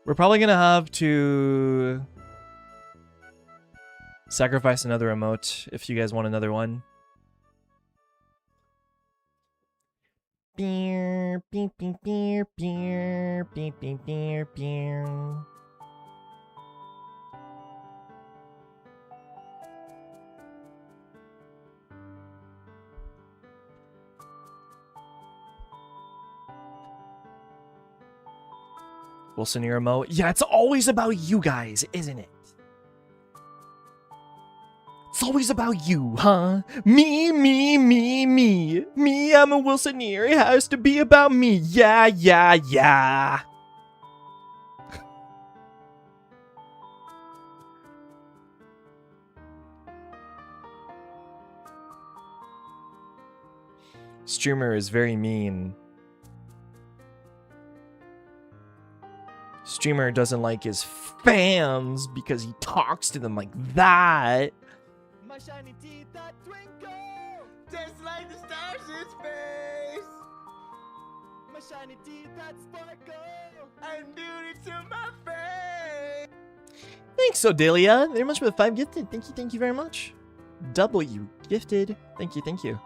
we're probably gonna have to sacrifice another emote if you guys want another one. Beer, beer, beer, beer, beer, beer, beer, beer, beer. Wilson, your emote. Yeah, it's always about you guys, isn't it? It's always about you, huh? Me, I'm a Wilsoneer. It has to be about me. Yeah. Streamer is very mean. streamer doesn't like his fans because he talks to them like that. My shiny teeth that twinkle, Just like the stars in space, my shiny teeth that sparkle. and beauty to my face. Thanks, Odelia. Very much for the 5 gifted. Thank you very much. W gifted. Thank you.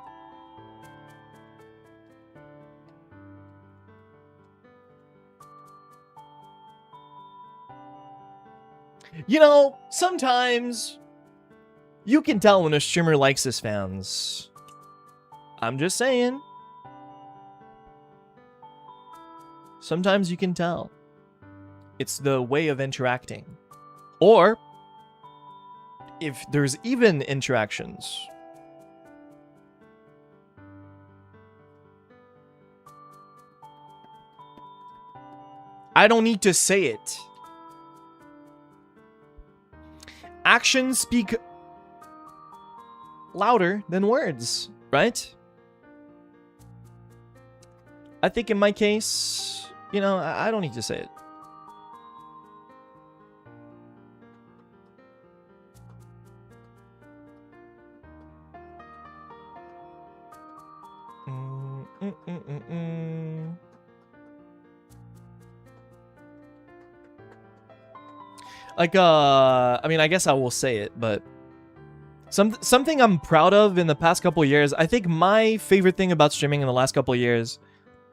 You know, sometimes you can tell when a streamer likes his fans. I'm just saying. Sometimes you can tell. It's the way of interacting. Or, if there's even interactions. I don't need to say it. Actions speak louder than words, right? I think in my case, you know, I don't need to say it. Like, I mean, I guess I will say it, but something I'm proud of in the past couple of years, I think my favorite thing about streaming in the last couple of years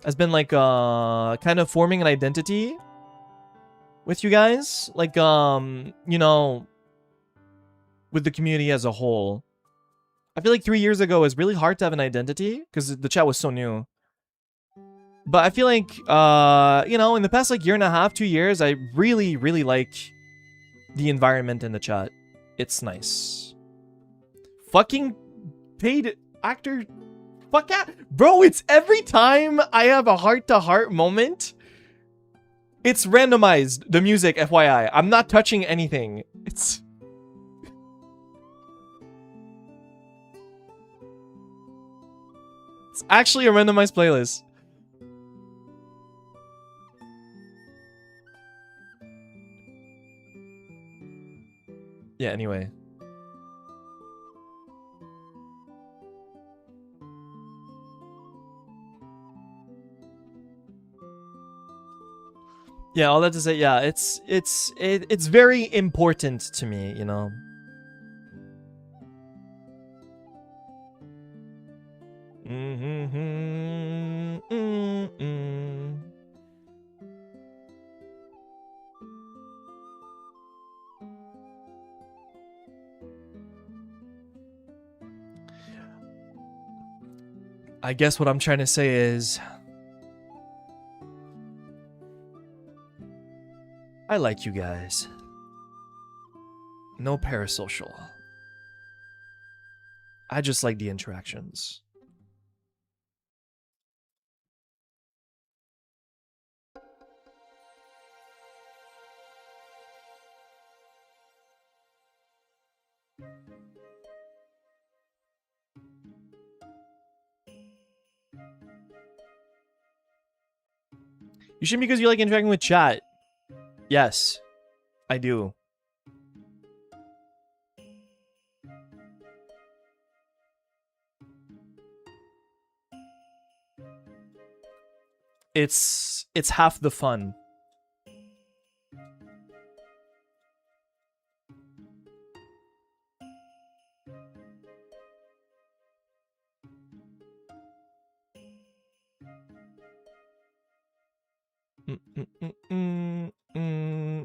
has been, like, kind of forming an identity with you guys. Like, you know, with the community as a whole. I feel like 3 years ago it was really hard to have an identity because the chat was so new. But I feel like, you know, in the past, like, year and a half, 2 years, I really, really like the environment in the chat. It's nice. Fucking paid actor. Fuck out. Bro, it's every time I have a heart-to-heart moment, it's randomized. The music, FYI. I'm not touching anything. It's actually a randomized playlist. Yeah, anyway. Yeah, all that to say, yeah, it's very important to me, you know. I guess what I'm trying to say is I like you guys. No parasocial. I just like the interactions. You shouldn't because you like interacting with chat. Yes, I do. It's half the fun.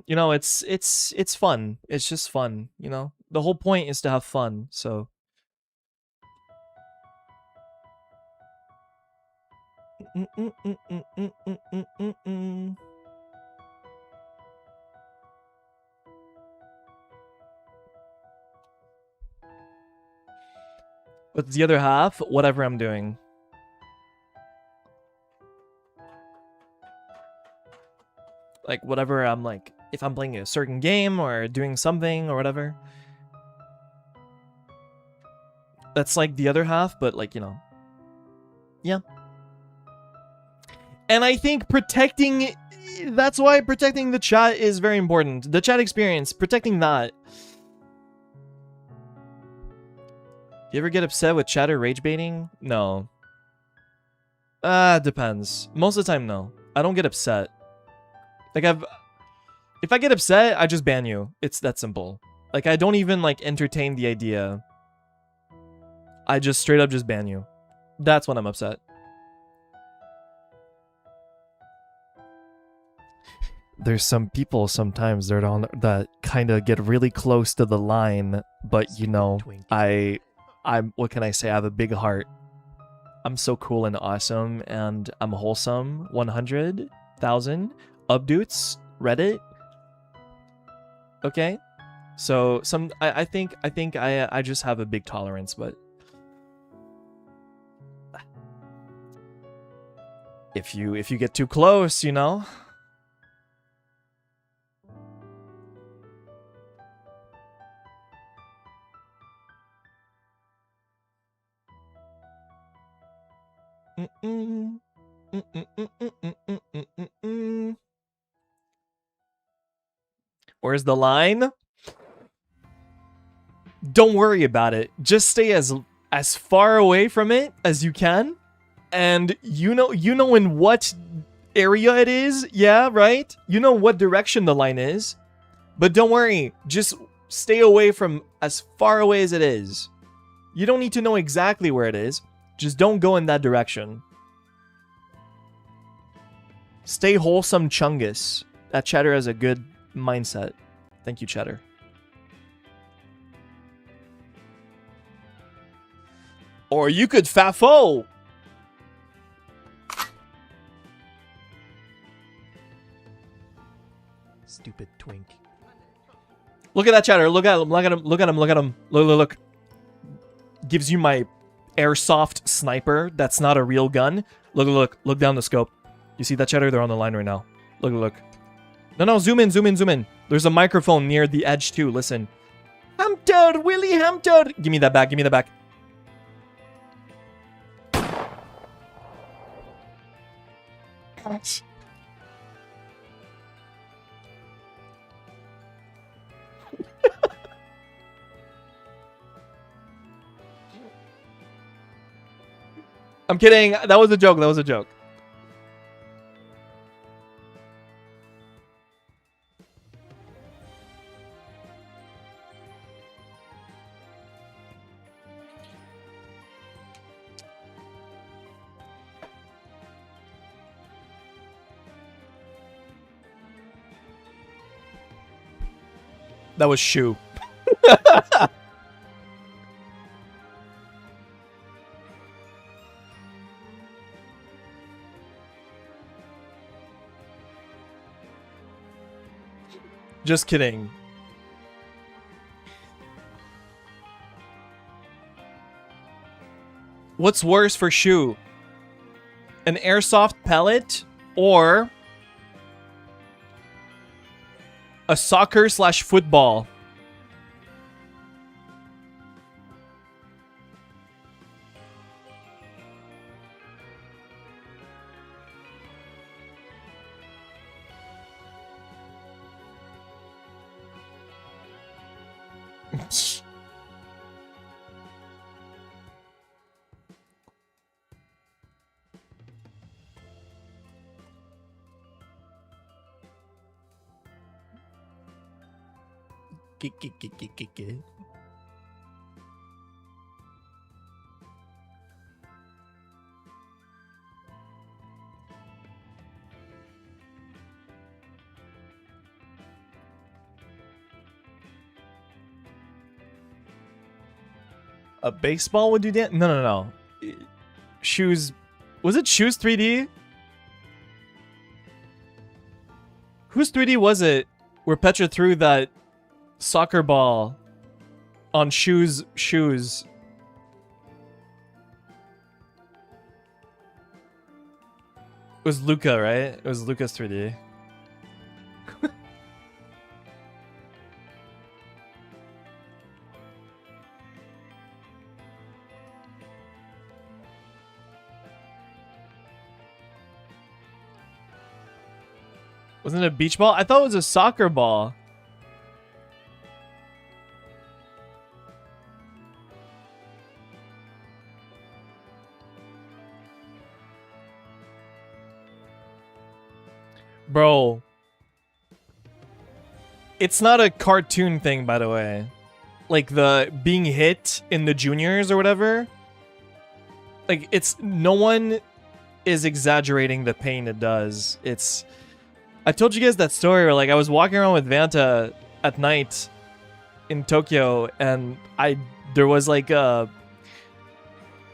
You know, it's fun. It's just fun, you know? The whole point is to have fun, so. What's the other half? Whatever I'm doing. Like, whatever I'm like, if I'm playing a certain game or doing something or whatever. That's like the other half, but like, you know. Yeah. And I think protecting... That's why protecting the chat is very important. The chat experience, protecting that. You ever get upset with chatter rage baiting? No. Depends. Most of the time, no. I don't get upset. Like, if I get upset, I just ban you. It's that simple. Like, I don't even, like, entertain the idea. I just straight up just ban you. That's when I'm upset. There's some people sometimes that kind of get really close to the line, but, you know, I'm what can I say? I have a big heart. I'm so cool and awesome, and I'm wholesome. 100,000 updates, Reddit. Okay, so I think I just have a big tolerance, but if you get too close, you know. Where's the line? Don't worry about it. Just stay as far away from it as you can. And you know in what area it is. Yeah, right? You know what direction the line is. But don't worry. Just stay away from as far away as it is. You don't need to know exactly where it is. Just don't go in that direction. Stay wholesome, Chungus. That chatter has a good mindset. Thank you, chatter. Or you could fafo. Stupid twink. Look at that chatter. Look at him. Look at him. Look at him. Look at him. Look, look, look. Gives you my airsoft sniper. That's not a real gun. Look, look. Look down the scope. You see that chatter? They're on the line right now. Look, look. No, zoom in, zoom in, zoom in. There's a microphone near the edge too. Listen. Hamtoad, Willy Hamtoad. Give me that back. Give me that back. I'm kidding. That was a joke. That was a joke. That was Shu. Just kidding. What's worse for Shu? An airsoft pellet or a soccer/football? A baseball would do that? No. Shoes. Was it Shoes 3D? Whose 3D was it where Petra threw that soccer ball on Shoes? It was Luca, right? It was Luca's 3D. Wasn't it a beach ball? I thought it was a soccer ball. Bro. It's not a cartoon thing, by the way. Like the being hit in the juniors or whatever. Like it's no one is exaggerating the pain it does. It's I told you guys that story where like I was walking around with Vanta at night in Tokyo and there was like a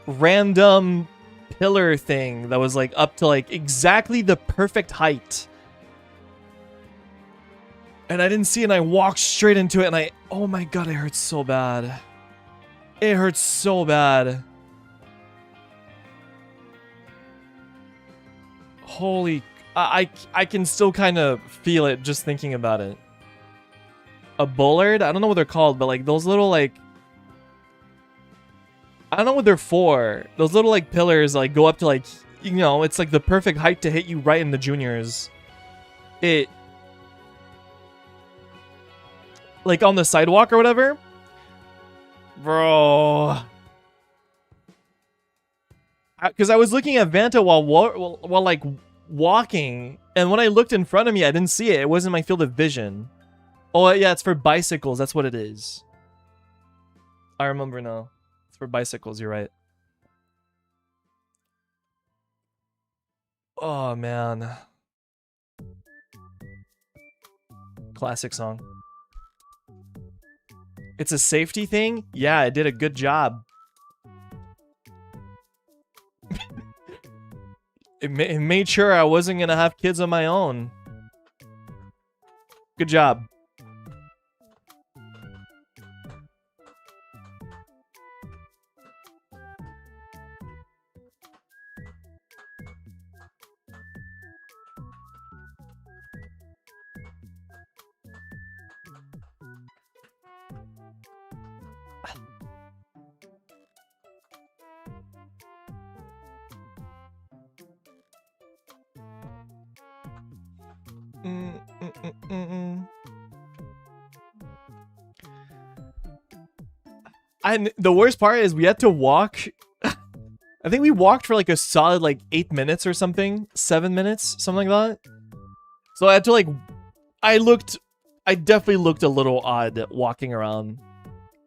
random pillar thing that was like up to like exactly the perfect height. And I didn't see it and I walked straight into it and oh my god, it hurts so bad. It hurts so bad. Holy, I can still kind of feel it just thinking about it. A bollard? I don't know what they're called, but like those little like, I don't know what they're for. Those little like pillars like go up to like, you know, it's like the perfect height to hit you right in the juniors. It, like on the sidewalk or whatever. Bro. Because I was looking at Vanta while like walking, and when I looked in front of me, I didn't see it. It wasn't my field of vision. Oh yeah, it's for bicycles. That's what it is. I remember now. It's for bicycles. You're right. Oh man. Classic song. It's a safety thing? Yeah, I did a good job. It made sure I wasn't gonna have kids on my own. Good job. And the worst part is we had to walk. I think we walked for like a solid like 8 minutes or something. 7 minutes, something like that. So I had to like, I definitely looked a little odd walking around.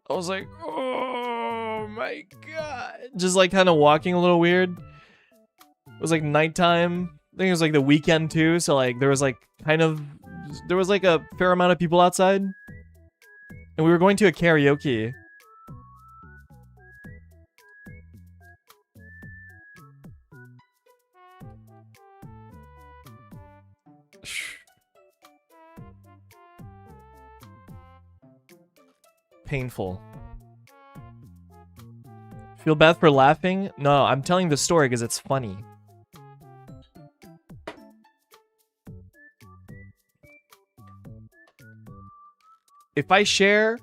I was like, oh my god. Just like kind of walking a little weird. It was like nighttime. I think it was like the weekend too. So like there was like there was like a fair amount of people outside. And we were going to a karaoke. Painful. Feel bad for laughing? No, I'm telling the story because it's funny. If I share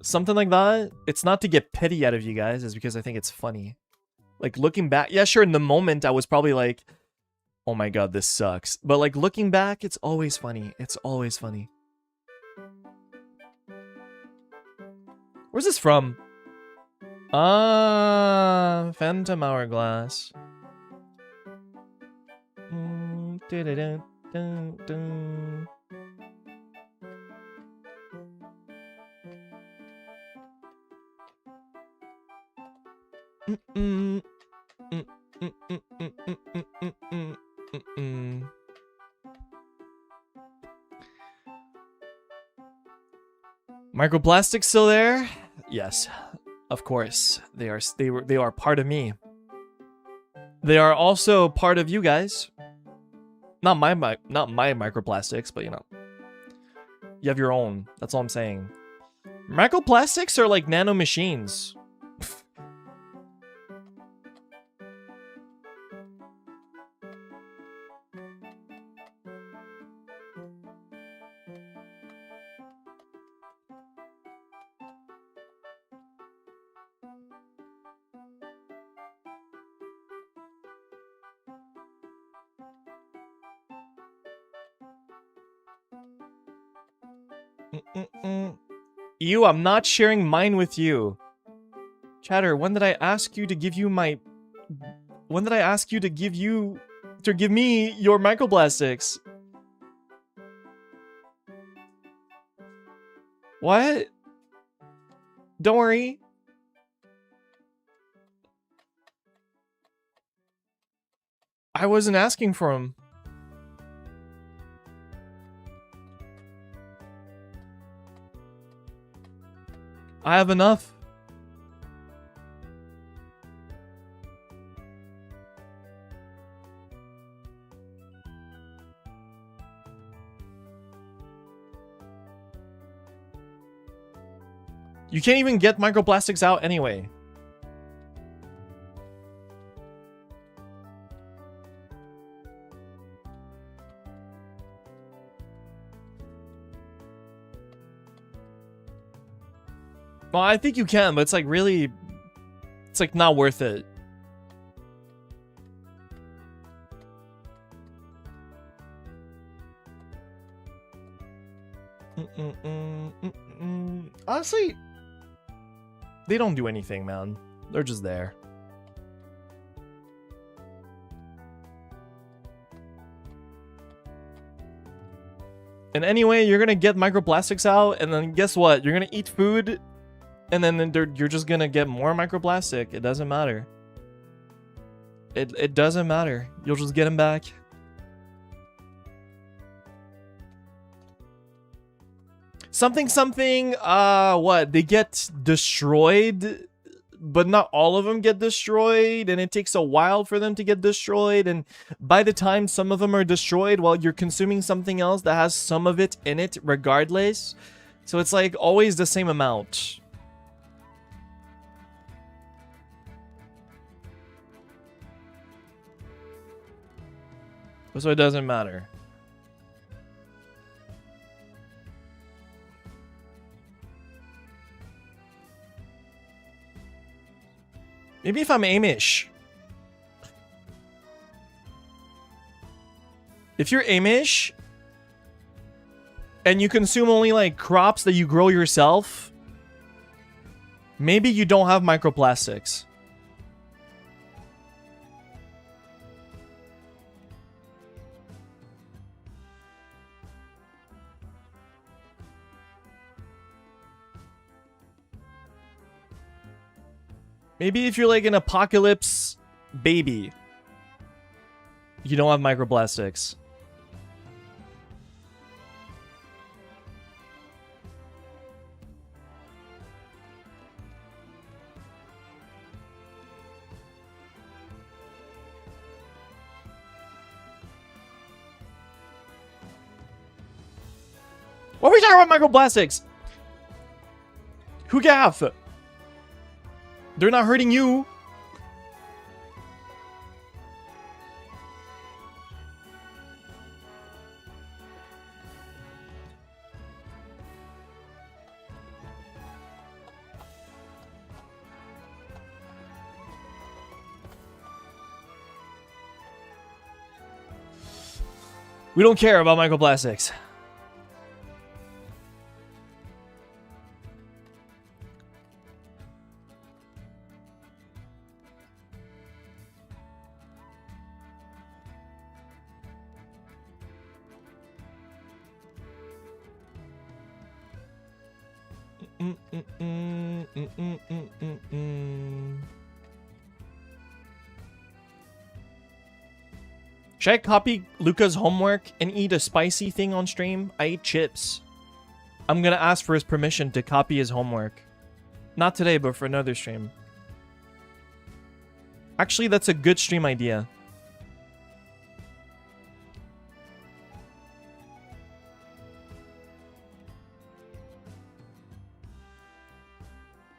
something like that, it's not to get pity out of you guys, it's because I think it's funny. Like looking back, yeah, sure, in the moment I was probably like, oh my god, this sucks. But like looking back, it's always funny. It's always funny. Where's this from? Ah, Phantom Hourglass. Microplastics still there? Yes, of course. They are part of me. They are also part of you guys. Not my microplastics, but you know. You have your own. That's all I'm saying. Microplastics are like nano machines. Ew, I'm not sharing mine with you. Chatter, when did I ask you to give you my... When did I ask you to give you... To give me your microplastics? What? Don't worry. I wasn't asking for them. I have enough. You can't even get microplastics out anyway. Well, I think you can, but it's like really... It's like not worth it. Honestly, they don't do anything, man. They're just there. And anyway, you're gonna get microplastics out, and then guess what? You're gonna eat food, and then you're just gonna get more microplastic. It doesn't matter. It doesn't matter. You'll just get them back. Something, what? They get destroyed, but not all of them get destroyed, and it takes a while for them to get destroyed, and by the time some of them are destroyed, well, you're consuming something else that has some of it in it regardless. So it's like always the same amount. So it doesn't matter. Maybe if I'm Amish. If you're Amish and you consume only like crops that you grow yourself, maybe you don't have microplastics. Maybe if you're like an apocalypse baby, you don't have microplastics. What are we talking about microplastics? Who gaff? They're not hurting you. We don't care about microplastics. Should I copy Luca's homework and eat a spicy thing on stream? I ate chips. I'm gonna ask for his permission to copy his homework. Not today, but for another stream. Actually, that's a good stream idea.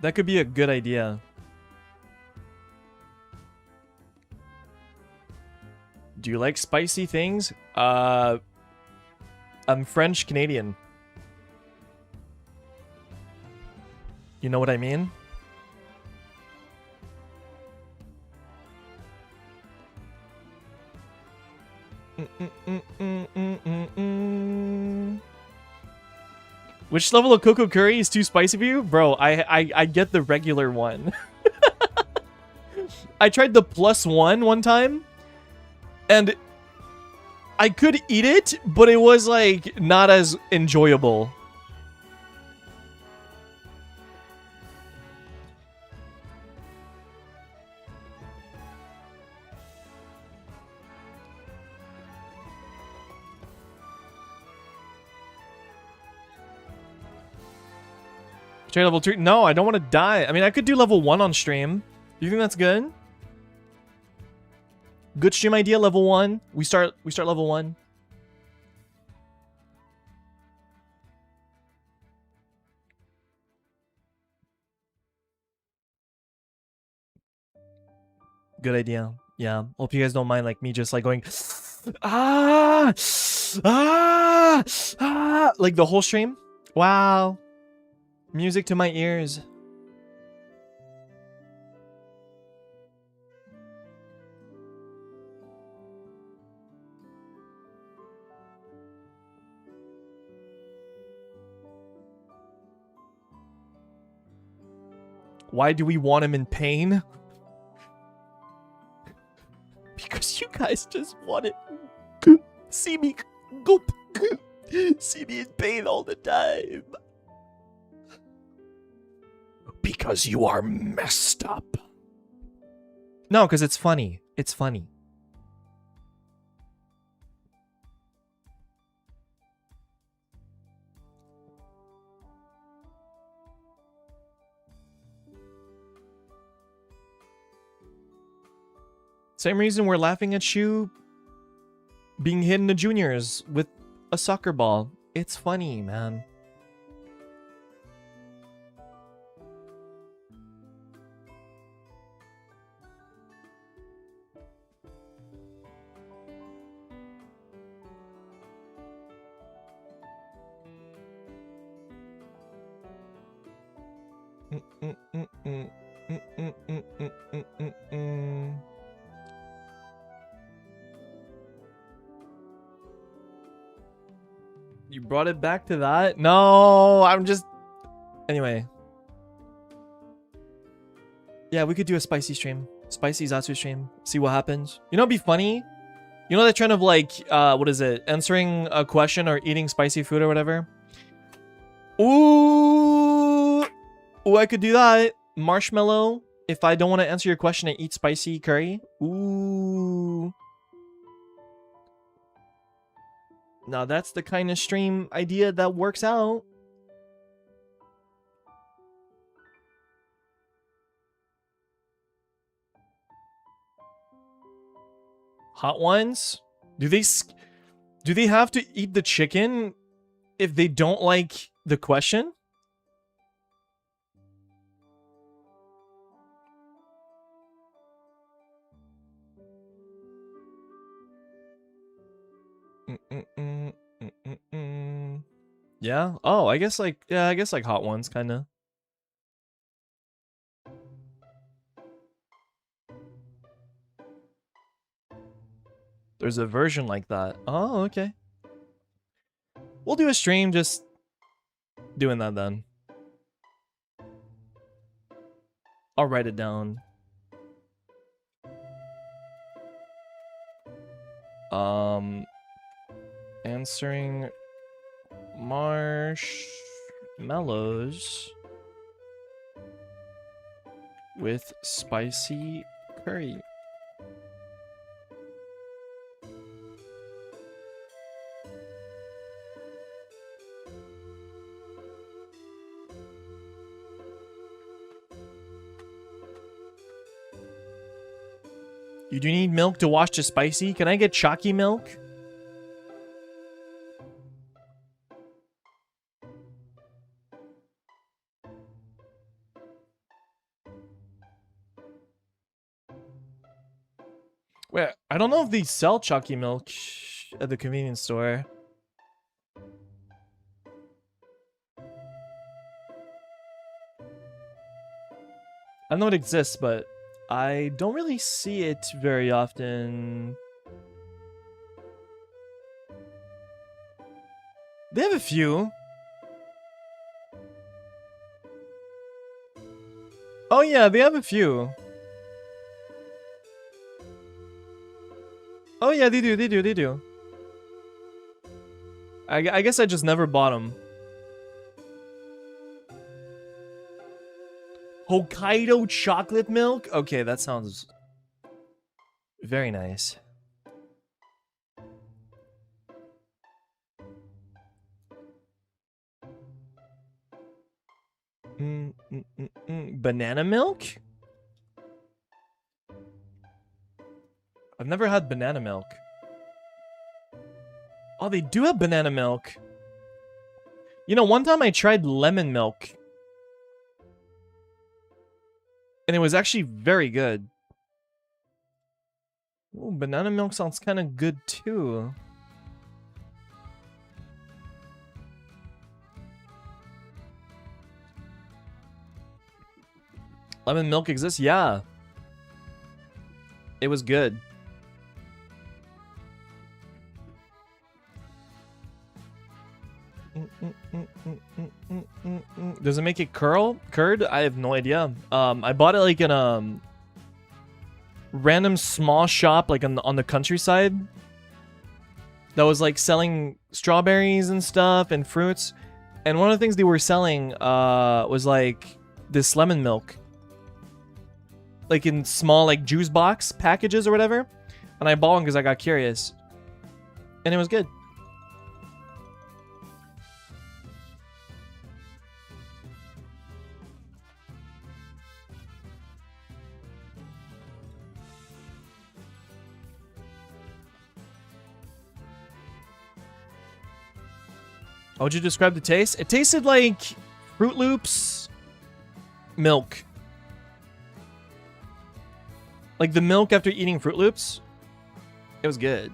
That could be a good idea. Do you like spicy things? I'm French Canadian. You know what I mean? Which level of cocoa curry is too spicy for you? Bro, I get the regular one. I tried the +1 one time, and I could eat it, but it was like not as enjoyable. Try level 3. No, I don't want to die. I mean, I could do level 1 on stream. Do you think that's good? Good stream idea, level 1. We start level 1. Good idea. Yeah. Hope you guys don't mind like me just like going ah ah ah like the whole stream. Wow. Music to my ears. Why do we want him in pain? Because you guys just want to see me go, see me in pain all the time. Because you are messed up. No, because it's funny. It's funny. Same reason we're laughing at you being hit in the juniors with a soccer ball. It's funny, man. You brought it back to that? No, I'm just... Anyway. Yeah, we could do a spicy stream. Spicy Zatsu stream. See what happens. You know what'd be funny? You know that trend of like, what is it? Answering a question or eating spicy food or whatever? Ooh! Ooh, I could do that. Marshmallow. If I don't want to answer your question, I eat spicy curry. Ooh. Now that's the kind of stream idea that works out. Hot ones? Do they have to eat the chicken if they don't like the question? Yeah? Oh, I guess like, yeah, I guess like hot ones, kind of. There's a version like that. Oh, okay. We'll do a stream just doing that then. I'll write it down. Answering marshmallows with spicy curry. You do need milk to wash the spicy? Can I get chalky milk? Wait, I don't know if they sell chalky milk at the convenience store. I know it exists, but I don't really see it very often. They have a few. Oh yeah, they have a few. Oh yeah, they do. I guess I just never bought them. Hokkaido chocolate milk? Okay, that sounds very nice. Banana milk? I've never had banana milk. Oh, they do have banana milk. You know, one time I tried lemon milk. And it was actually very good. Ooh, banana milk sounds kind of good too. Lemon milk exists? Yeah. It was good. Does it make it curd? I have no idea. I bought it like in a random small shop like on the countryside that was like selling strawberries and stuff and fruits. And one of the things they were selling was like this lemon milk. Like in small like juice box packages or whatever. And I bought one because I got curious. And it was good. How would you describe the taste? It tasted like Fruit Loops milk. Like the milk after eating Fruit Loops. It was good.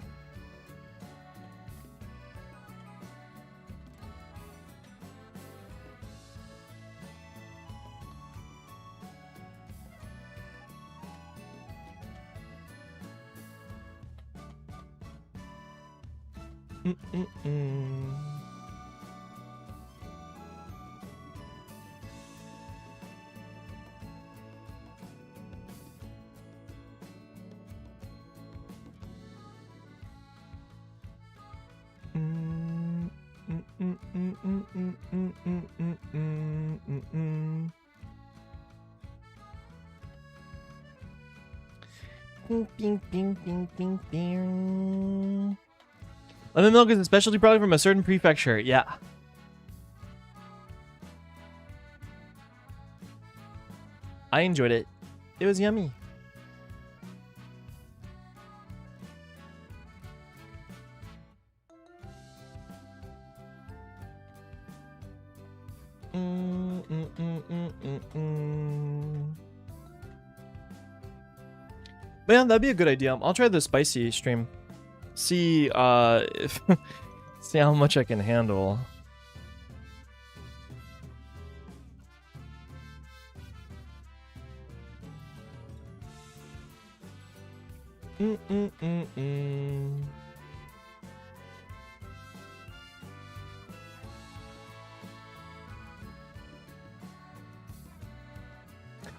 Lemon milk is a specialty product from a certain prefecture. Yeah. I enjoyed it. It was yummy. But yeah, that'd be a good idea. I'll try the spicy stream. See, if see how much I can handle.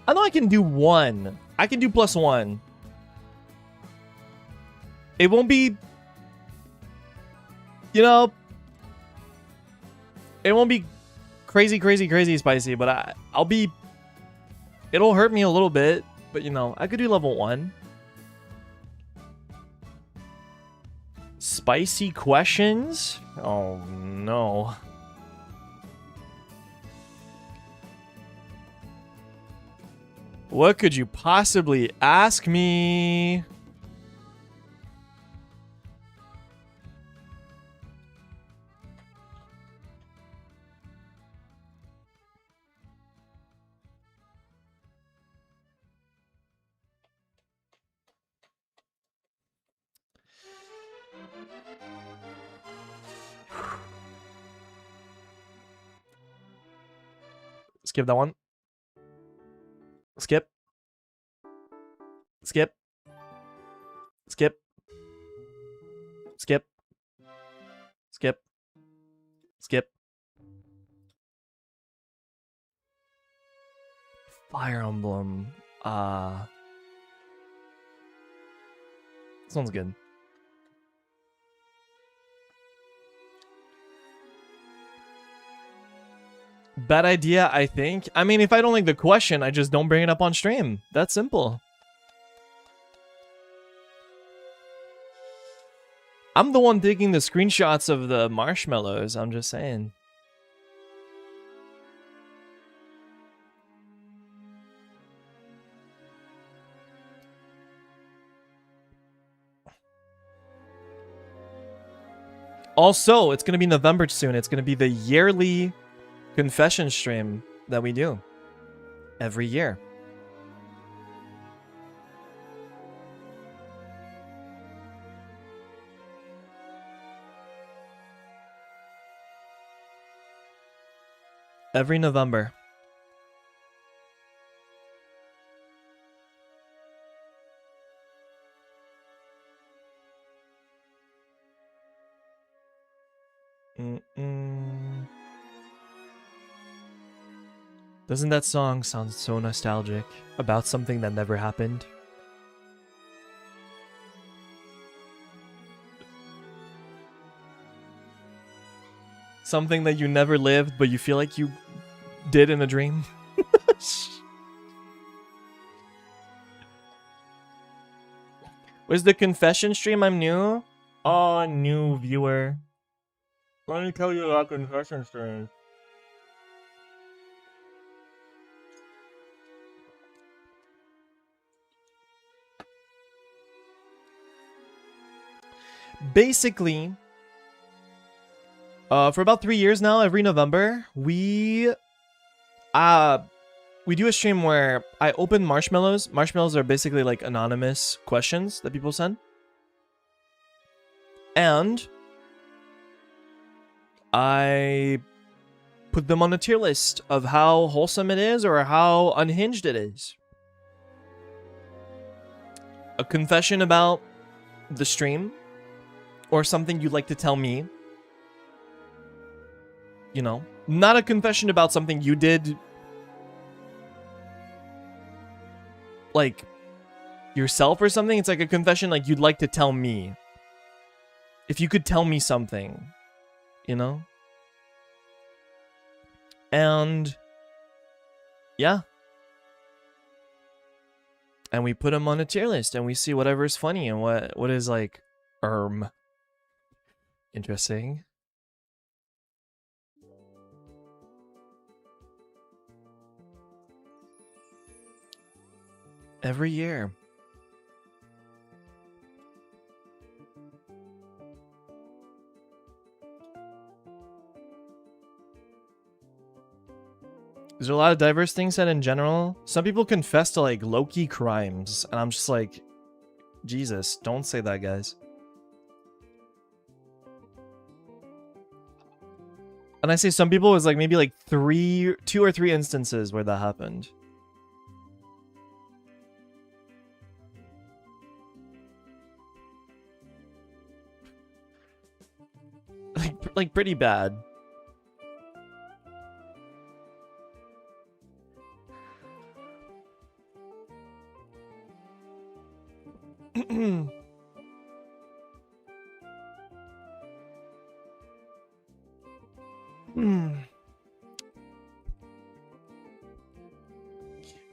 I know I can do one. I can do +1. It won't be, you know, it won't be crazy spicy, but I'll be, it'll hurt me a little bit, but you know, I could do level 1. Spicy questions? Oh no. What could you possibly ask me? Skip that one. Skip. Skip. Skip. Skip. Skip. Skip. Fire Emblem. Sounds good. Bad idea, I think. I mean, if I don't like the question, I just don't bring it up on stream. That's simple. I'm the one taking the screenshots of the marshmallows, I'm just saying. Also, it's going to be November soon. It's going to be the yearly confession stream that we do every year. Every November. Doesn't that song sound so nostalgic about something that never happened? Something that you never lived, but you feel like you did in a dream? Was the confession stream? I'm new? Oh, new viewer. Let me tell you about confession stream. Basically, for about 3 years now, every November, we do a stream where I open marshmallows. Marshmallows are basically like anonymous questions that people send. And I put them on a tier list of how wholesome it is or how unhinged it is. A confession about the stream or something you'd like to tell me. You know, not a confession about something you did like yourself or something. It's like a confession like you'd like to tell me. If you could tell me something, you know? And yeah. And we put them on a tier list and we see whatever is funny and what is like interesting. Every year. There's a lot of diverse things said in general. Some people confess to like low-key crimes, and I'm just like, Jesus, don't say that, guys. And I say some people, it was like maybe like 2 or 3 instances where that happened. Like pretty bad.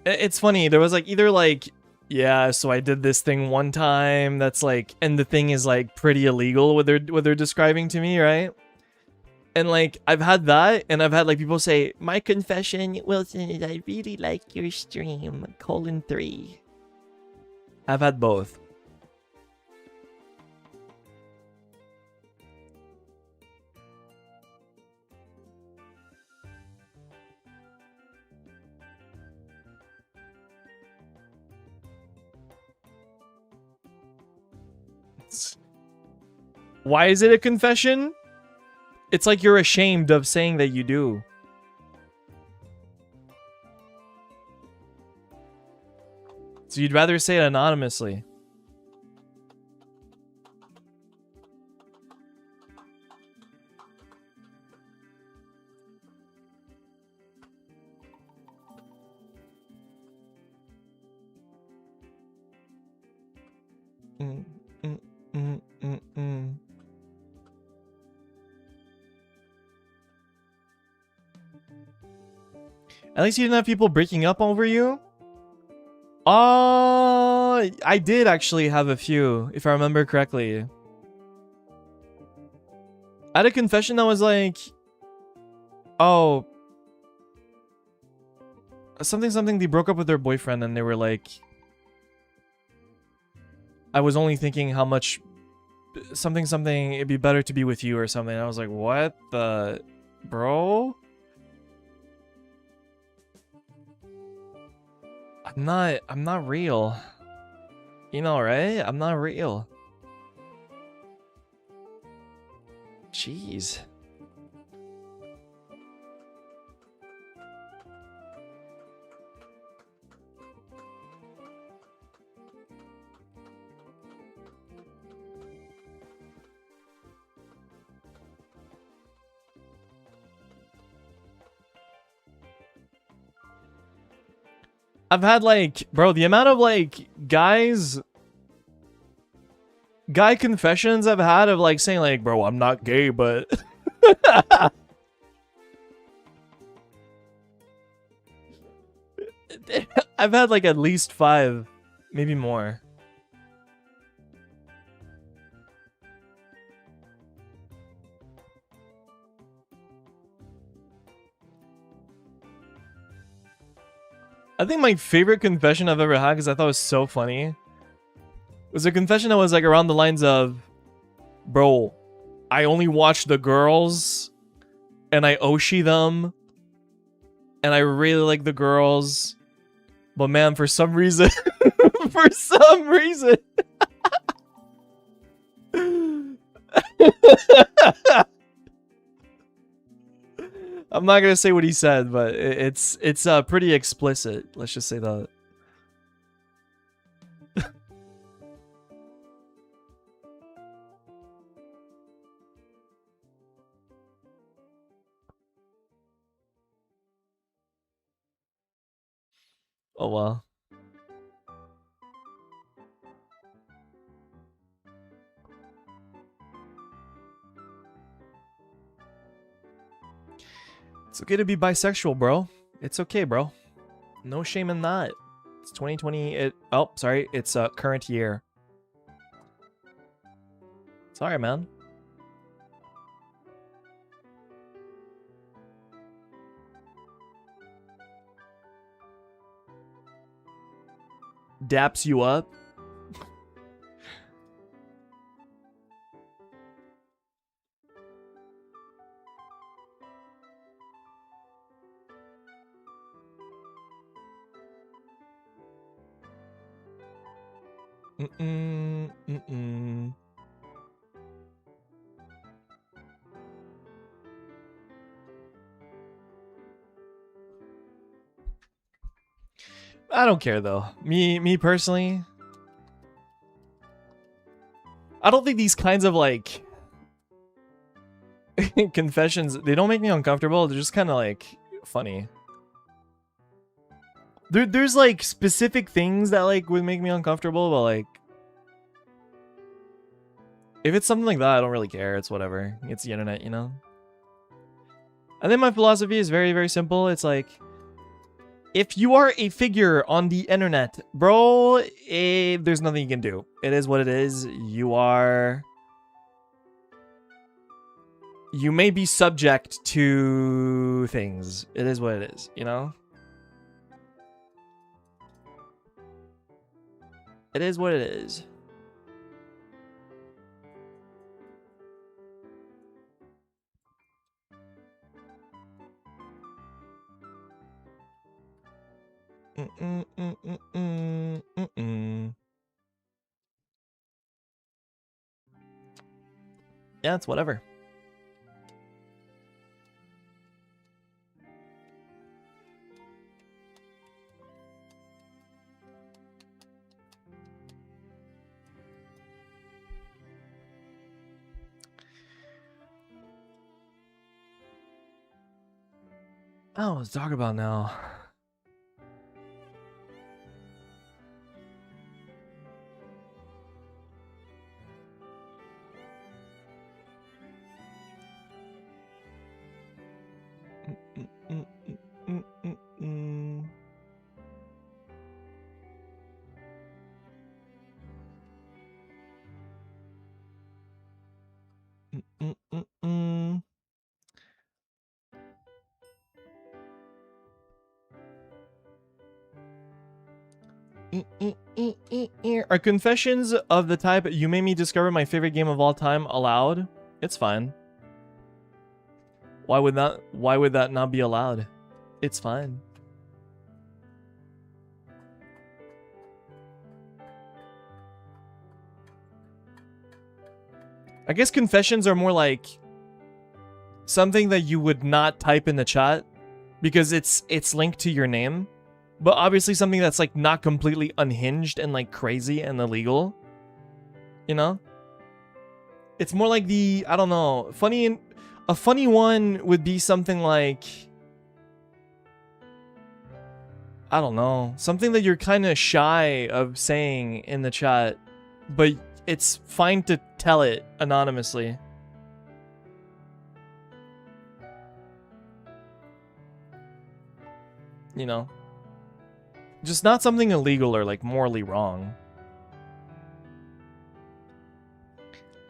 It's funny. There was like either like, yeah, so I did this thing one time that's like, and the thing is like pretty illegal what they're describing to me, right? And like I've had that, and I've had like people say, my confession, Wilson, is I really like your stream, :3. I've had both. Why is it a confession? It's like you're ashamed of saying that you do. So you'd rather say it anonymously. At least you didn't have people breaking up over you? I did actually have a few, if I remember correctly. I had a confession that was like, oh, something, they broke up with their boyfriend and they were like, I was only thinking how much something, it'd be better to be with you or something. And I was like, what the, bro? I'm not real. You know, right? I'm not real. Jeez. I've had like, bro, the amount of like guy confessions I've had of like saying like, bro, I'm not gay, but I've had like at least 5, maybe more. I think my favorite confession I've ever had, because I thought it was so funny, was a confession that was like around the lines of, bro, I only watch the girls and I Oshi them and I really like the girls, but man, for some reason I'm not gonna say what he said, but it's pretty explicit. Let's just say that. Oh well. It's okay to be bisexual, bro. It's okay, bro. No shame in that. It's 2020. Oh, sorry. It's current year. Sorry, man. Daps you up. I don't care though. Me personally, I don't think these kinds of like confessions, they don't make me uncomfortable. They're just kind of like funny. There's like specific things that like would make me uncomfortable, but like if it's something like that, I don't really care. It's whatever. It's the internet, you know? I think my philosophy is very, very simple. It's like, if you are a figure on the internet, bro, there's nothing you can do. It is what it is. You may be subject to things. It is what it is, you know? It is what it is. Yeah, it's whatever. Oh, let's talk about now. Are confessions of the type "you made me discover my favorite game of all time" allowed? It's fine. Why would that not be allowed? It's fine. I guess confessions are more like something that you would not type in the chat because it's linked to your name. But obviously something that's like not completely unhinged and like crazy and illegal. You know? It's more like the, I don't know, a funny one would be something like, I don't know, something that you're kind of shy of saying in the chat, but it's fine to tell it anonymously. You know? Just not something illegal or like morally wrong.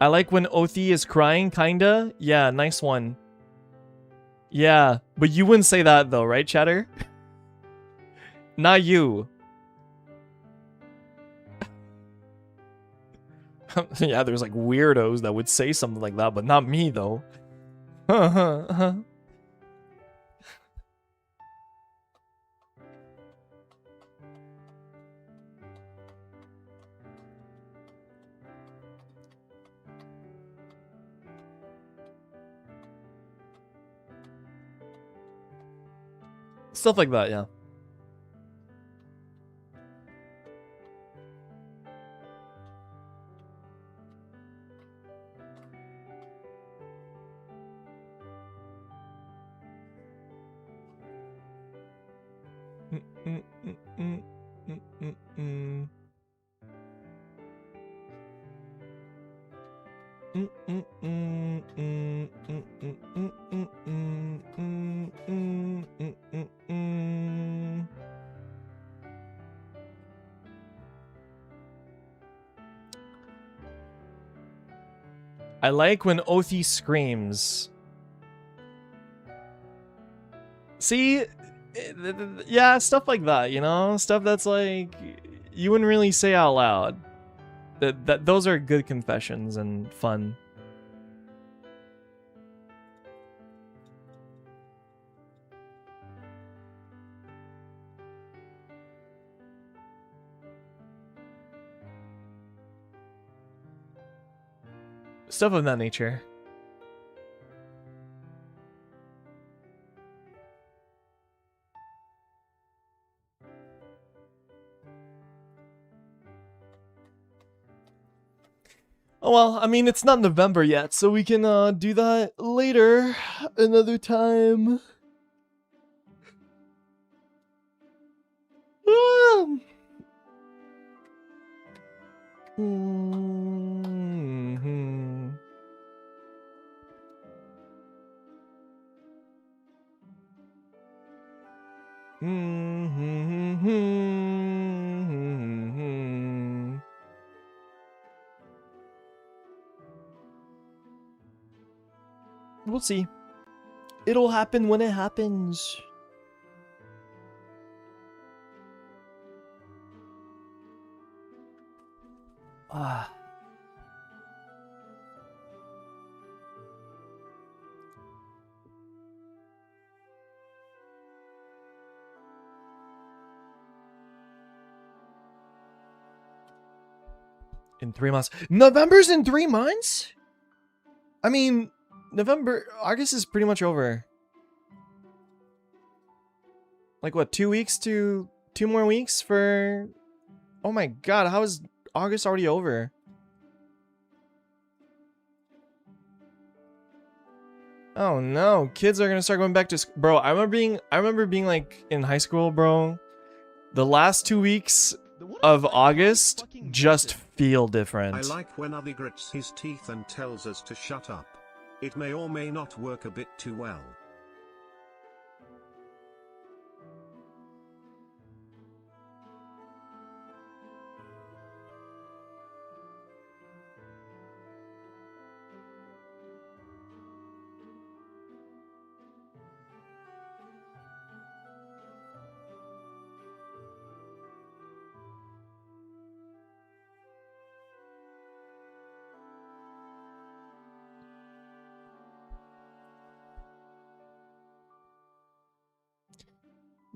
I like when Othi is crying, kinda. Yeah, nice one. Yeah, but you wouldn't say that though, right, chatter? Not you. Yeah, there's like weirdos that would say something like that, but not me though. Stuff like that, yeah. I like when Othi screams. See? Yeah, stuff like that, you know? Stuff that's like, you wouldn't really say out loud. Those are good confessions and fun. Stuff of that nature. Oh well, I mean, it's not November yet, so we can do that later, another time. We'll see. It'll happen when it happens. Ah. In 3 months. November's in 3 months? I mean, August is pretty much over. Like what, 2 weeks to 2 more weeks for... Oh my god, how is August already over? Oh no, kids are gonna start going back to school. Bro, I remember being like in high school, bro. The last 2 weeks of August just feel different. I like when Othi grits his teeth and tells us to shut up. It may or may not work a bit too well.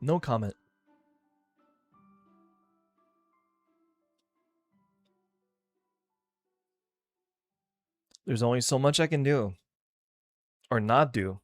No comment. There's only so much I can do. Or not do.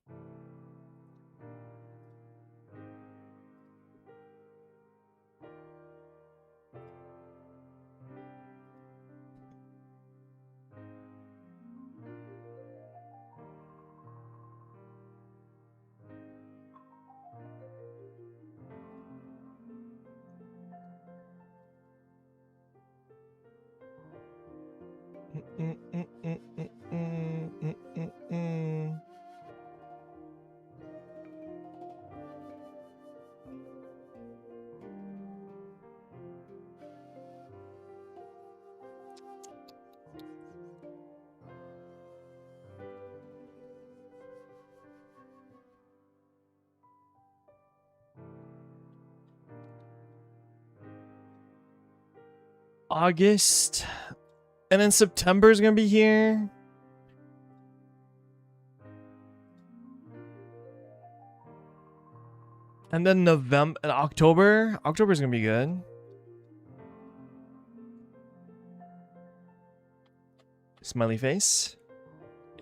August, and then September is gonna be here. And then November and October. October's gonna be good. Smiley face.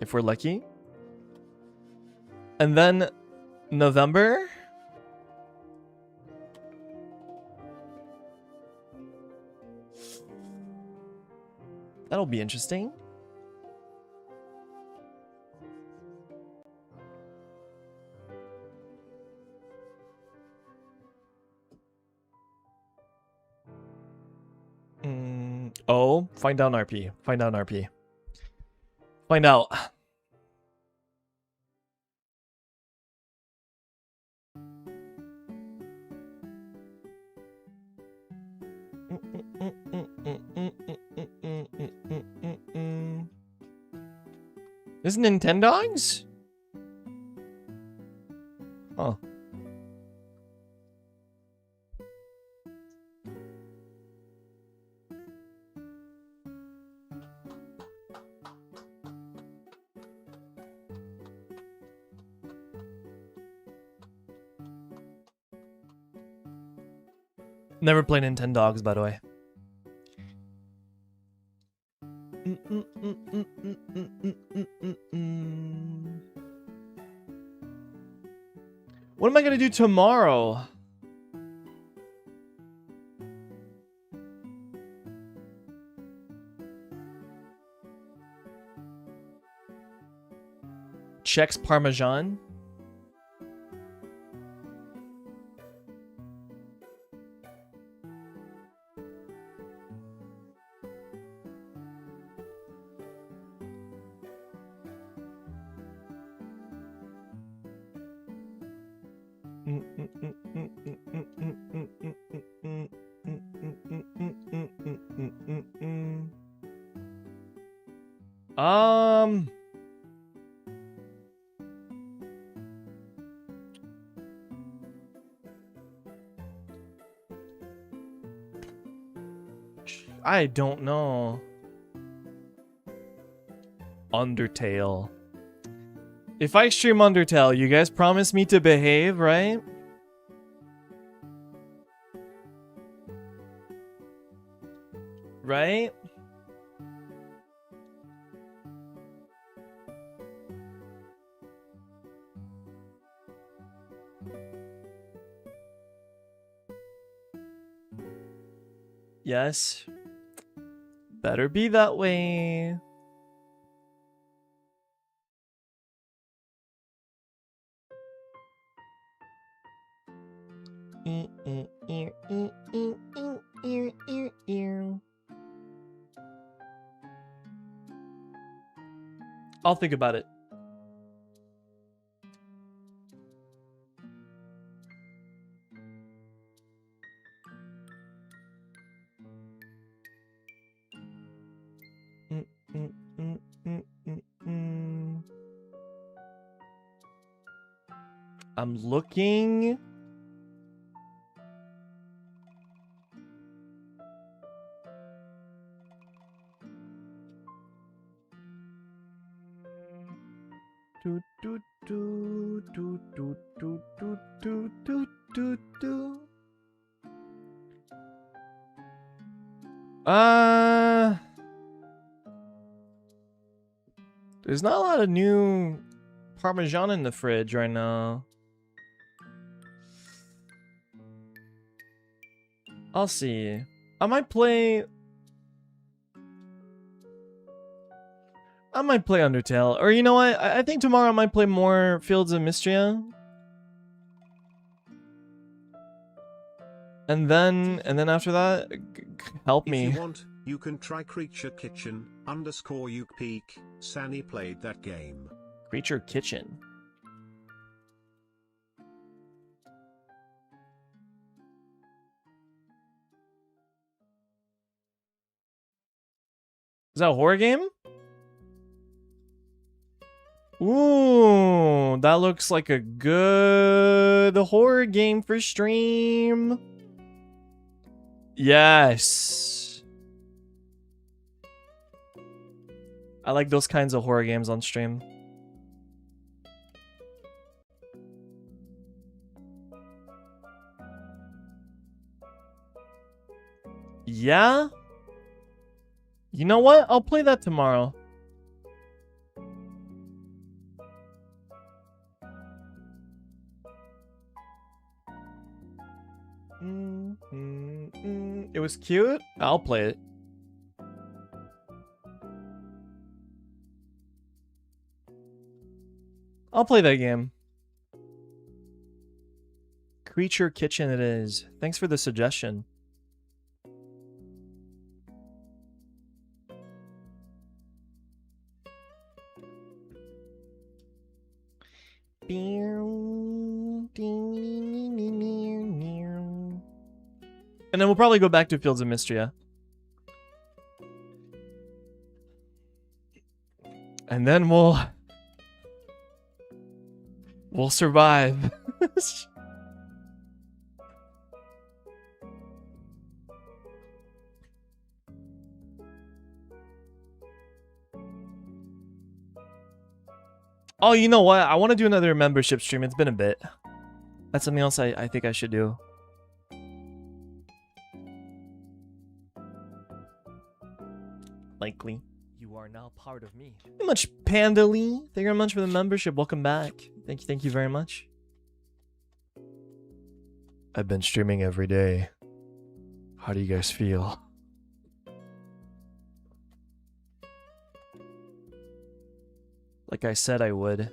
If we're lucky. And then November. That'll be interesting. Oh, find out RP. Find out RP. Find out. This is Nintendogs? Huh. Never played Nintendogs, by the way. What am I gonna do tomorrow? Chex Parmesan. I don't know. Undertale. If I stream Undertale, you guys promise me to behave, right? Right? Yes. Better be that way. I'll think about it. I'm looking. Do do do do do do do do do do, do. There's not a lot of new Parmesan in the fridge right now. I'll see. I might play Undertale. Or you know what? I think tomorrow I might play more Fields of Mystria. And then after that, help me. If you want, you can try Creature Kitchen _YouPeak. Sunny played that game. Creature Kitchen. Is that a horror game? Ooh, that looks like a good horror game for stream. Yes. I like those kinds of horror games on stream. Yeah? You know what? I'll play that tomorrow. It was cute. I'll play it. I'll play that game. Creature Kitchen it is. Thanks for the suggestion. And then we'll probably go back to Fields of Mystria. And then we'll survive. Oh, you know what? I want to do another membership stream. It's been a bit. That's something else I think I should do. Likely. You are now part of me. Thank you very much, Panda Lee. Thank you very much for the membership. Welcome back. Thank you very much. I've been streaming every day. How do you guys feel? Like I said I would.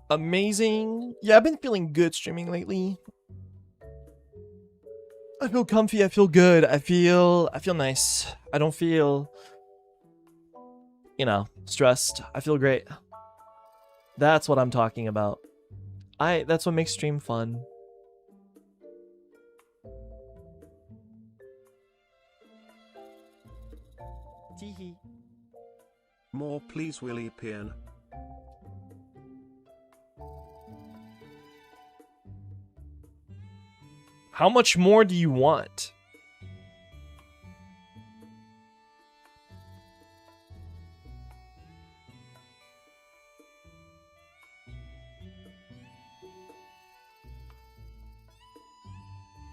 Amazing. Yeah, I've been feeling good streaming lately. I feel comfy, I feel good, I feel nice. I don't feel, you know, stressed. I feel great. That's what I'm talking about. That's what makes stream fun. Teehee. More please, Willie Pian. How much more do you want?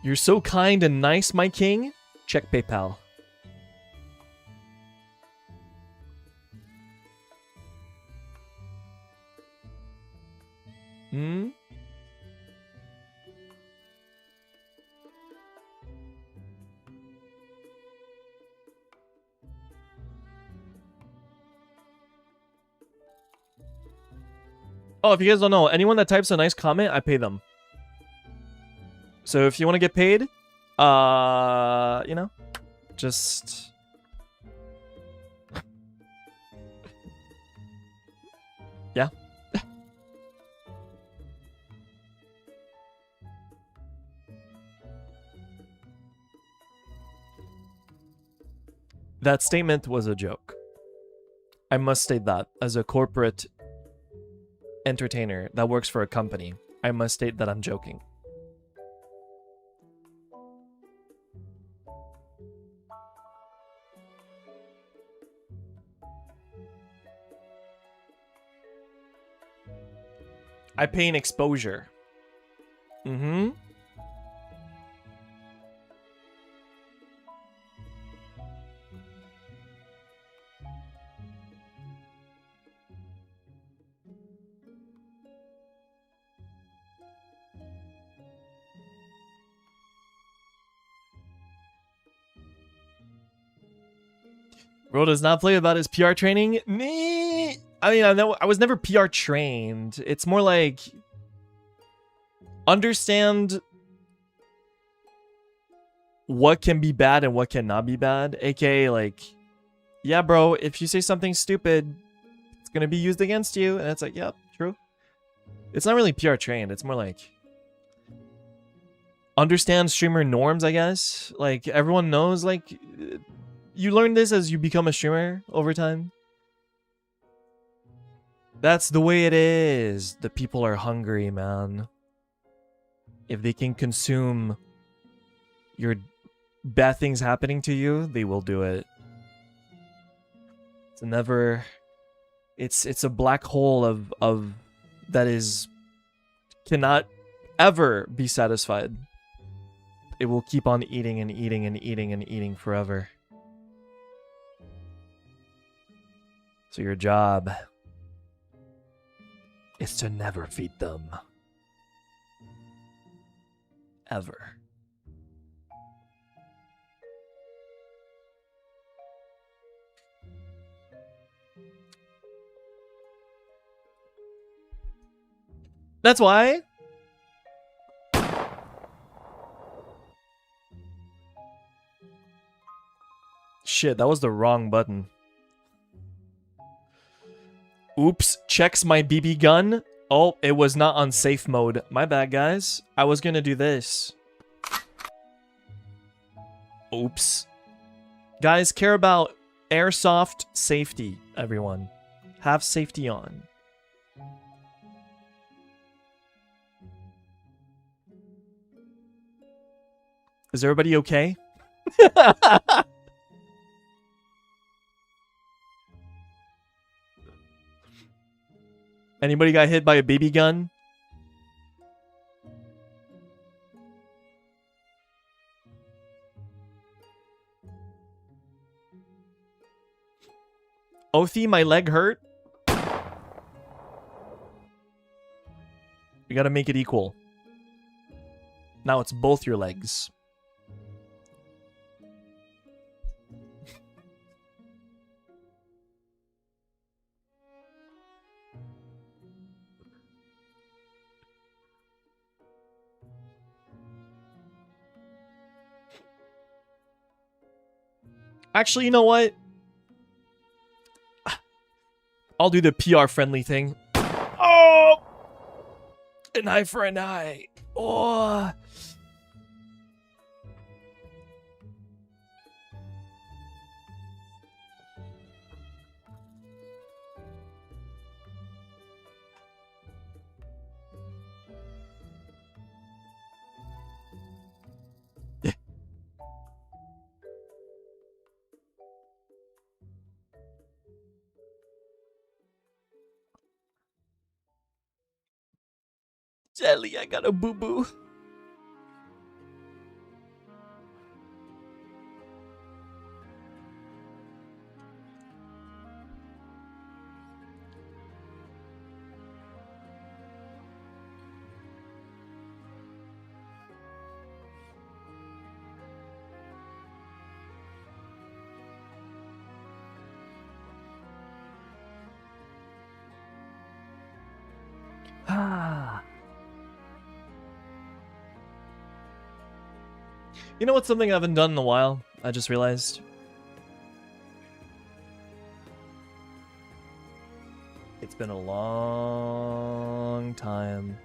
You're so kind and nice, my king. Check PayPal. Hmm? Oh, if you guys don't know, anyone that types a nice comment, I pay them. So if you want to get paid, you know, just... yeah. That statement was a joke. I must state that as a corporate entertainer that works for a company, I must state that I'm joking. I pay an exposure. Mm-hmm. Bro does not play about his PR training. Nee. I mean, I was never PR trained. It's more like understand what can be bad and what cannot be bad. AKA, like, yeah, bro, if you say something stupid, it's gonna be used against you. And it's like, yep, true. It's not really PR trained. It's more like understand streamer norms, I guess. Like, everyone knows, like, you learn this as you become a streamer over time. That's the way it is. The people are hungry, man. If they can consume your bad things happening to you, they will do it. It's never... It's a black hole of that is... cannot ever be satisfied. It will keep on eating and eating and eating and eating forever. So your job is to never feed them. Ever. That's why. Shit, that was the wrong button. Oops, checks my BB gun. Oh, it was not on safe mode. My bad, guys. I was gonna do this. Oops. Guys, care about airsoft safety, everyone. Have safety on. Is everybody okay? Anybody got hit by a BB gun? Othi, my leg hurt. We gotta make it equal. Now it's both your legs. Actually, you know what? I'll do the PR friendly thing. Oh! An eye for an eye. Oh! Jelly, I got a boo-boo. Ah. You know what's something I haven't done in a while? I just realized. It's been a long time.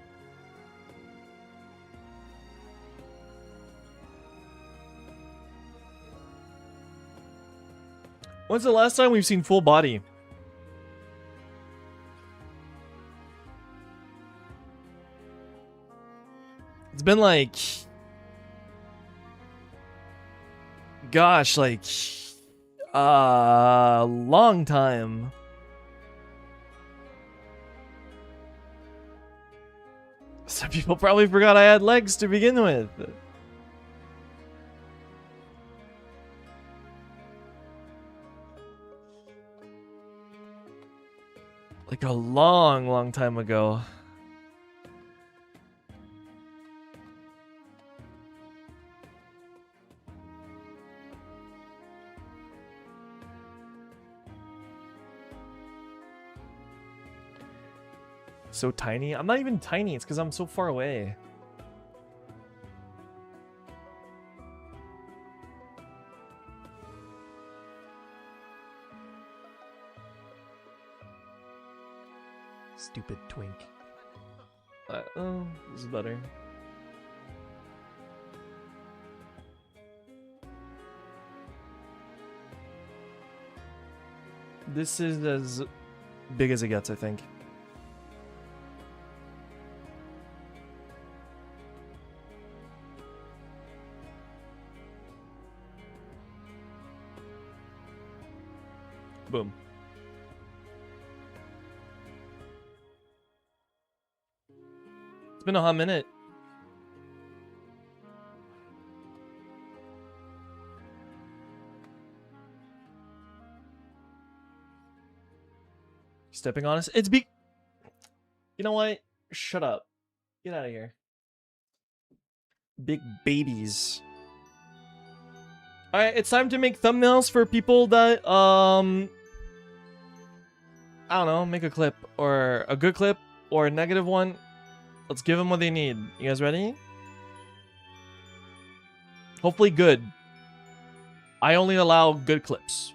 When's the last time we've seen full body? It's been like... Gosh, like... a long time. Some people probably forgot I had legs to begin with. Like a long, long time ago. So tiny? I'm not even tiny, it's because I'm so far away. Stupid twink. Oh, this is better. This is as big as it gets, I think. Boom. It's been a hot minute. Stepping on us. It's You know what? Shut up. Get out of here. Big babies. Alright, it's time to make thumbnails for people that, I don't know, make a clip, or a good clip, or a negative one. Let's give them what they need. You guys ready? Hopefully good. I only allow good clips.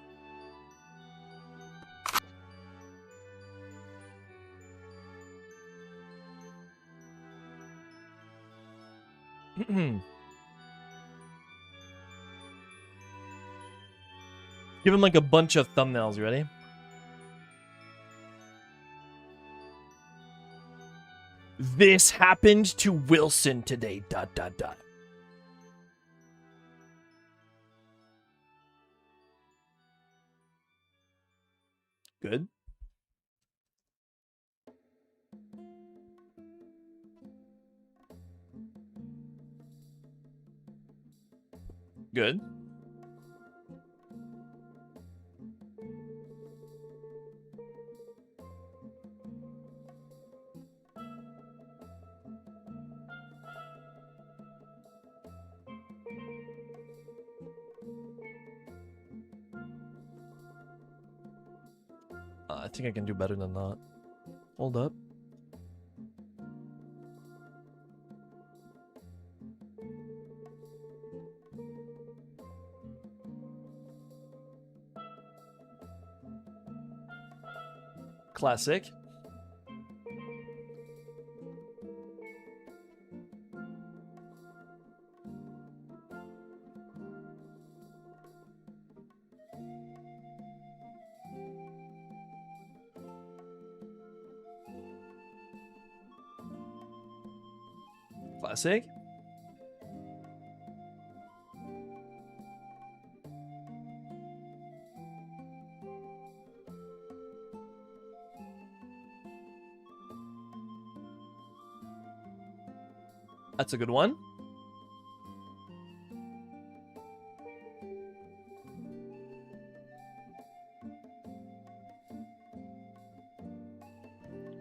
Give him like a bunch of thumbnails. You ready? This happened to Wilson today. ... Good. Good. I think I can do better than that. Hold up. Classic. Classic. That's a good one.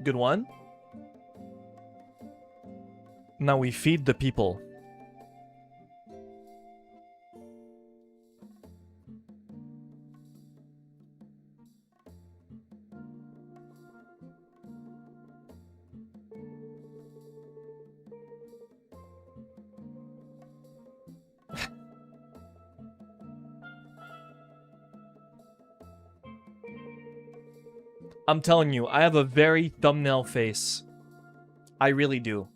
Good one. Now we feed the people. I'm telling you, I have a very thumbnail face. I really do.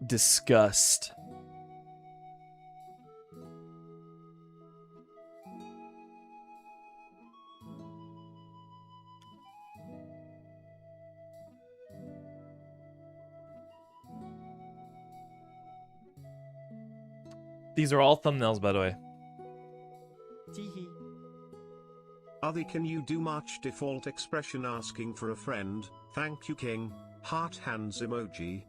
disgust. These are all thumbnails, by the way. Teehee. Adi, can you do March default expression asking for a friend? Thank you, King. Heart hands emoji.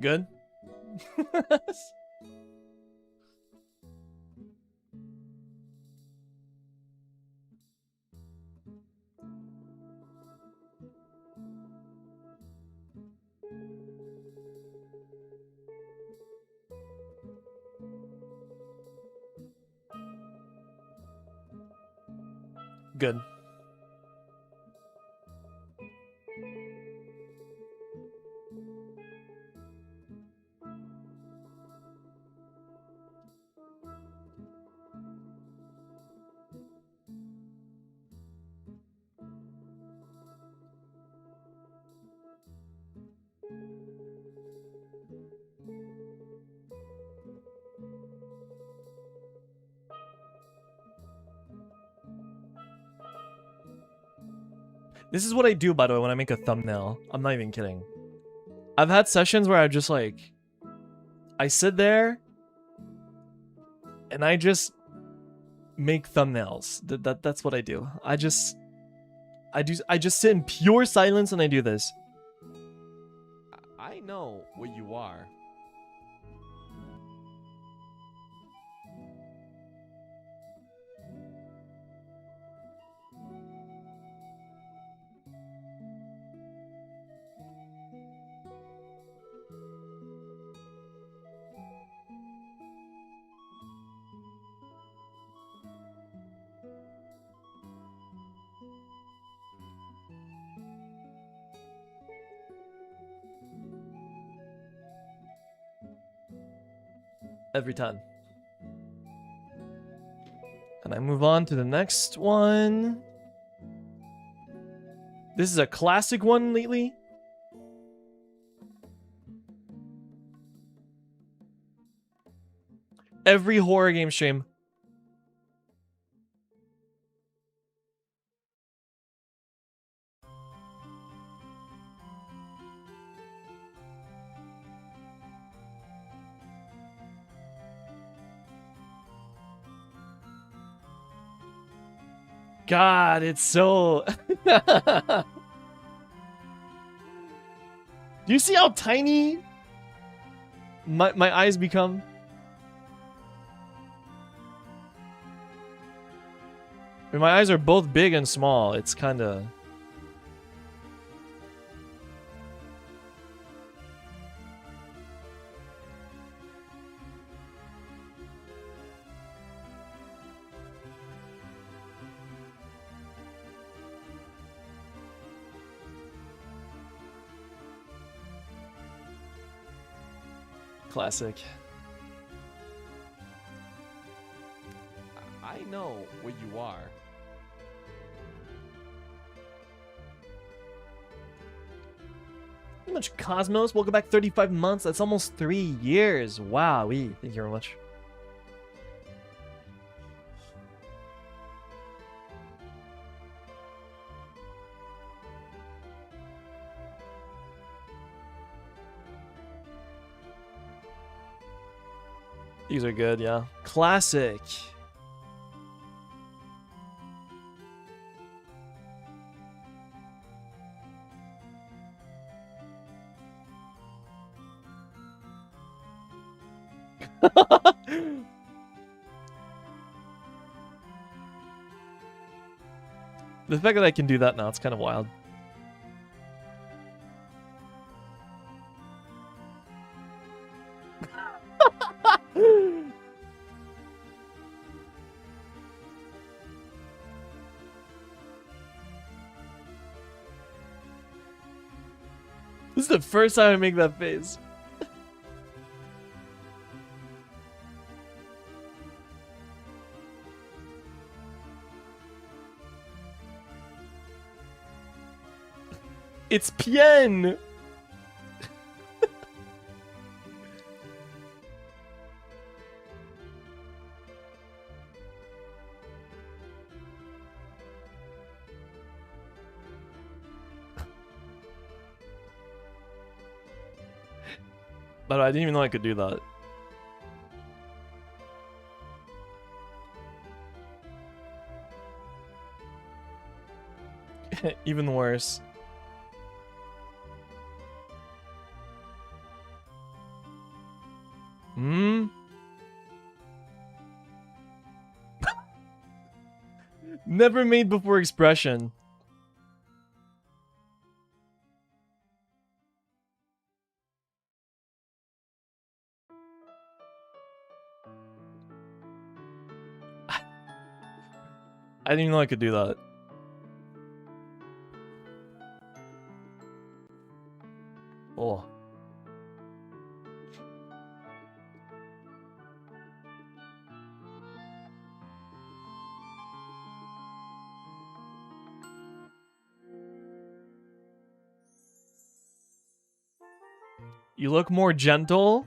Good? Good. This is what I do, by the way, when I make a thumbnail. I'm not even kidding. I've had sessions where I just like... I sit there... and I just... make thumbnails. That's what I do. I just sit in pure silence and I do this. I know what you are. Every time. And I move on to the next one. This is a classic one lately. Every horror game stream. God, it's so... Do you see how tiny my eyes become? I mean, my eyes are both big and small. It's kind of... Classic. I know what you are. How much Cosmos? Welcome back 35 months. That's almost 3 years. Wow. Thank you very much. These are good, yeah. Classic. The fact that I can do that now, it's kind of wild. This is the first time I make that face. It's Pien! But I didn't even know I could do that. Even worse. Hmm? Never made before expression. I didn't even know I could do that. Oh. You look more gentle.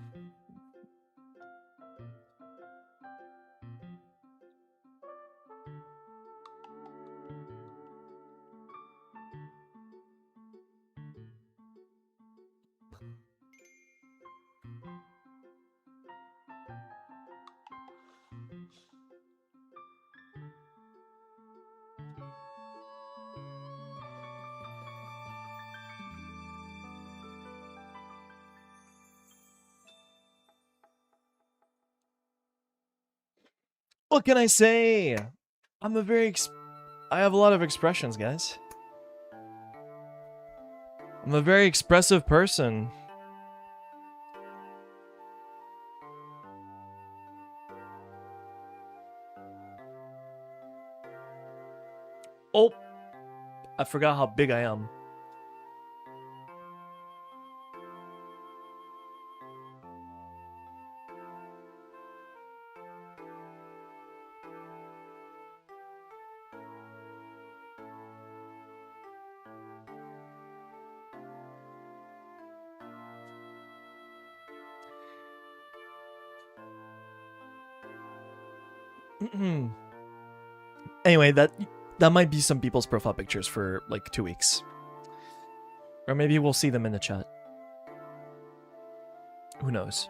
What can I say? I'm a very I have a lot of expressions, guys. I'm a very expressive person. Oh, I forgot how big I am. Anyway, that might be some people's profile pictures for like 2 weeks. Or maybe we'll see them in the chat. Who knows?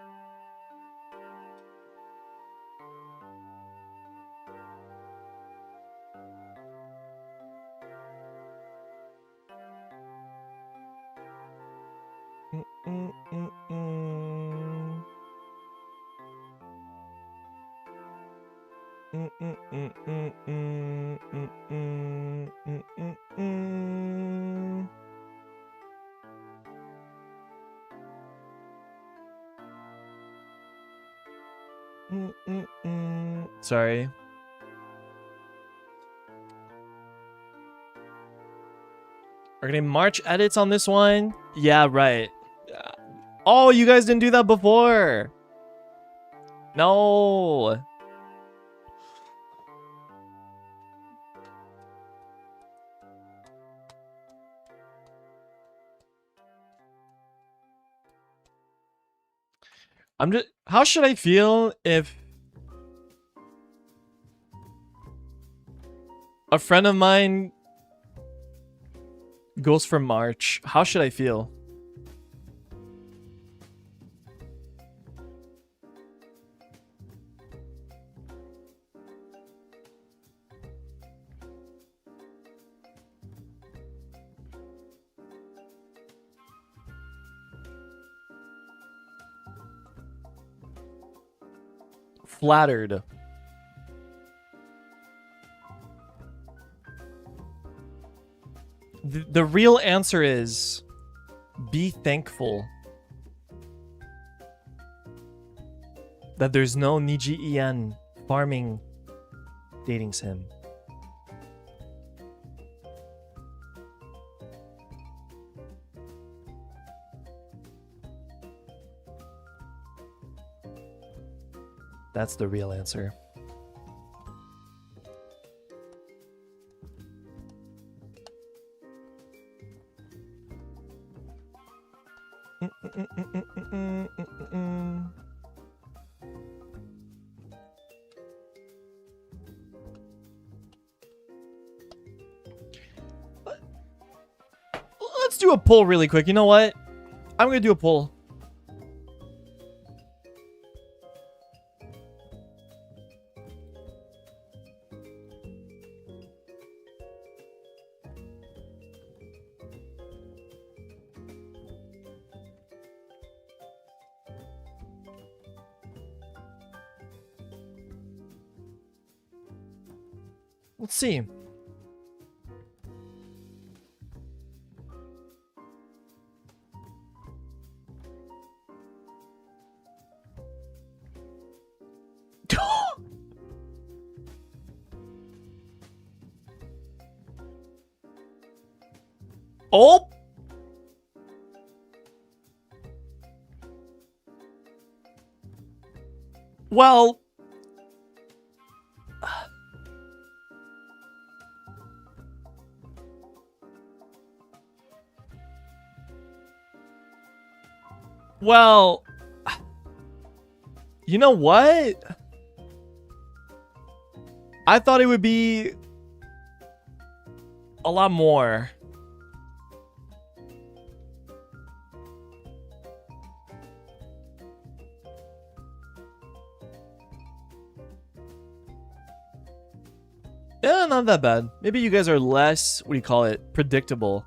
Sorry. Are getting March edits on this one? Yeah, right. Oh, you guys didn't do that before. No. How should I feel if a friend of mine goes for March? How should I feel? Flattered. The real answer is be thankful that there's no Niji farming dating sim. That's the real answer. Let's do a poll really quick. You know what? I'm gonna do a poll. Let's see. Oh! Well... Well... You know what? I thought it would be... a lot more. Yeah, not that bad. Maybe you guys are less, what do you call it, predictable.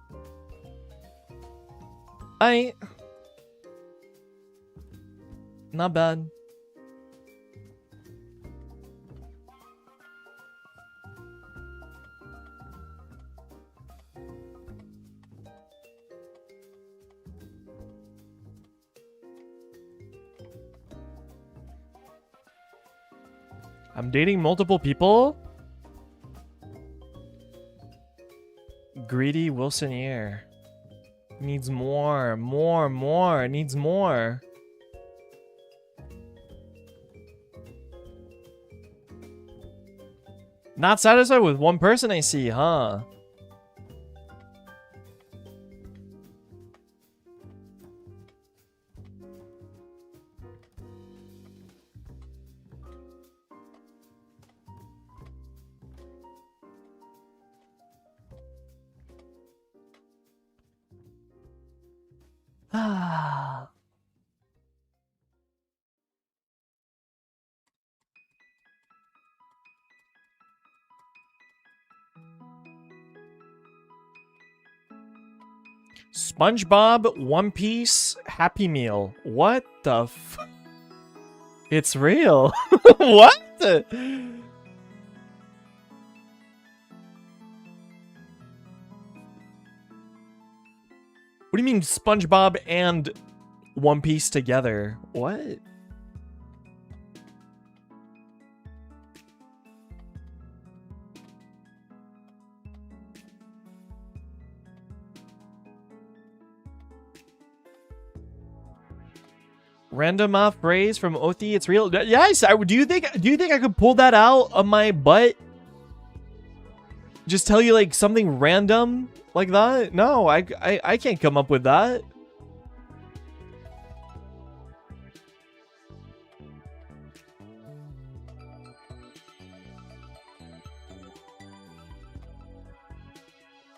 Not bad. I'm dating multiple people? Greedy Wilsonaire. Needs more, needs more. Not satisfied with one person, I see, huh? Ah. SpongeBob One Piece Happy Meal. What the f... It's real. What? What do you mean SpongeBob and One Piece together? What? Random phrase from Othi, it's real. Yes, do you think I could pull that out of my butt? Just tell you like something random like that? No, I can't come up with that.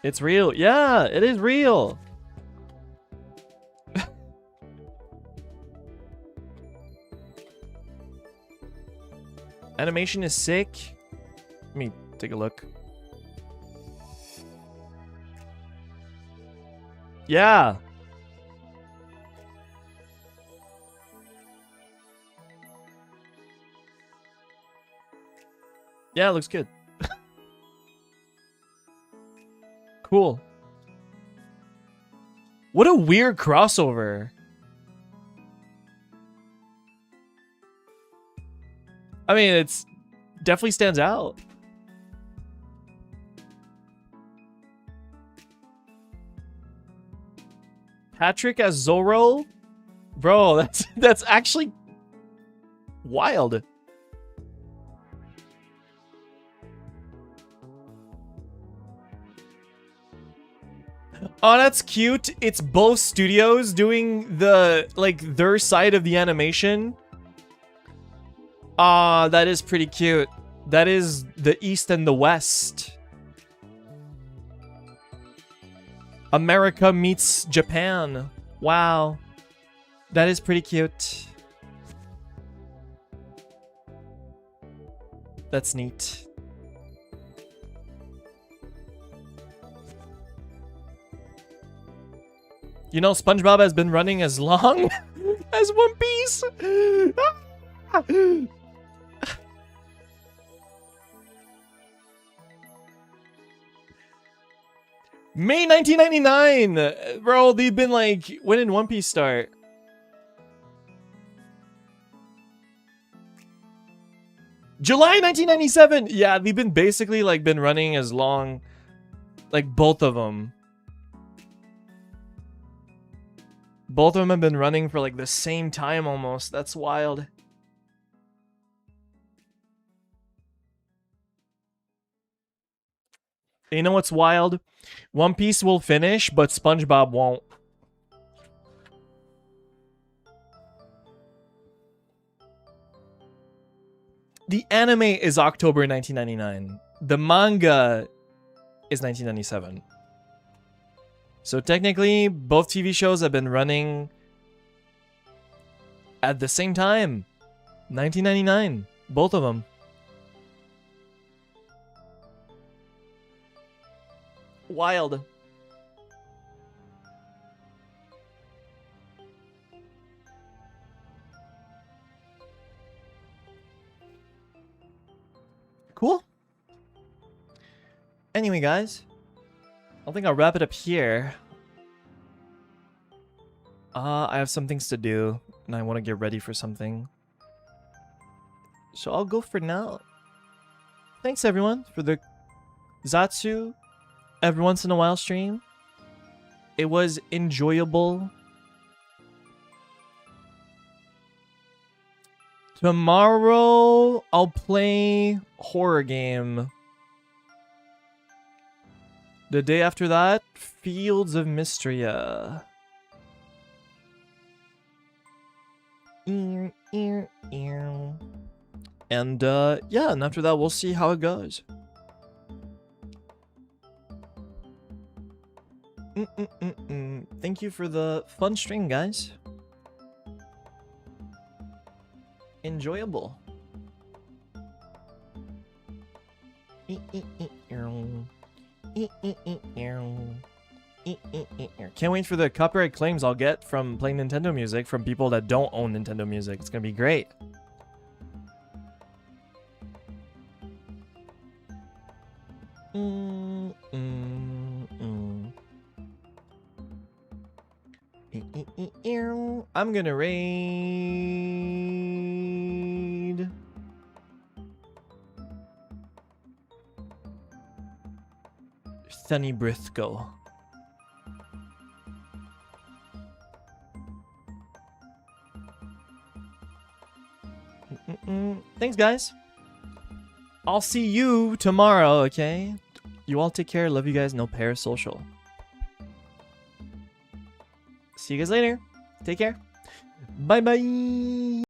It's real. Yeah, it is real. Animation is sick. Let me take a look. Yeah. Yeah, it looks good. Cool. What a weird crossover. I mean, it's definitely stands out. Patrick as Zorro? Bro, that's actually wild. Oh, that's cute. It's both studios doing the, like, their side of the animation. Ah, that is pretty cute. That is the East and the West. America meets Japan. Wow. That is pretty cute. That's neat. You know, SpongeBob has been running as long as One Piece. May 1999! Bro, they've been like, when did One Piece start? July 1997! Yeah, they've been basically like been running as long, like both of them. Both of them have been running for like the same time almost. That's wild. You know what's wild? One Piece will finish, but SpongeBob won't. The anime is October 1999. The manga is 1997. So technically, both TV shows have been running at the same time. 1999. Both of them. Wild. Cool. Anyway, guys, I think I'll wrap it up here. I have some things to do, and I want to get ready for something. So I'll go for now. Thanks, everyone, for the Zatsu every once in a while stream. It was enjoyable. Tomorrow, I'll play horror game. The day after that, Fields of Mystria. And yeah, and after that, we'll see how it goes. Thank you for the fun stream, guys. Enjoyable. Can't wait for the copyright claims I'll get from playing Nintendo music from people that don't own Nintendo music. It's gonna be great. I'm gonna raid Sunny Briscoe. Thanks, guys. I'll see you tomorrow, okay? You all take care. Love you guys. No parasocial. See you guys later. Take care. Bye-bye.